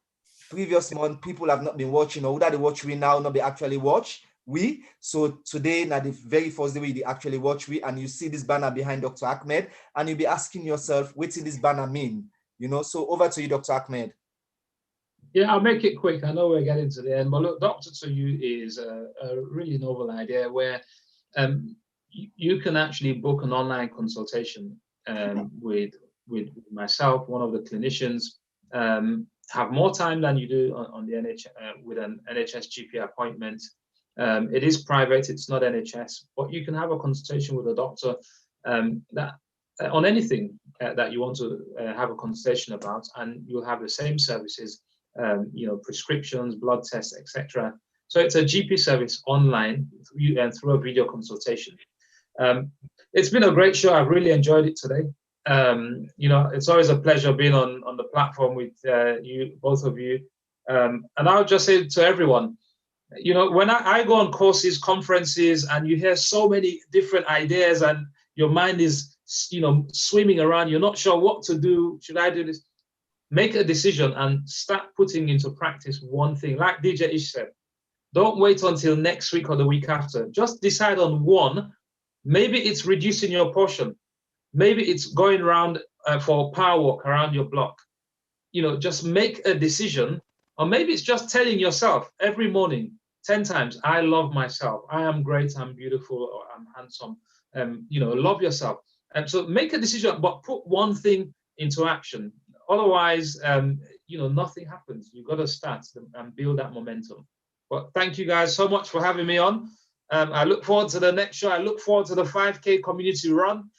previous month, people have not been watching, or that they watch we now, not be actually watch we. So today, now the very first day we actually watch we, and you see this banner behind Dr. Achmed, and you'll be asking yourself, what does this banner mean? You know, so over to you, Dr. Achmed. Yeah, I'll make it quick. I know we're getting to the end, but look, Doctor to You is a really novel idea where you can actually book an online consultation with myself, one of the clinicians, have more time than you do on the NHS with an NHS GP appointment. It is private, it's not NHS, but you can have a consultation with a doctor that on anything that you want to have a consultation about, and you'll have the same services, you know, prescriptions, blood tests, etc. So it's a GP service online and through a video consultation. It's been a great show. I've really enjoyed it today. You know, it's always a pleasure being on the platform with you, both of you. And I'll just say to everyone, you know, when I go on courses, conferences, and you hear so many different ideas and your mind is, you know, swimming around, you're not sure what to do. Should I do this? Make a decision and start putting into practice one thing. Like DJ Ish said, don't wait until next week or the week after. Just decide on one. Maybe it's reducing your portion. Maybe it's going around for a power walk around your block. You know, just make a decision. Or maybe it's just telling yourself every morning, 10 times, I love myself. I am great, I'm beautiful, or I'm handsome. You know, love yourself. And so make a decision, but put one thing into action. Otherwise, you know, nothing happens. You've got to start and build that momentum. But thank you guys so much for having me on. I look forward to the next show. I look forward to the 5K community run.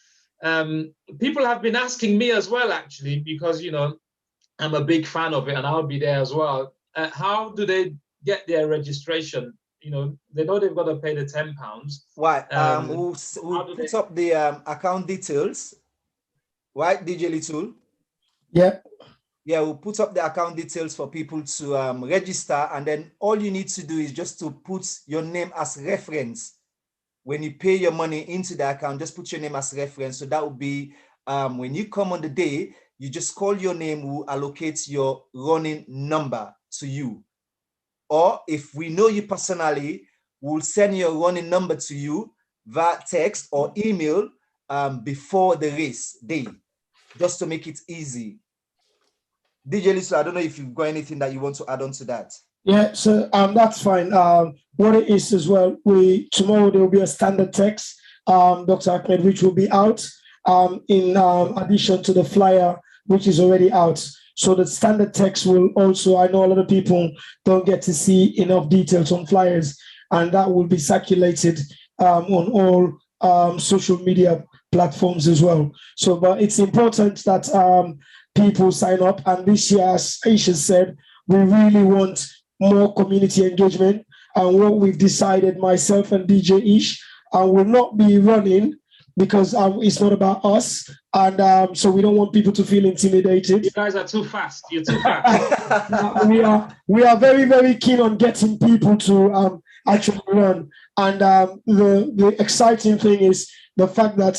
People have been asking me as well, actually, because, you know, I'm a big fan of it and I'll be there as well. How do they get their registration? You know they've got to pay the £10. Right. We'll put up the account details. Right, DJ Little? Yeah. Yeah, we'll put up the account details for people to register, and then all you need to do is just to put your name as reference. When you pay your money into the account, just put your name as reference. So that will be when you come on the day, you just call your name, we'll allocate your running number to you. Or if we know you personally, we'll send your running number to you via text or email before the race day, just to make it easy. DJ Lisa, I don't know if you've got anything that you want to add on to that. Yeah, so that's fine. What it is as well, tomorrow there will be a standard text, Dr. Achmed, which will be out in addition to the flyer, which is already out. So the standard text will also, I know a lot of people don't get to see enough details on flyers, and that will be circulated on all social media platforms as well. So, but it's important that people sign up. And this year, as Aisha said, we really want more community engagement. And what we've decided, myself and DJ Ish, will not be running because it's not about us. And so we don't want people to feel intimidated. You guys are too fast. You're too fast. we are very, very keen on getting people to actually run. And the exciting thing is the fact that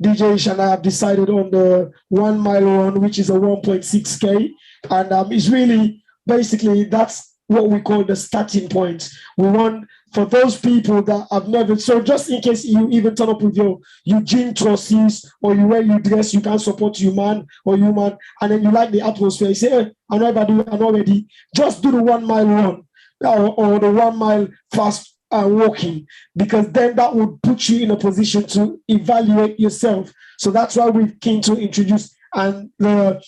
DJ Ish and I have decided on the 1 mile run, which is a 1.6K. And it's really, basically, that's what we call the starting point. We want for those people that have never, so just in case you even turn up with your gym trousers or you wear your dress, you can't support you man or you man, and then you like the atmosphere, you say, hey, I'm not ready. Just do the 1 mile run or the 1 mile fast walking, because then that would put you in a position to evaluate yourself. So that's why we're keen to introduce, and the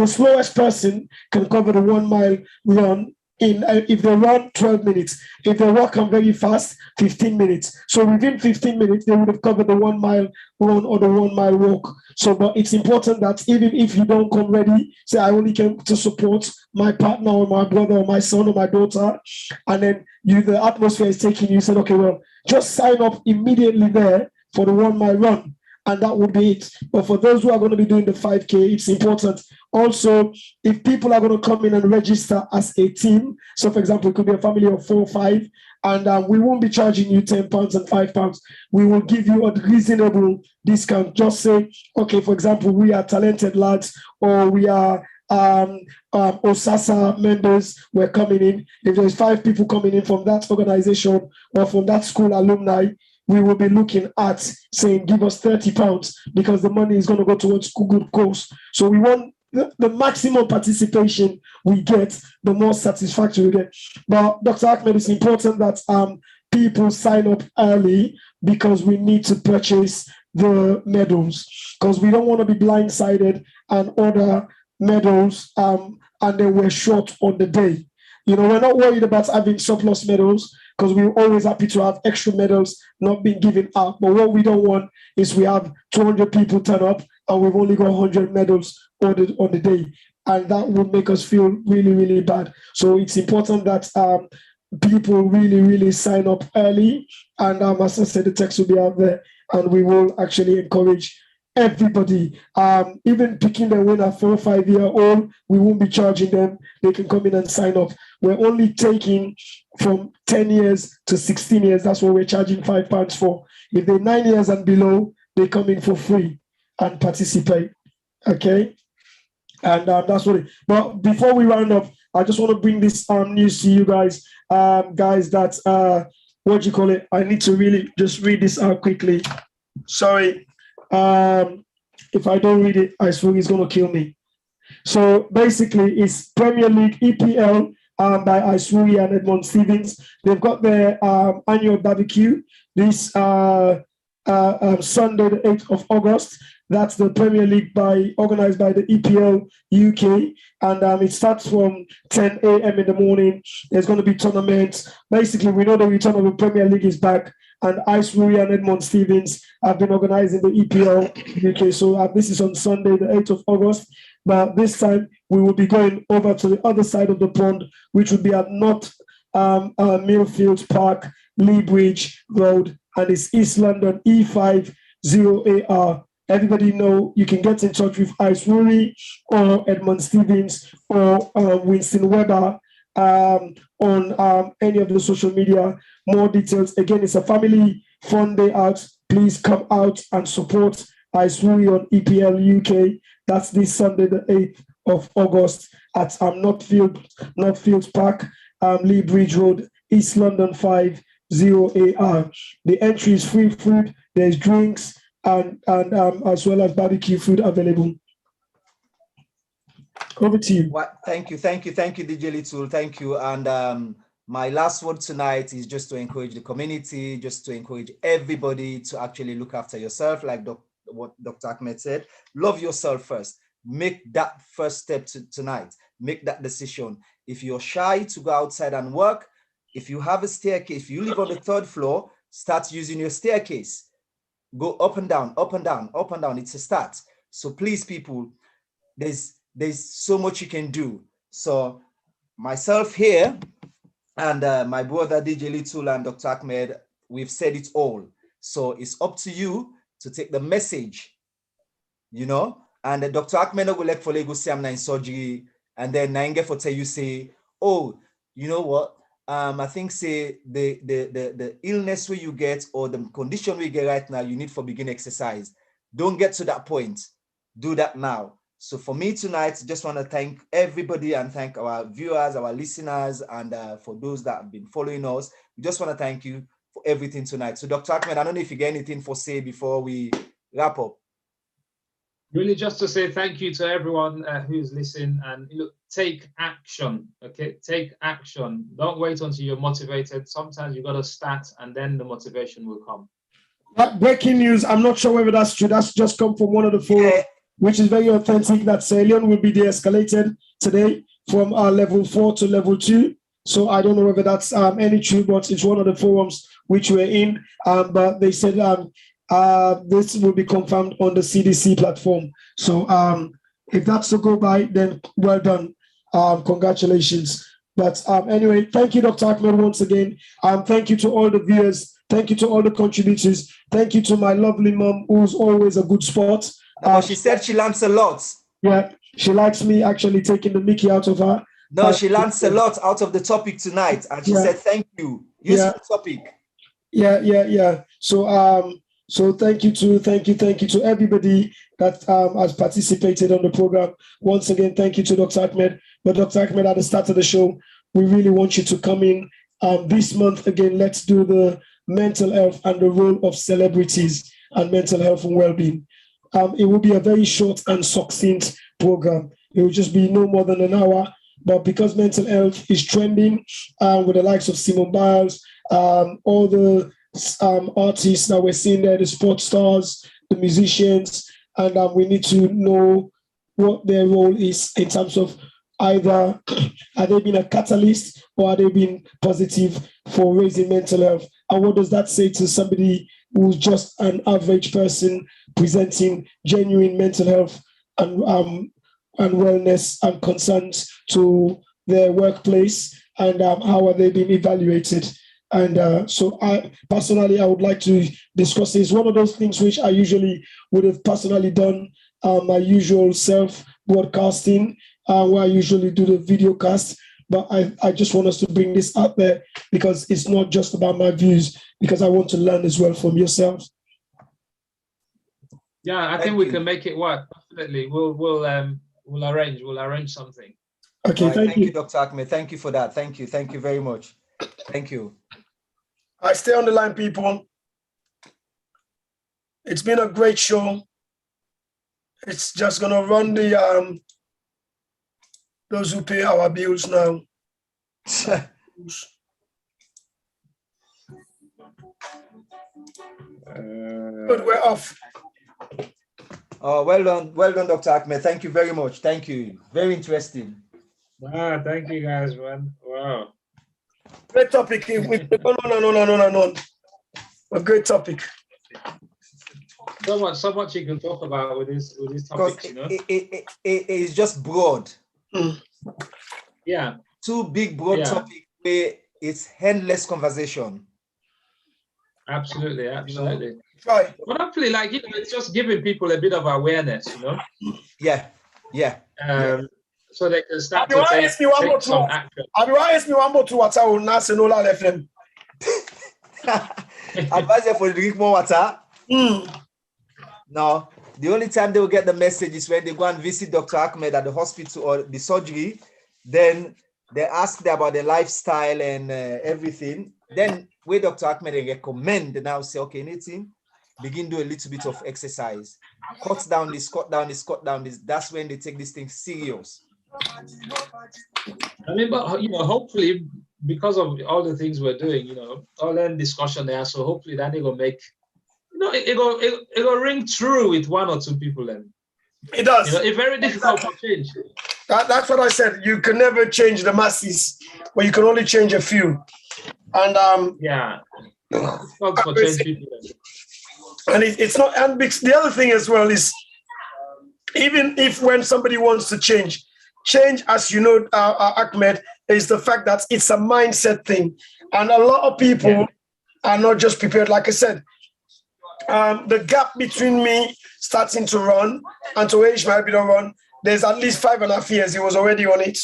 slowest person can cover the 1 mile run in if they run 12 minutes, if they walk on very fast, 15 minutes. So within 15 minutes, they would have covered the 1 mile run or the 1 mile walk. So, but it's important that even if you don't come ready, say I only came to support my partner or my brother or my son or my daughter, and then the atmosphere is taking you, said, okay, well, just sign up immediately there for the 1 mile run. And that would be it. But for those who are going to be doing the 5K, it's important. Also, if people are going to come in and register as a team, so for example, it could be a family of 4 or 5, and we won't be charging you £10 and £5. We will give you a reasonable discount. Just say, okay, for example, we are talented lads, or we are OSASA members, we're coming in. If there's 5 people coming in from that organization or from that school alumni, we will be looking at saying, give us £30 because the money is going to go towards good cause. So we want the maximum participation we get, the more satisfaction we get. But Dr. Achmed, it's important that people sign up early because we need to purchase the medals, because we don't want to be blindsided and order medals and then we're short on the day. You know, we're not worried about having surplus medals because we're always happy to have extra medals not being given out. But what we don't want is we have 200 people turn up and we've only got 100 medals on the day. And that would make us feel really, really bad. So it's important that people really, really sign up early. And as I said, the text will be out there and we will actually encourage everybody, even picking the winner 4 or 5 year old, we won't be charging them. They can come in and sign up. We're only taking from 10 years to 16 years. That's what we're charging £5 for. If they're 9 years and below, they come in for free and participate. Okay, and that's what it. But before we round up, I just want to bring this news to you guys, that what do you call it? I need to really just read this out quickly. Sorry. If I don't read it, I swear he's going to kill me. So basically, it's Premier League EPL by Aisuri and Edmond Stevens. They've got their annual barbecue this Sunday, the 8th of August. That's the Premier League organized by the EPL UK. And it starts from 10 a.m. in the morning. There's going to be tournaments. Basically, we know the return of the Premier League is back. And Aisuri and Edmond Stevens have been organizing the EPL UK. So this is on Sunday, the 8th of August. But this time, we will be going over to the other side of the pond, which would be at North Millfield Park, Lee Bridge Road, and it's East London, E50AR. Everybody know you can get in touch with Aisuri or Edmond Stevens or Winston Weber on any of the social media. More details. Again, it's a family fun day out. Please come out and support Aisuri on EPL UK. That's this Sunday, the 8th of August at Northfield Park, Lee Bridge Road, East London 50AR. The entry is free food. There's drinks and as well as barbecue food available. Over to you. Well, thank you, DJ Little. Thank you. And my last word tonight is just to encourage the community, just to encourage everybody to actually look after yourself, like what Dr. Achmed said. Love yourself first. Make that first step tonight. Make that decision. If you're shy to go outside and work, if you have a staircase, if you live on the 3rd floor, start using your staircase. Go up and down, up and down, up and down. It's a start. So please, people, there's so much you can do. So myself here and my brother DJ Little and Dr. Achmed, we've said it all. So it's up to you to take the message, you know. And Dr. Achmed will like for Lego Siam in surgery, and then Nainge for tell you say, oh, you know what? I think say the illness where you get or the condition we get right now, you need for begin exercise. Don't get to that point. Do that now. So for me tonight, just want to thank everybody and thank our viewers, our listeners, and for those that have been following us. We just want to thank you for everything tonight. So Dr. Achmed, I don't know if you get anything for say before we wrap up. Really, just to say thank you to everyone who's listening, and look, take action. Okay, take action. Don't wait until you're motivated. Sometimes you got to start, and then the motivation will come. Breaking news. I'm not sure whether that's true. That's just come from one of the forums, which is very authentic. That Leon will be de-escalated today from level 4 to level 2. So I don't know whether that's any true, but it's one of the forums which we're in. But they said this will be confirmed on the CDC platform. So if that's to go by, then well done. Congratulations. But anyway, thank you, Dr. Achmed, once again. Thank you to all the viewers. Thank you to all the contributors. Thank you to my lovely mom, who's always a good sport. She said she learns a lot. Yeah, she likes me actually taking the mickey out of her. No, she learns a lot out of the topic tonight. And she said, thank you. Useful topic. Yeah. So thank you to everybody that has participated on the program. Once again, thank you to Dr. Achmed. But Dr. Achmed, at the start of the show, we really want you to come in this month again. Let's do the mental health and the role of celebrities and mental health and well-being. It will be a very short and succinct program. It will just be no more than an hour. But because mental health is trending with the likes of Simone Biles, all the artists that we're seeing there, the sports stars, the musicians, and we need to know what their role is in terms of either are they being a catalyst or are they being positive for raising mental health? And what does that say to somebody who's just an average person presenting genuine mental health and wellness and concerns to their workplace, and how are they being evaluated? And so I personally, I would like to discuss this. One of those things which I usually would have personally done my usual self-broadcasting, where I usually do the video cast. But I just want us to bring this out there because it's not just about my views, because I want to learn as well from yourselves. Yeah, I think we can make it work. Definitely. We'll arrange something. Okay, right, thank you, Dr. Achmed. Thank you for that. Thank you very much. Thank you. I stay on the line, people. It's been a great show. It's just gonna run the those who pay our bills now. But we're off. Oh, well done, Dr. Achmed. Thank you very much. Thank you. Very interesting. Thank you guys, man. Wow. Great topic. No. A great topic. So much you can talk about with this topic, you know. It is just broad. Yeah. Two big broad topics where it's endless conversation. Absolutely. You know? Right. But hopefully, it's just giving people a bit of awareness, you know. Yeah. So they can start to take some action. Ask me one more to what I will not say no left them. Advise them for drink more water. No, the only time they will get the message is when they go and visit Dr. Achmed at the hospital or the surgery. Then they ask them about their lifestyle and everything. Then where Dr. Achmed they recommend, they now say, okay, anything, begin do a little bit of exercise. Cut down this. That's when they take this thing serious. I mean, but hopefully, because of all the things we're doing, all that discussion there, so hopefully that they gonna make, it go ring true with one or two people. Then it does. It's very difficult to change. That's what I said. You can never change the masses, but you can only change a few. And it's not for change people. And it's not. And the other thing as well is, even if when somebody wants to change, as you know, Achmed, is the fact that it's a mindset thing. And a lot of people are not just prepared. Like I said, the gap between me starting to run and to where Ishmael don't run, there's at least 5.5 years he was already on it.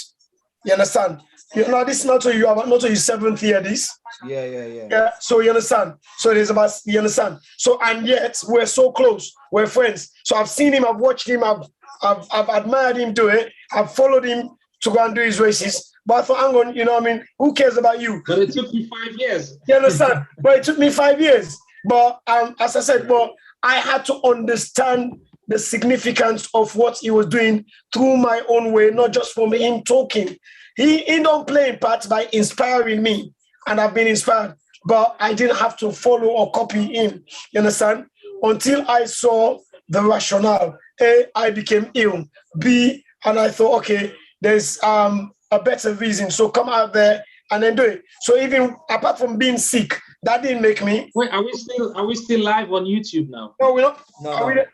You understand? This is not to you, not to your 7th year, this. Yeah. So you understand? So it is about, you understand? So, and yet we're so close. We're friends. So I've seen him, I've watched him, I've I've admired him do it. I've followed him to go and do his races. But I thought, hang on, you know what I mean? Who cares about you? But it took you 5 years. You understand? But it took me 5 years. But as I said, I had to understand the significance of what he was doing through my own way, not just from him talking. He don't play in part by inspiring me, and I've been inspired. But I didn't have to follow or copy him. You understand? Until I saw the rationale. A, I became ill. B, and I thought, okay, there's a better reason. So come out there and then do it. So even apart from being sick, that didn't make me. Wait, are we still live on YouTube now? No, we're not. No, Are we no. there?